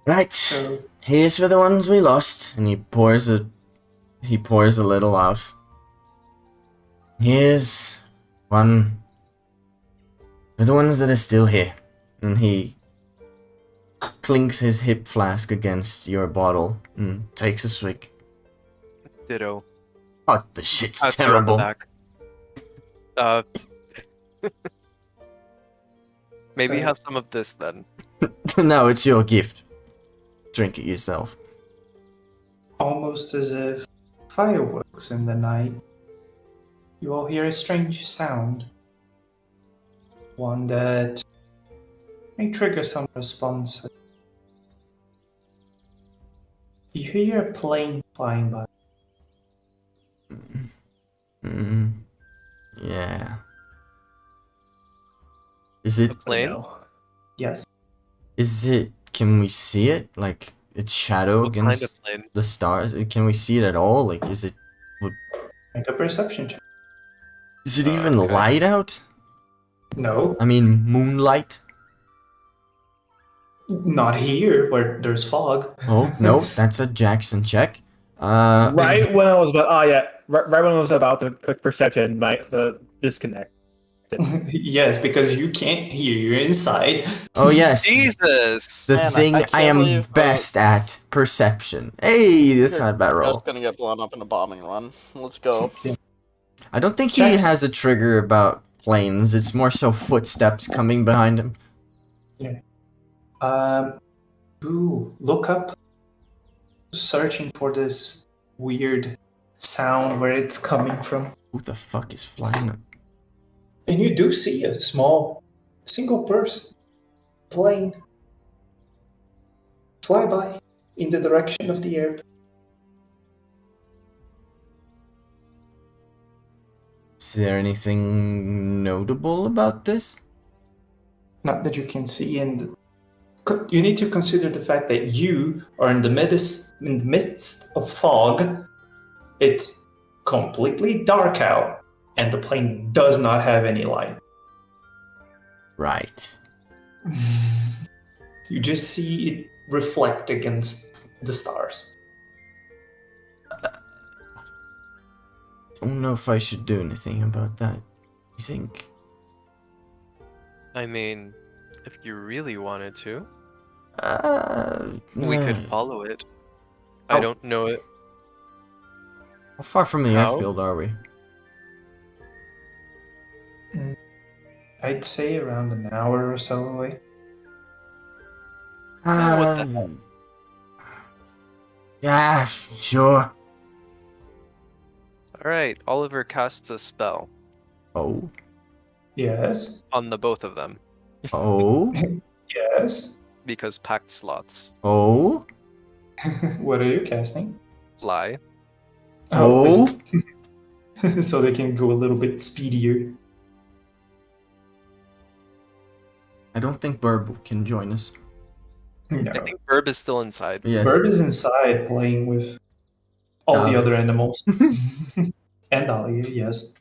Right. So, Here's for the ones we lost, and he pours a little out. Here's one for the ones that are still here. And he clinks his hip flask against your bottle and takes a swig. Ditto. Oh, the shit's Pats her on the terrible. back. Maybe So- have some of this then. No, it's your gift. Drink it yourself. almost as if fireworks in the night, you all hear a strange sound. One that may trigger some response. You hear a plane flying by. Yeah. Is it? A plane? No. Yes. Is it? Can we see it? Like its shadow What kind of against plane? the stars? Can we see it at all? Like, is it? Make a perception check. Is it even Okay. light out? No, I mean, moonlight. not here where there's fog. Oh no, that's a Jackson check. Right when I was about, right when I was about to click perception, my disconnect. Yes, because you can't hear. You're inside. Oh yes, Jesus! the Man, thing I I can't am believe, best at, perception. Hey, that's not a bad I was roll. gonna get blown up in a bombing run. Let's go. I don't think he Jackson. has a trigger about planes. It's more so footsteps coming behind him. Look up, searching for this weird sound where it's coming from. Who the fuck is flying? And you do see a small single person plane fly by in the direction of the airport. Is there anything notable about this? Not that you can see, and you need to consider the fact that you are in the midst of fog. It's completely dark out, and the plane does not have any light. Right. You just see it reflect against the stars. Don't know if I should do anything about that. You think? I mean, if you really wanted to, We we could follow it. I Oh. don't know it. How far from the How? airfield are we? I'd say around an hour or so away. what the Yeah, sure. Alright, Oliver casts a spell Oh, Yes, on the both of them oh, yes. because packed slots oh, What are you casting? fly. is oh. it- so they can go a little bit speedier. I don't think Burb can join us. No. I think Burb is still inside. Yes. Bird is inside playing with all Got the it. other animals. And Dahlia, yes.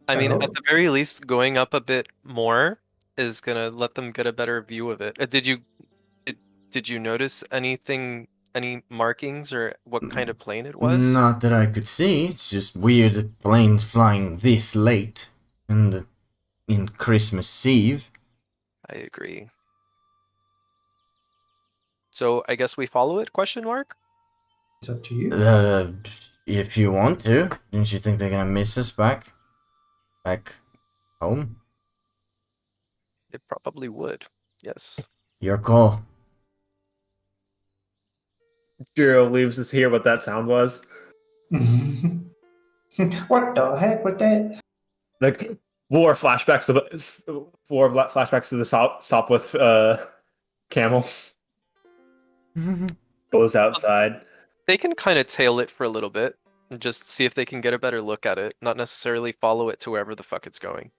I mean, So- at the very least, going up a bit more is gonna let them get a better view of it. Did you notice anything, any markings, or what kind of plane it was? Not that I could see. It's just weird that planes flying this late in Christmas Eve. I agree. So I guess we follow it? Question mark. It's up to you. If you want to, don't you think they're gonna miss us back home? It probably would. Yes. Your call. Jiro leaves us hear what that sound was. What the heck was that? Like flashbacks to the stop with camels. Goes outside. They can kind of tail it for a little bit and just see if they can get a better look at it, not necessarily follow it to wherever the fuck it's going.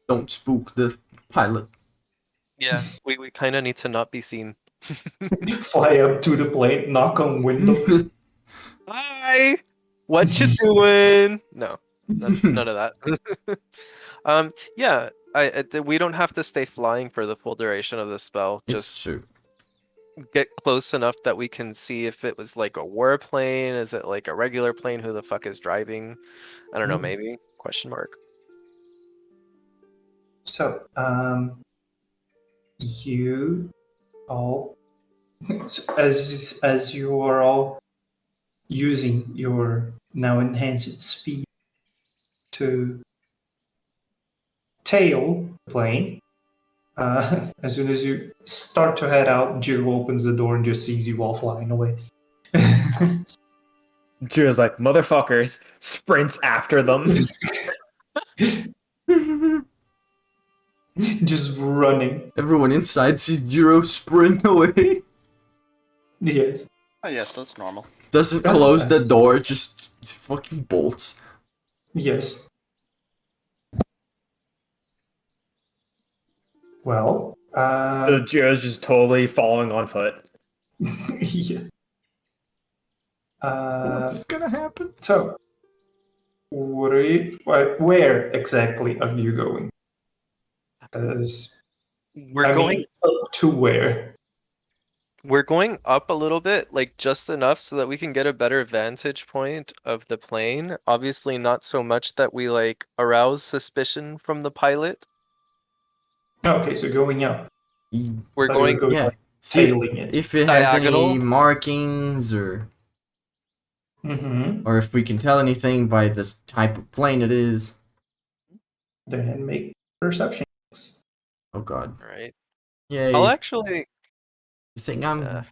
Don't spook the pilot. Yeah, we kind of need to not be seen. Fly up to the plane, knock on windows. Hi, what you doing? No, none of that. Yeah, we don't have to stay flying for the full duration of the spell. It's Just true. get close enough that we can see if it was like a warplane. Is it like a regular plane? Who the fuck is driving? I don't know. Maybe question mark. So, you all, as you are all using your now enhanced speed to tail the plane, as soon as you start to head out, Jiro opens the door and just sees you all flying away. Jiro's like, motherfuckers, sprints after them. Just running. Everyone inside sees Jiro sprint away. Yes. Oh yes, that's normal. Doesn't That's- close the that's- door, just fucking bolts. Yes. Well, So Jiro's just totally following on foot. yeah. What's gonna happen? So, where exactly are you going? We're going up to where? We're going up a little bit, like just enough so that we can get a better vantage point of the plane. Obviously not so much that we like arouse suspicion from the pilot. Okay, so going up. We're Thought you were going Yeah. like, See tailing it. if it has Diagonal? any markings or Mm-hmm. if we can tell anything by this type of plane it is. Then make perception checks. Oh god. right. Yay. I'll actually You think I'm Yeah.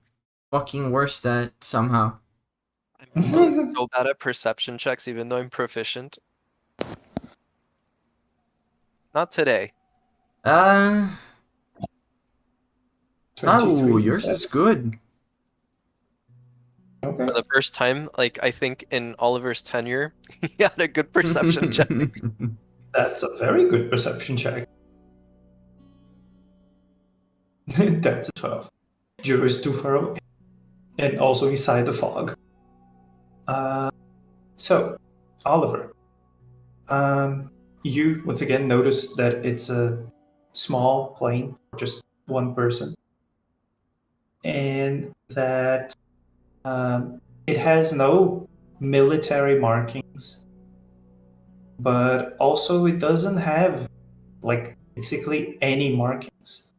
fucking worse at somehow? I'm so bad at perception checks even though I'm proficient. Not today. 23 Oh, and yours 7. is good. Okay. For the first time, like I think in Oliver's tenure, he had a good perception check. That's a very good perception check. That's a 12. Jiro is too far away. And also inside the fog. So, Oliver, you once again notice that it's a small plane for just one person. And that it has no military markings, but also it doesn't have like basically any markings.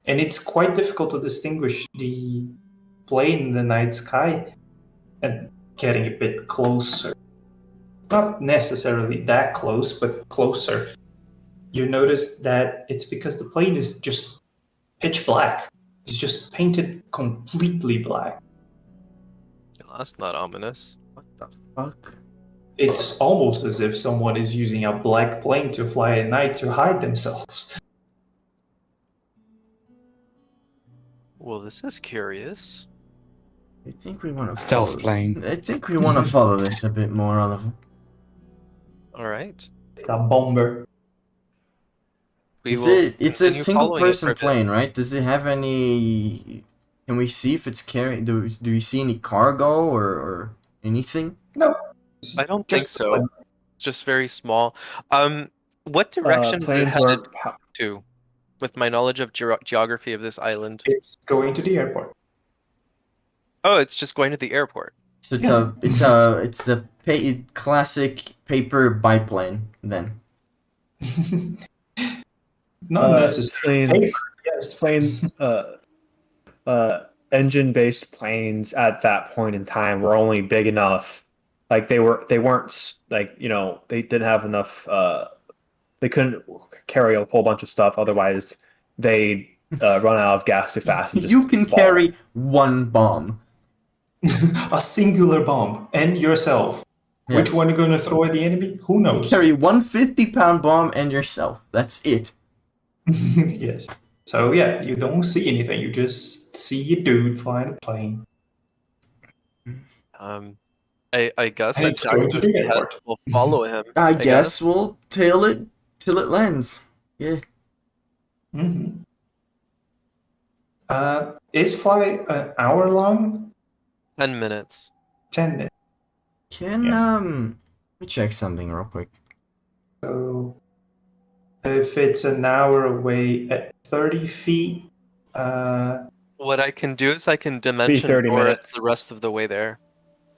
And it's quite difficult to distinguish the plane in the night sky. And getting a bit closer, not necessarily that close, but closer, you notice that it's because the plane is just pitch black. It's just painted completely black. That's not ominous. What the fuck? It's almost as if someone is using a black plane to fly at night to hide themselves. Well, this is curious. I think we want to Stealth plane. I think we want to follow this a bit more, Oliver. All right. It's a bomber. We Is will it? It's a continue following it for single-person a bit. plane, right? Does it have any? Can we see if it's carrying? Do we see any cargo or? Anything? No. I don't Just think so. It's just very small. What direction is it Planes headed are to? With my knowledge of geography of this island. It's going to the airport. Oh, it's just going to the airport. So Yeah. it's the classic paper biplane then. Not necessarily paper, planes, yes. plane, engine-based planes at that point in time were only big enough. Like they weren't like they didn't have enough. They couldn't carry a whole bunch of stuff. Otherwise, they run out of gas too fast and just You can fall. carry one bomb. A singular bomb and yourself. Which Yes. one are you going to throw at the enemy? Who You knows? carry 150-pound bomb and yourself. That's it. Yes. So yeah, you don't see anything. You just see a dude flying a plane. I guess And I'm it's going to the airport. We'll follow him. I guess we'll tail it till it lands. Yeah. Mm-hmm. Is flight an hour long? 10 minutes. 10 minutes. Can let me check something real quick. So if it's an hour away at 30 feet, What I can do is I can dimension 30 door minutes. the rest of the way there.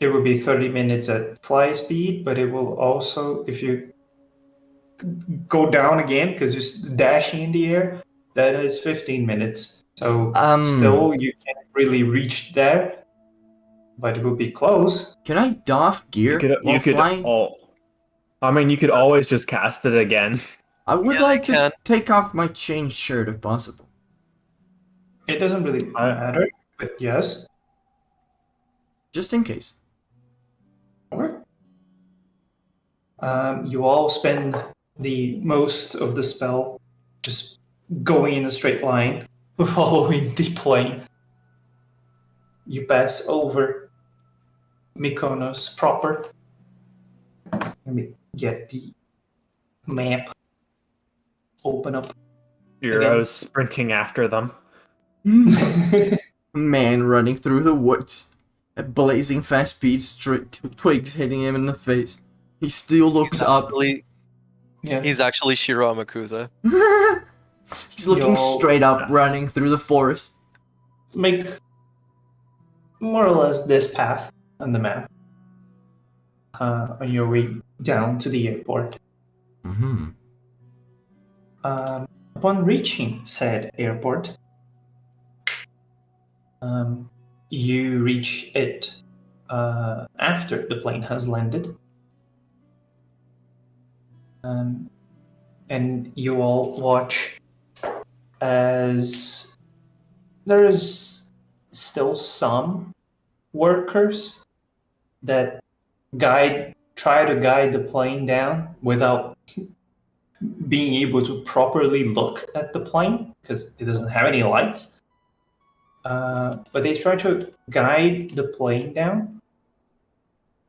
it would be 30 minutes at fly speed, but it will also, if you go down again, because you're dashing in the air, that is 15 minutes. So still, you can't really reach there, but it will be close. Can I doff gear while flying? You could always just cast it again. I would Yeah, like I to can. take off my chain shirt if possible. It doesn't really matter, but yes. Just in case. Okay. You all spend the most of the spell just going in a straight line, following the plane. You pass over Mykonos proper. Let me get the map. Open up. Heroes sprinting after them. A man running through the woods at blazing fast speed, twigs hitting him in the face. He still looks up. Yeah. He's actually Shiro Amakusa. He's looking straight up, running through the forest. Make more or less this path on the map on your way down to the airport. Mm-hmm. Upon reaching said airport, you reach it after the plane has landed. And you all watch as there is still some workers that try to guide the plane down without being able to properly look at the plane because it doesn't have any lights. But they try to guide the plane down.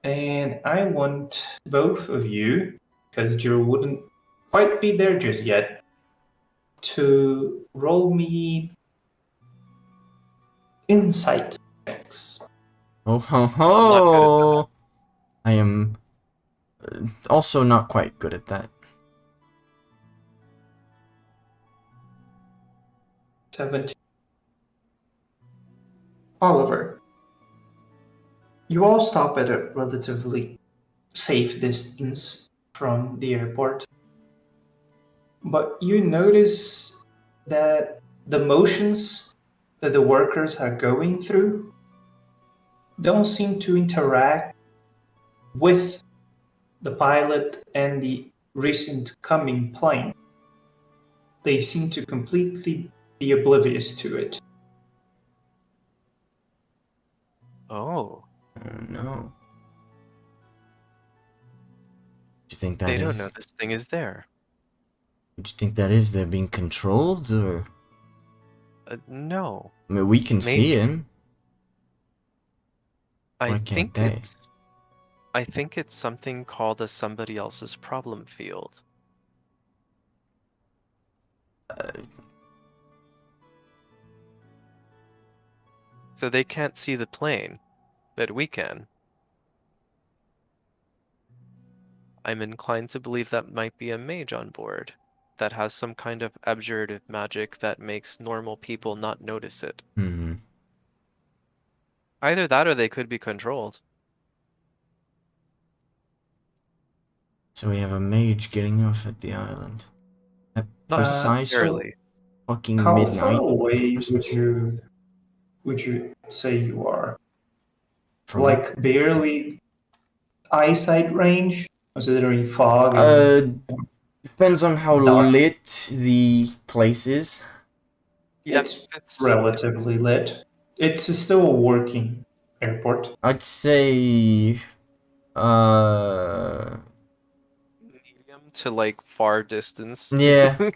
And I want both of you, because Drew wouldn't quite be there just yet, to roll me insight checks. Oh ho ho! I am also not quite good at that. 17. Oliver, you all stop at a relatively safe distance from the airport, but you notice that the motions that the workers are going through don't seem to interact with the pilot and the recent coming plane. They seem to completely be oblivious to it. Oh. No. Do you think that They is? don't know this thing is there. Do you think that is they're being controlled, or? No. I mean, we can see him. I Why think can't they? I think it's something called a somebody else's problem field. So they can't see the plane, but we can. I'm inclined to believe that might be a mage on board that has some kind of abjurative magic that makes normal people not notice it. Hmm. Either that or they could be controlled. So we have a mage getting off at the island. At Not precise necessarily. fucking How far midnight. away Christmas. would you say you are? From Like barely eyesight range, considering fog depends on how Dark. lit the place is. Yes, it's relatively lit. It's still a working airport. I'd say medium to like far distance. yeah.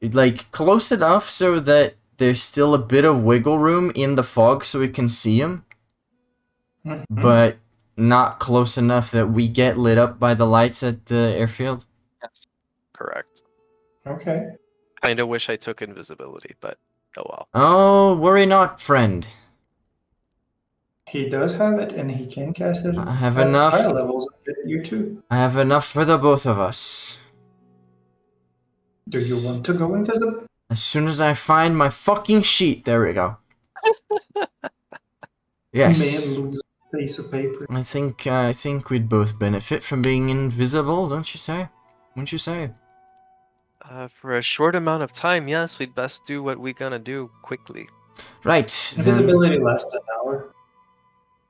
Like close enough so that there's still a bit of wiggle room in the fog so we can see him, Mhm. but not close enough that we get lit up by the lights at the airfield. Yes, correct. Okay. Kinda wish I took invisibility, but oh well. Oh, worry not, friend. He does have it, and he can cast it I have at enough. higher levels than you too. I have enough for the both of us. Do you want to go invisible? As soon as I find my fucking sheet, there we go. Yes. Man, lose a piece of paper. I think we'd both benefit from being invisible, don't you say? Wouldn't you say? For a short amount of time, yes, we'd best do what we gonna do quickly. Right. Then... Invisibility lasts an hour.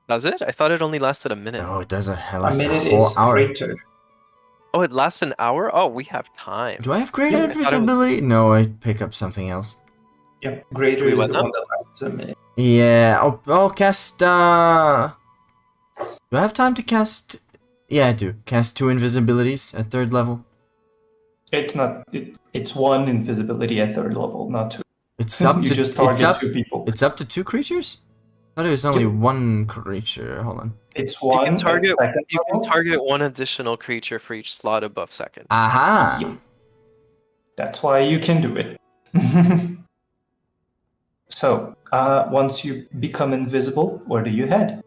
Does it? I thought it only lasted a minute. No, it doesn't. It A lasts minute whole is hour. greater. Oh, it lasts an hour? Oh, we have time. Do I have greater Yeah, I thought it was- invisibility? No, I pick up something else. Yep, greater We is went the up? one that lasts a minute. Yeah, I'll cast. Do I have time to cast? Yeah, I do. Cast 2 invisibilities at 3rd level. It's not. It's one invisibility at 3rd level, not 2. It's up You to. just It's target up. 2 people. It's up to 2 creatures. I thought it was only Yep. 1 creature. Hold on. It's You one can at target. 2nd You can level. target one additional creature for each slot above second. Aha! Yep. That's why you can do it. So, once you become invisible, where do you head?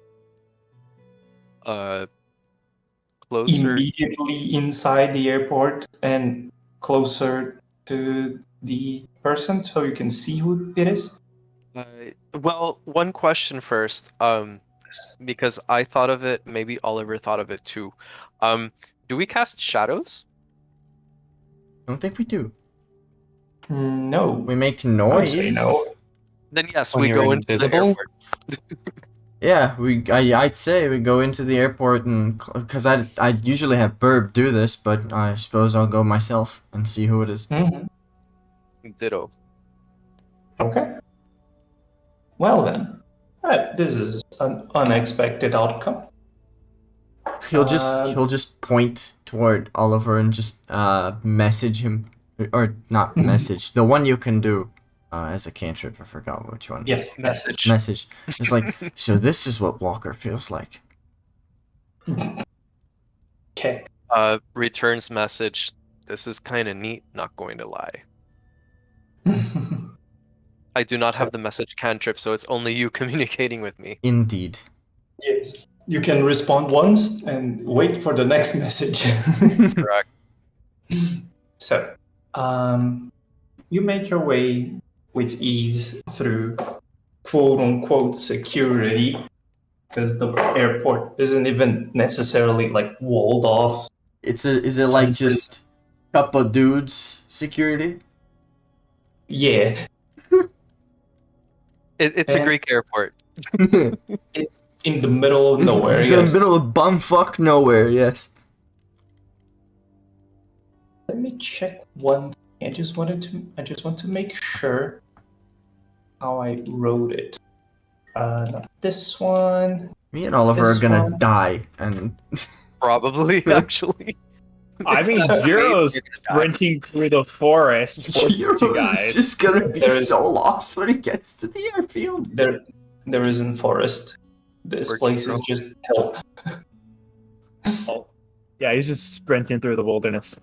Closer. Immediately inside the airport and closer to the person so you can see who it is? Well, one question first. Because I thought of it, maybe Oliver thought of it too. Do we cast shadows? Don't think we do. No. We make I would noise. say no. Then yes, When we you're go into the invisible? airport. Yeah, I'd say we go into the airport and because I usually have Burb do this, but I suppose I'll go myself and see who it is. Mhm. Ditto. Okay. Well then, this is an unexpected outcome. He'll just point toward Oliver and just message him, or not message. The one you can do as a cantrip. I forgot which one. Yes, message. Message. It's like, so this is what Walker feels like. Okay. Returns message. This is kind of neat. Not going to lie. I do not have the message cantrip, so it's only you communicating with me. Indeed. Yes. You can respond once and wait for the next message. Correct. So, you make your way with ease through quote unquote security because the airport isn't even necessarily like walled off. Is it like Fences. just couple dudes security? Yeah, It's a And- Greek airport. it's in the middle of nowhere. It's in Yes. the middle of bumfuck nowhere. Yes. Let me check one thing. I just want to make sure how I wrote it. Not this one. Me and Oliver This are gonna one. die, and Probably, actually. I mean, So- Jiro's sprinting through the forest towards you Jiro guys. is just gonna be There is- so lost when he gets to the airfield. There isn't forest. This Where'd place you is go? just hell. Oh. Yeah, he's just sprinting through the wilderness.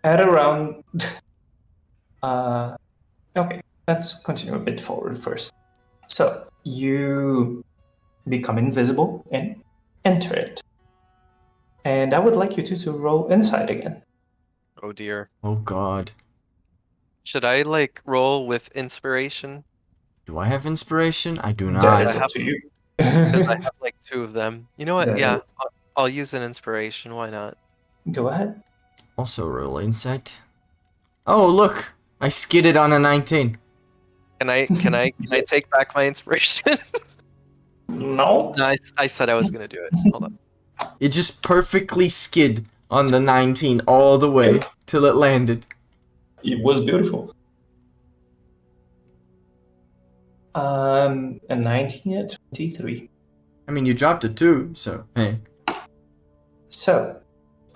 At around. Okay, let's continue a bit forward first. So you become invisible, and enter it. And I would like you two to roll insight again. Oh dear. Oh God. Should I like roll with inspiration? Do I have inspiration? I do That not. is up to you. Because I have like 2 of them. You know what? That Yeah, is- I'll use an inspiration. Why not? Go ahead. Also roll insight. Oh look! I skidded on a 19. Can I take back my inspiration? No. No, I said I was gonna do it. Hold on. It just perfectly skid on the 19 all the way till it landed. It was beautiful. A 19 and 23. I mean, you dropped a 2, so hey. So,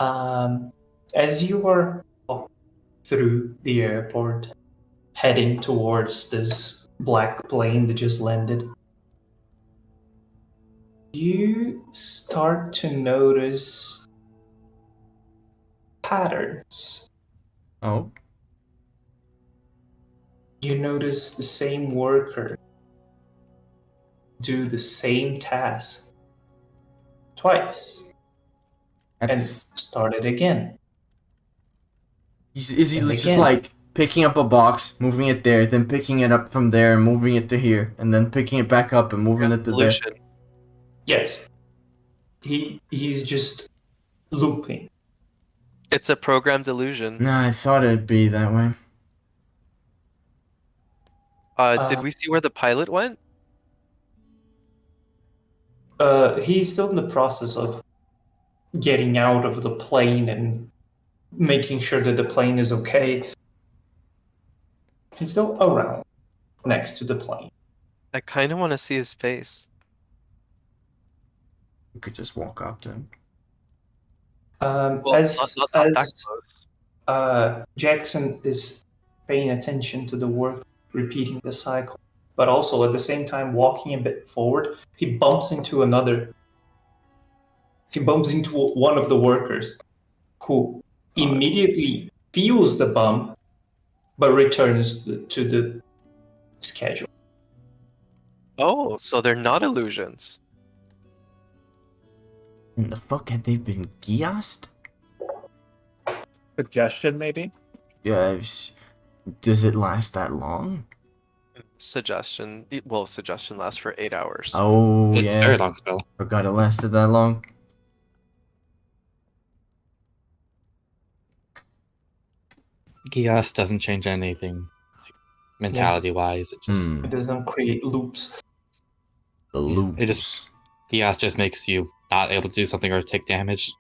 as you are walking through the airport, heading towards this black plane that just landed, you start to notice patterns. Oh. You notice the same worker do the same task twice and That's. start it again. Is he And just again. like picking up a box, moving it there, then picking it up from there, and moving it to here, and then picking it back up and moving it to there? Illusion. Yes. He's just looping. It's a programmed illusion. No, I thought it'd be that way. Did we see where the pilot went? He's still in the process of getting out of the plane and making sure that the plane is okay. He's still around next to the plane. I kind of want to see his face. We could just walk up to him. Well, As not that close. Jackson is paying attention to the work, repeating the cycle, but also at the same time walking a bit forward, he bumps into one of the workers who immediately feels the bump but returns to the schedule. Oh, so they're not illusions. And the fuck had they been gassed? Suggestion, maybe? Yes. Does it last that long? Suggestion. Well, suggestion lasts for 8 hours. Oh, It's yeah. a very long spell. Forgot it lasted that long. Gias doesn't change anything, mentality wise. It just It doesn't create loops. The Yeah, loops. it just- Gias just makes you not able to do something or take damage.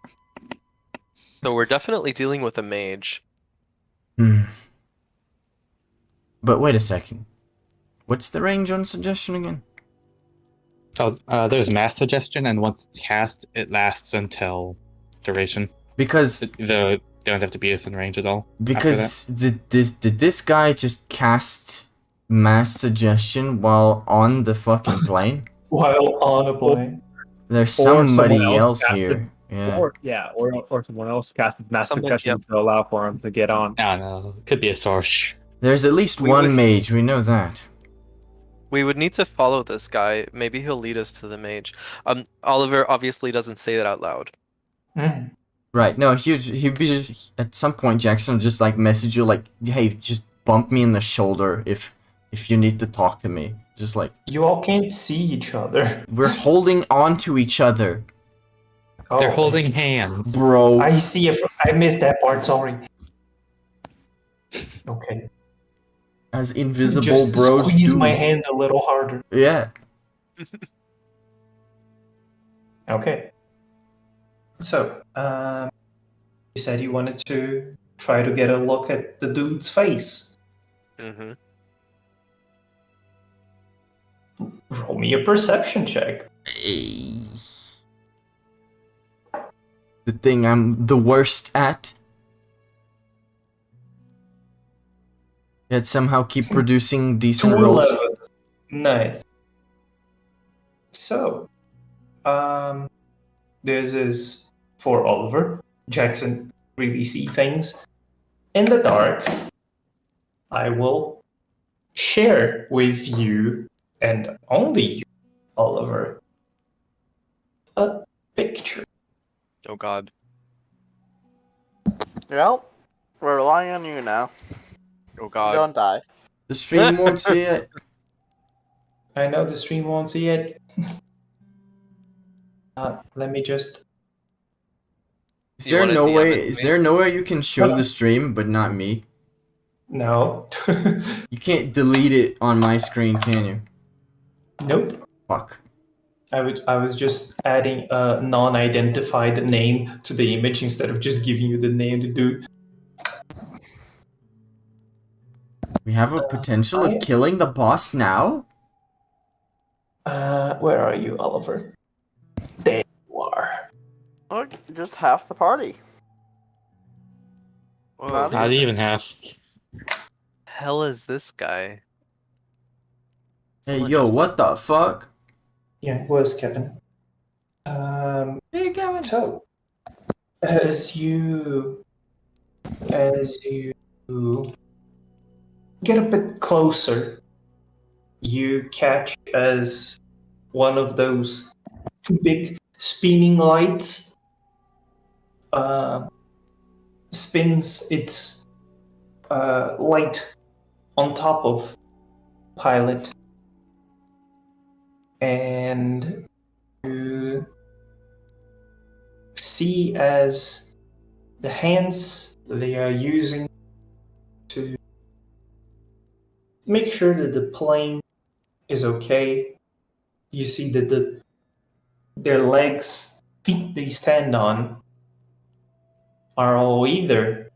So we're definitely dealing with a mage. Hmm. But wait a second. What's the range on suggestion again? Oh, there's mass suggestion, and once it's cast, it lasts until duration. Because They don't have to be within range at all. did this guy just cast mass suggestion while on the fucking plane? While on a plane. There's someone somebody else else casted- here. Yeah. Or someone else casted mass Someone- suggestion to allow for him to get on. I don't know. Could be a source. There's at least We one would- mage, we know that. We would need to follow this guy. Maybe he'll lead us to the mage. Oliver obviously doesn't say that out loud. Mm. Right, no, he'd be just, at some point Jackson would just like message you like, hey, just bump me in the shoulder if you need to talk to me. Just like, You all can't see each other. we're holding on to each other, Oh, They're I holding see. hands. bro. I see it. I missed that part. Sorry. Okay. As invisible Just bros squeeze do. my hand a little harder. Yeah. Okay. So, you said you wanted to try to get a look at the dude's face. Mm-hmm. Roll me a perception check. The thing I'm the worst at. Yet somehow keep producing decent rolls. 211. Nice. So, this is for Oliver. Jackson really see things in the dark. I will share with you and only you, Oliver, a picture. Oh God. Well, we're relying on you now. Oh God. Don't die. The stream won't see it. I know the stream won't see it. Let me just. Is You there wanna no DM way? it to Is me? there no way you can show the stream but not me? No. You can't delete it on my screen, can you? Nope. Fuck. I was just adding a non-identified name to the image instead of just giving you the name to do. We have a potential of killing the boss now? Where are you, Oliver? There you are. Look, just half the party. Whoa. Not Not even half. Hell is this guy? Hey, Someone yo, just what the fuck? Yeah, it was Kevin. Hey, Kevin. So, as you get a bit closer, you catch as one of those big spinning lights spins its light on top of Pilot, and you see as the hands they are using to make sure that the plane is okay. You see that their legs, feet they stand on, are all either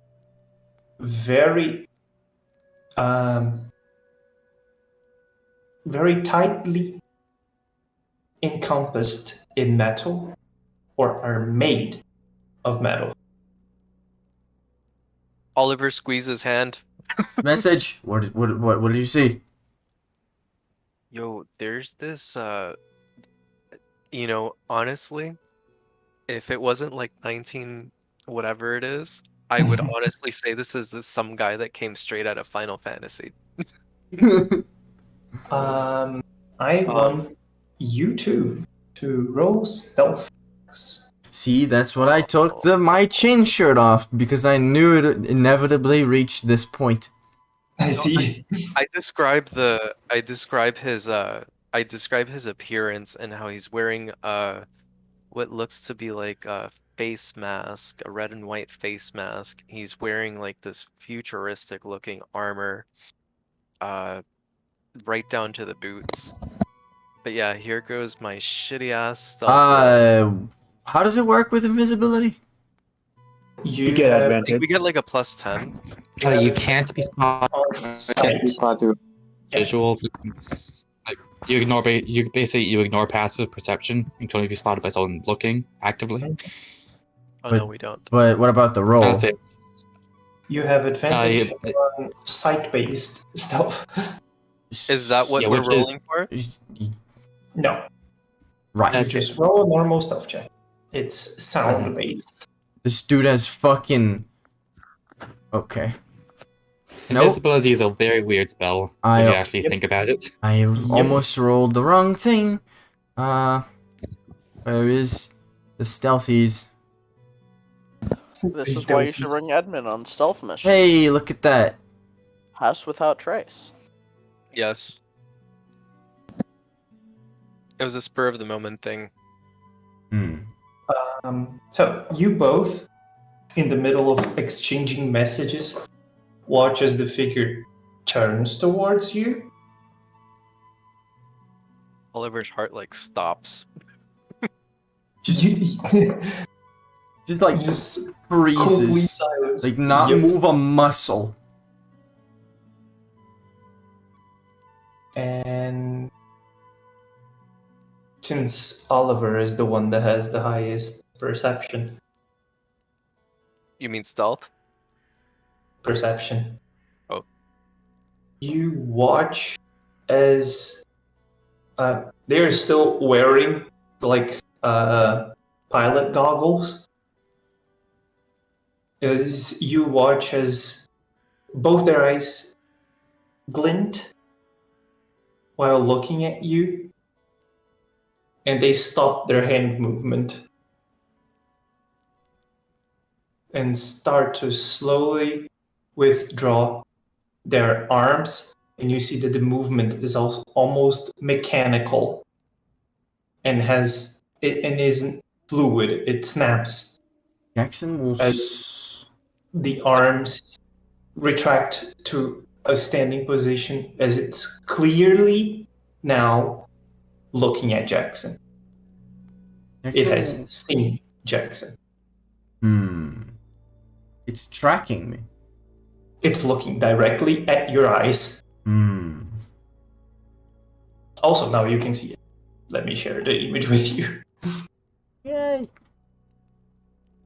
very very tightly encompassed in metal or are made of metal. Oliver squeezes hand. Message. What did you see? Yo, there's this honestly, if it wasn't like 19 whatever it is, I would honestly say this is some guy that came straight out of Final Fantasy. I want you two to roll stealth. See, that's what I took my chin shirt off because I knew it inevitably reached this point. I see. I describe his appearance and how he's wearing what looks to be like a face mask, a red and white face mask. He's wearing like this futuristic looking armor, right down to the boots. But yeah, here goes my shitty ass stealth roll. How does it work with invisibility? You get I think advantage. we get like a +10. You can't be spotted. On sight. Visual. Like you ignore. You basically ignore passive perception. You can only be spotted by someone looking actively. Oh But- no, we don't. But what about the roll? I'll say You have advantage on sight-based stealth. Is that what Yeah, we're which is- rolling for? No, Right. you just roll a normal stealth check. It's sound-based. This dude has fucking. Okay. Nope. invisibility is a very weird spell when you actually think about it. I almost rolled the wrong thing. Where is the stealthies? This is why you should bring Edmund on stealth mission. Hey, look at that. House without trace. Yes. It was a spur of the moment thing. So you both, in the middle of exchanging messages, watch as the figure turns towards you. Oliver's heart like stops. Just like Just complete freezes. silence. Like not Yep. move a muscle. And since Oliver is the one that has the highest perception, You mean stealth? Oh. You watch as they're still wearing like pilot goggles. As you watch as both their eyes glint while looking at you, and they stop their hand movement and start to slowly withdraw their arms, and you see that the movement is also almost mechanical and isn't fluid. It snaps Jackson will. as the arms retract to a standing position as it's clearly now looking at Jackson. It has seen Jackson. It's tracking me. It's looking directly at your eyes. Also, now you can see it. Let me share the image with you. Yay.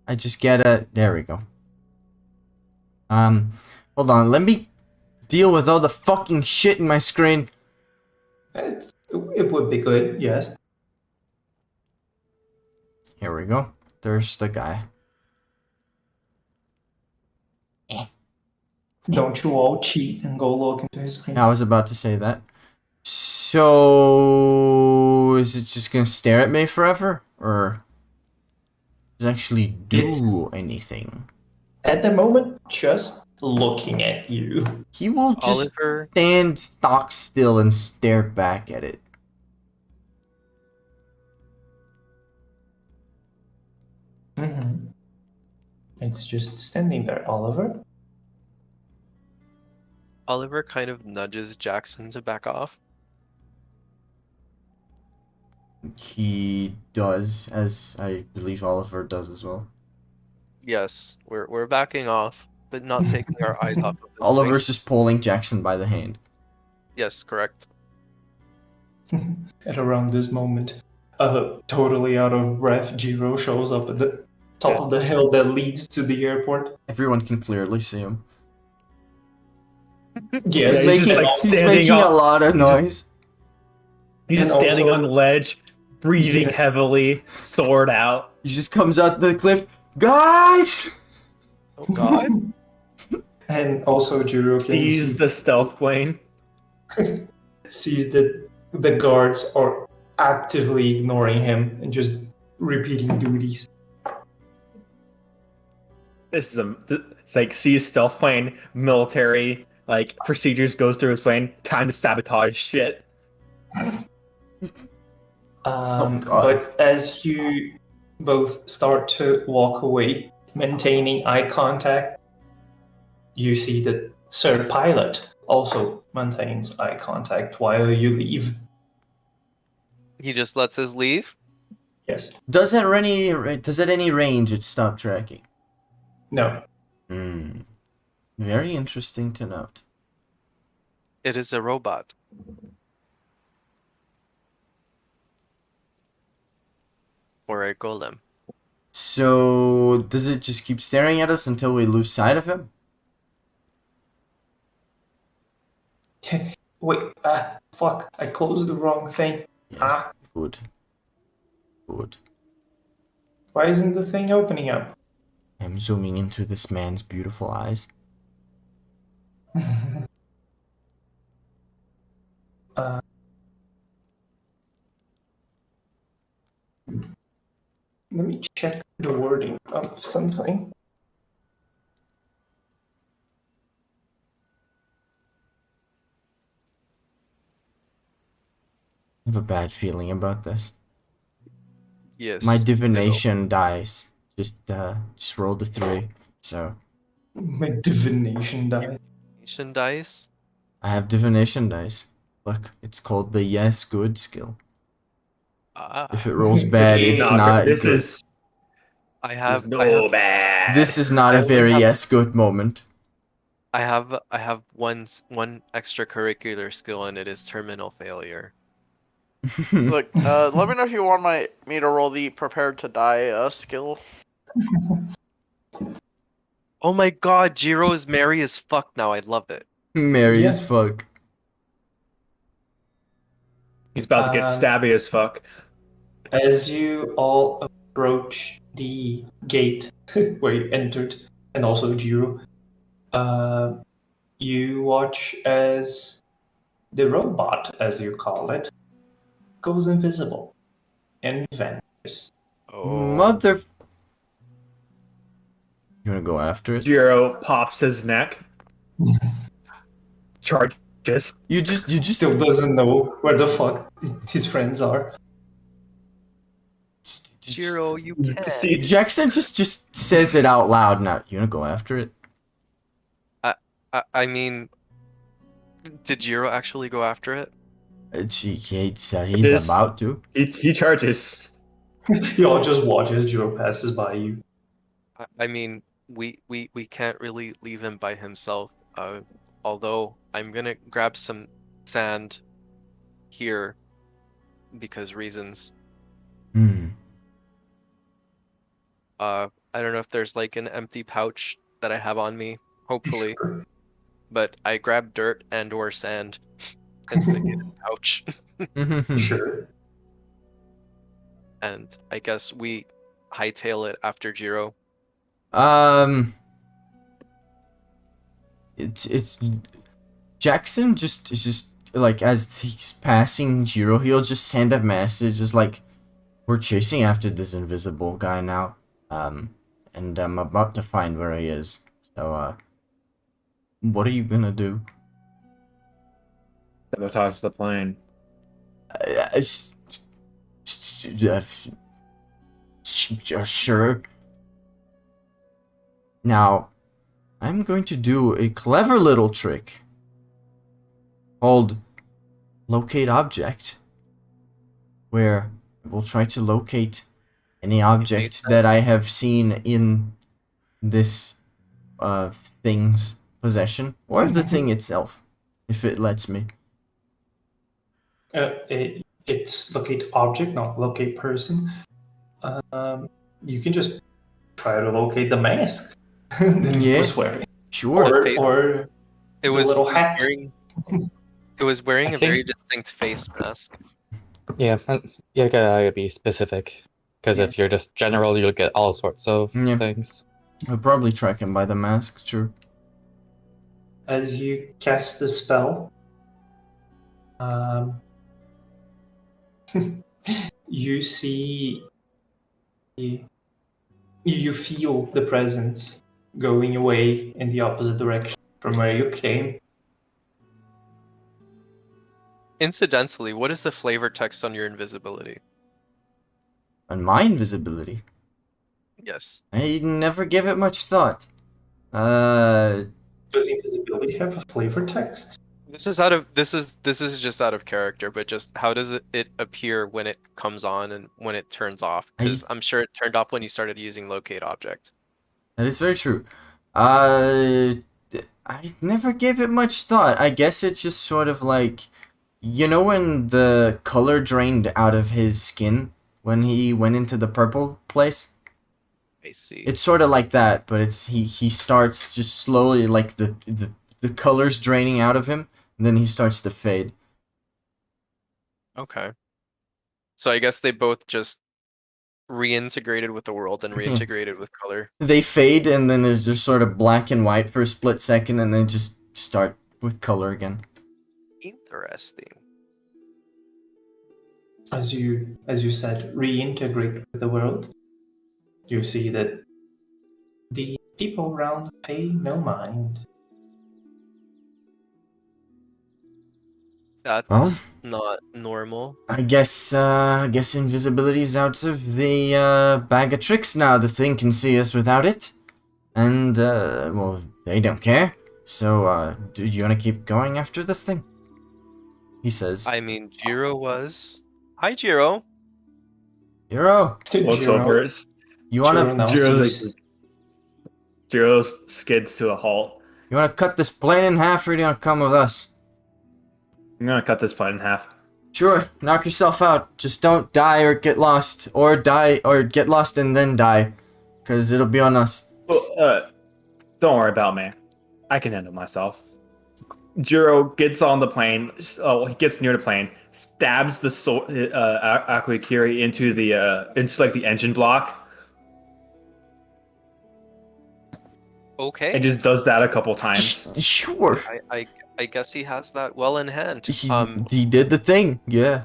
I just get a... There we go. Hold on. Let me deal with all the fucking shit in my screen. It would be good, yes. Here we go. There's the guy. Don't you all cheat and go look into his screen. I was about to say that. So... Is it just gonna stare at me forever? Or... Does it actually do anything? At the moment, just looking at you. He will just Oliver, stand stock still and stare back at it. It's just standing there, Oliver. Oliver kind of nudges Jackson to back off. He does, as I believe Oliver does as well. Yes, we're backing off, but not taking our eyes off of this Oliver's thing. just pulling Jackson by the hand. Yes, correct. At around this moment, totally out of breath, Jiro shows up at the top of the hill that leads to the airport. Everyone can clearly see him. Yes, Yeah, He's making a lot of noise. He's just And standing also- on the ledge, breathing Yeah. heavily, sword out. He just comes out the cliff. Guys! Oh god. And also Jiro can Sees the stealth plane. sees that the guards are actively ignoring him and just repeating duties. This is it's like sees stealth plane, military like procedures goes through his plane. Time to sabotage shit. God. But as you both start to walk away, maintaining eye contact, you see that Sir Pilot also maintains eye contact while you leave. He just lets us leave? Yes. Does at any range it stop tracking? No. Very interesting to note. It is a robot. Or a golem. So, does it just keep staring at us until we lose sight of him? Wait, fuck, I closed the wrong thing. Yes. Good. Good. Why isn't the thing opening up? I'm zooming into this man's beautiful eyes. Let me check the wording of something. I have a bad feeling about this. Yes. My divination dies. Just rolled a 3, so... My divination die. Divination dice? I have divination dice. Look, it's called the yes good skill. If it rolls bad, it's not This good. is I have bad. This is not I a only very have- yes good moment. I have one extracurricular skill, and it is terminal failure. Look, let me know if you want me to roll the prepared to die skill. Oh my god, Jiro is merry as fuck now. I love it. Merry as Yes. fuck. He's about to get stabby as fuck. As you all approach the gate where you entered, and also Jiro, you watch as the robot, as you call it, goes invisible and vanishes. Oh. Mother... You wanna go after it? Jiro pops his neck. Charges. You just Still doesn't know where the fuck his friends are. Jiro, you can. See, Jackson just says it out loud now. You wanna go after it? I mean, did Jiro actually go after it? He's This- about to. he charges. Y'all just watch as Jiro passes by you. I mean, we can't really leave him by himself. Although I'm gonna grab some sand here because reasons. I don't know if there's like an empty pouch that I have on me. Hopefully, Sure. but I grab dirt and or sand and stick it in the pouch. Sure. And I guess we hightail it after Jiro. It's Jackson is just like as he's passing Jiro, he'll just send a message, just like, we're chasing after this invisible guy now, and I'm about to find where he is. So, what are you gonna do? Sabotage the plane. Sure. Now, I'm going to do a clever little trick called locate object, where we'll try to locate any object that I have seen in this thing's possession, or the thing itself, if it lets me. It's locate object, not locate person. You can just try to locate the mask that he was wearing. Sure. Or It the was little hat. It was wearing I a think- very distinct face mask. Yeah, you gotta be specific. Because if you're just general, you'll get all sorts of Yeah. things. I'll probably track him by the mask, true. As you cast the spell, you see, you feel the presence going away in the opposite direction from where you came. Incidentally, what is the flavor text on your invisibility? And my invisibility, Yes. I never give it much thought. Does invisibility have a flavor text? This is just out of character, but just how does it appear when it comes on and when it turns off? Because I'm sure it turned off when you started using locate object. That is very true. I never gave it much thought. I guess it's just sort of like, you know, when the color drained out of his skin when he went into the purple place? I see. It's sort of like that, but it's he starts just slowly, like the colors draining out of him, and then he starts to fade. Okay. So I guess they both just reintegrated with the world and reintegrated with color. They fade, and then there's just sort of black and white for a split second, and then just start with color again. Interesting. As you said, reintegrate with the world. You see that the people around pay no mind. That's Well, not normal. I guess invisibility's out of the bag of tricks now. The thing can see us without it, and well, they don't care. So, do you want to keep going after this thing? He says. I mean, Jiro was. Hi, Jiro. Jiro, Looks Jiro- over. you Jiro wanna now Jiro's sees- Jiro skids to a halt. cut this plane in half, or do you wanna come with us? I'm gonna cut this plane in half. Sure, knock yourself out. Just don't die or get lost, or get lost and then die, cause it'll be on us. Well, don't worry about me. I can handle myself. Jiro gets on the plane. He gets near the plane, stabs the Akukiri into the engine block, Okay. and just does that a couple times. Sure. I guess he has that well in hand. He did the thing. Yeah.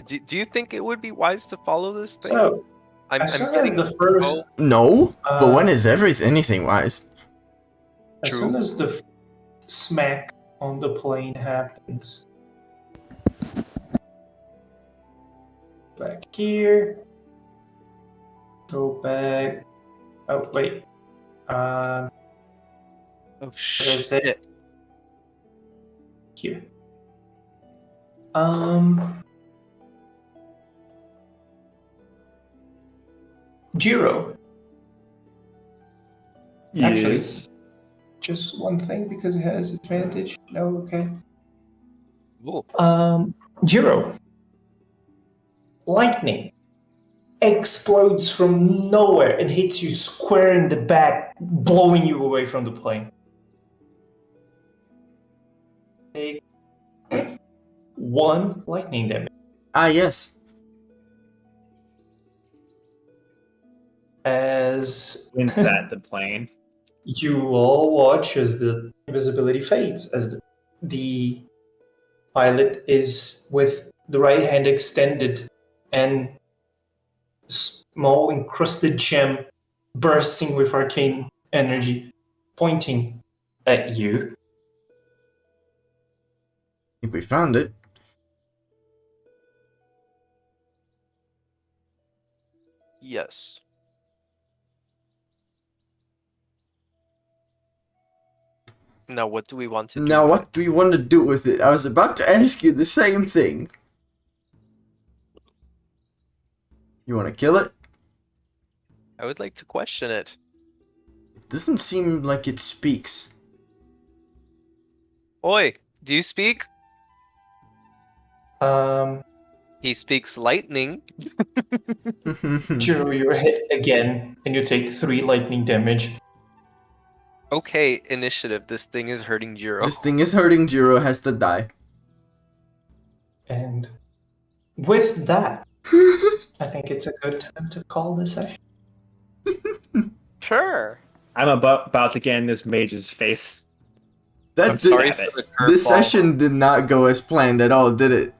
Do you think it would be wise to follow this thing? So, I'm As soon getting as the first, No, but when Uh, is anything wise? as True. soon as the smack on the plane happens, back here, go back. Oh wait, Oh what is it? shit! Here. Jiro. Actually, Yes. just one thing because it has advantage. No, okay. Ooh. Jiro. Lightning explodes from nowhere and hits you square in the back, blowing you away from the plane. Take 1 lightning damage. Ah, yes. As Wins that the plane. you all watch as the invisibility fades, as the pilot is with the right hand extended and small encrusted gem bursting with arcane energy, pointing at you. I think we found it. Yes. Now, what do we want to do? Now, with what do we want to do with it? I was about to ask you the same thing. You want to kill it? it? I would like to question it. It doesn't seem like it speaks. Oi, do you speak? Um, He speaks lightning. Jiro, you're hit again, and you take 3 lightning damage. Okay, initiative. This thing is hurting Jiro. This thing is hurting. Jiro has to die. And with that, I think it's a good time to call this session. Sure. I'm about to get in this mage's face. That I'm did, sorry for the this curveball. session did not go as planned at all, did it?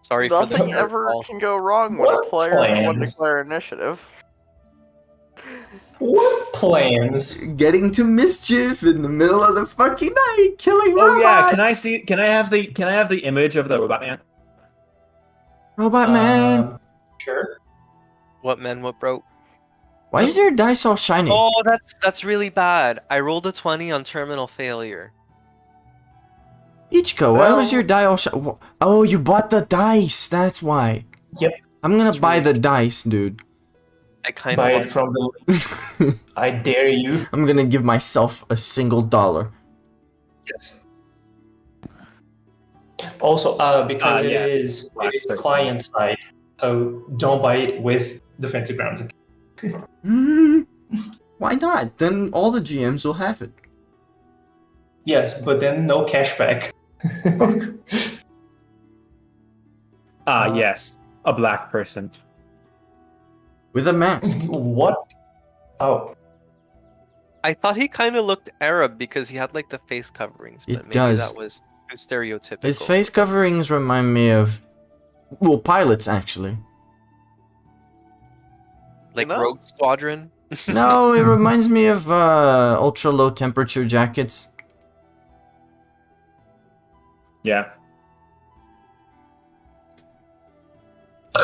Sorry for the Nothing ever curveball. can go wrong when a What player would plans? declare initiative. What plans? Getting to mischief in the middle of the fucking night, killing Oh robots. yeah, can I have the image of the robot man? Robot man. Sure. What man? What bro? Why is your dice all shiny? Oh, that's really bad. I rolled a 20 on terminal failure. Ichiko, why was Well- your die all shiny? Oh, you bought the dice. That's why. Yep. I'm gonna That's buy really- the dice, dude. I kind Buy of it want. from the. I dare you. I'm gonna give myself a single $1. Yes. Also, because yeah. it is client side, so don't buy it with the fancy grounds. Why not? Then all the GMs will have it. Yes, but then no cashback. Yes, a black person. With a mask. What? Oh, I thought he kind of looked Arab because he had like the face coverings, but It maybe does. that was too stereotypical. His face coverings remind me of, well, pilots actually. like You know? Rogue Squadron. No, it reminds me of ultra low temperature jackets. Yeah.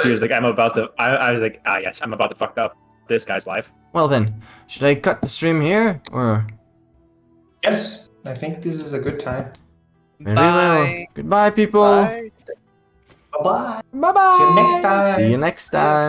He was like, I was like, yes, I'm about to fuck up this guy's life. Well then, should I cut the stream here or? yes. I think this is a good time. Very well. Bye. Goodbye, people. Bye. Bye bye. Bye bye. See you next time. See you next time.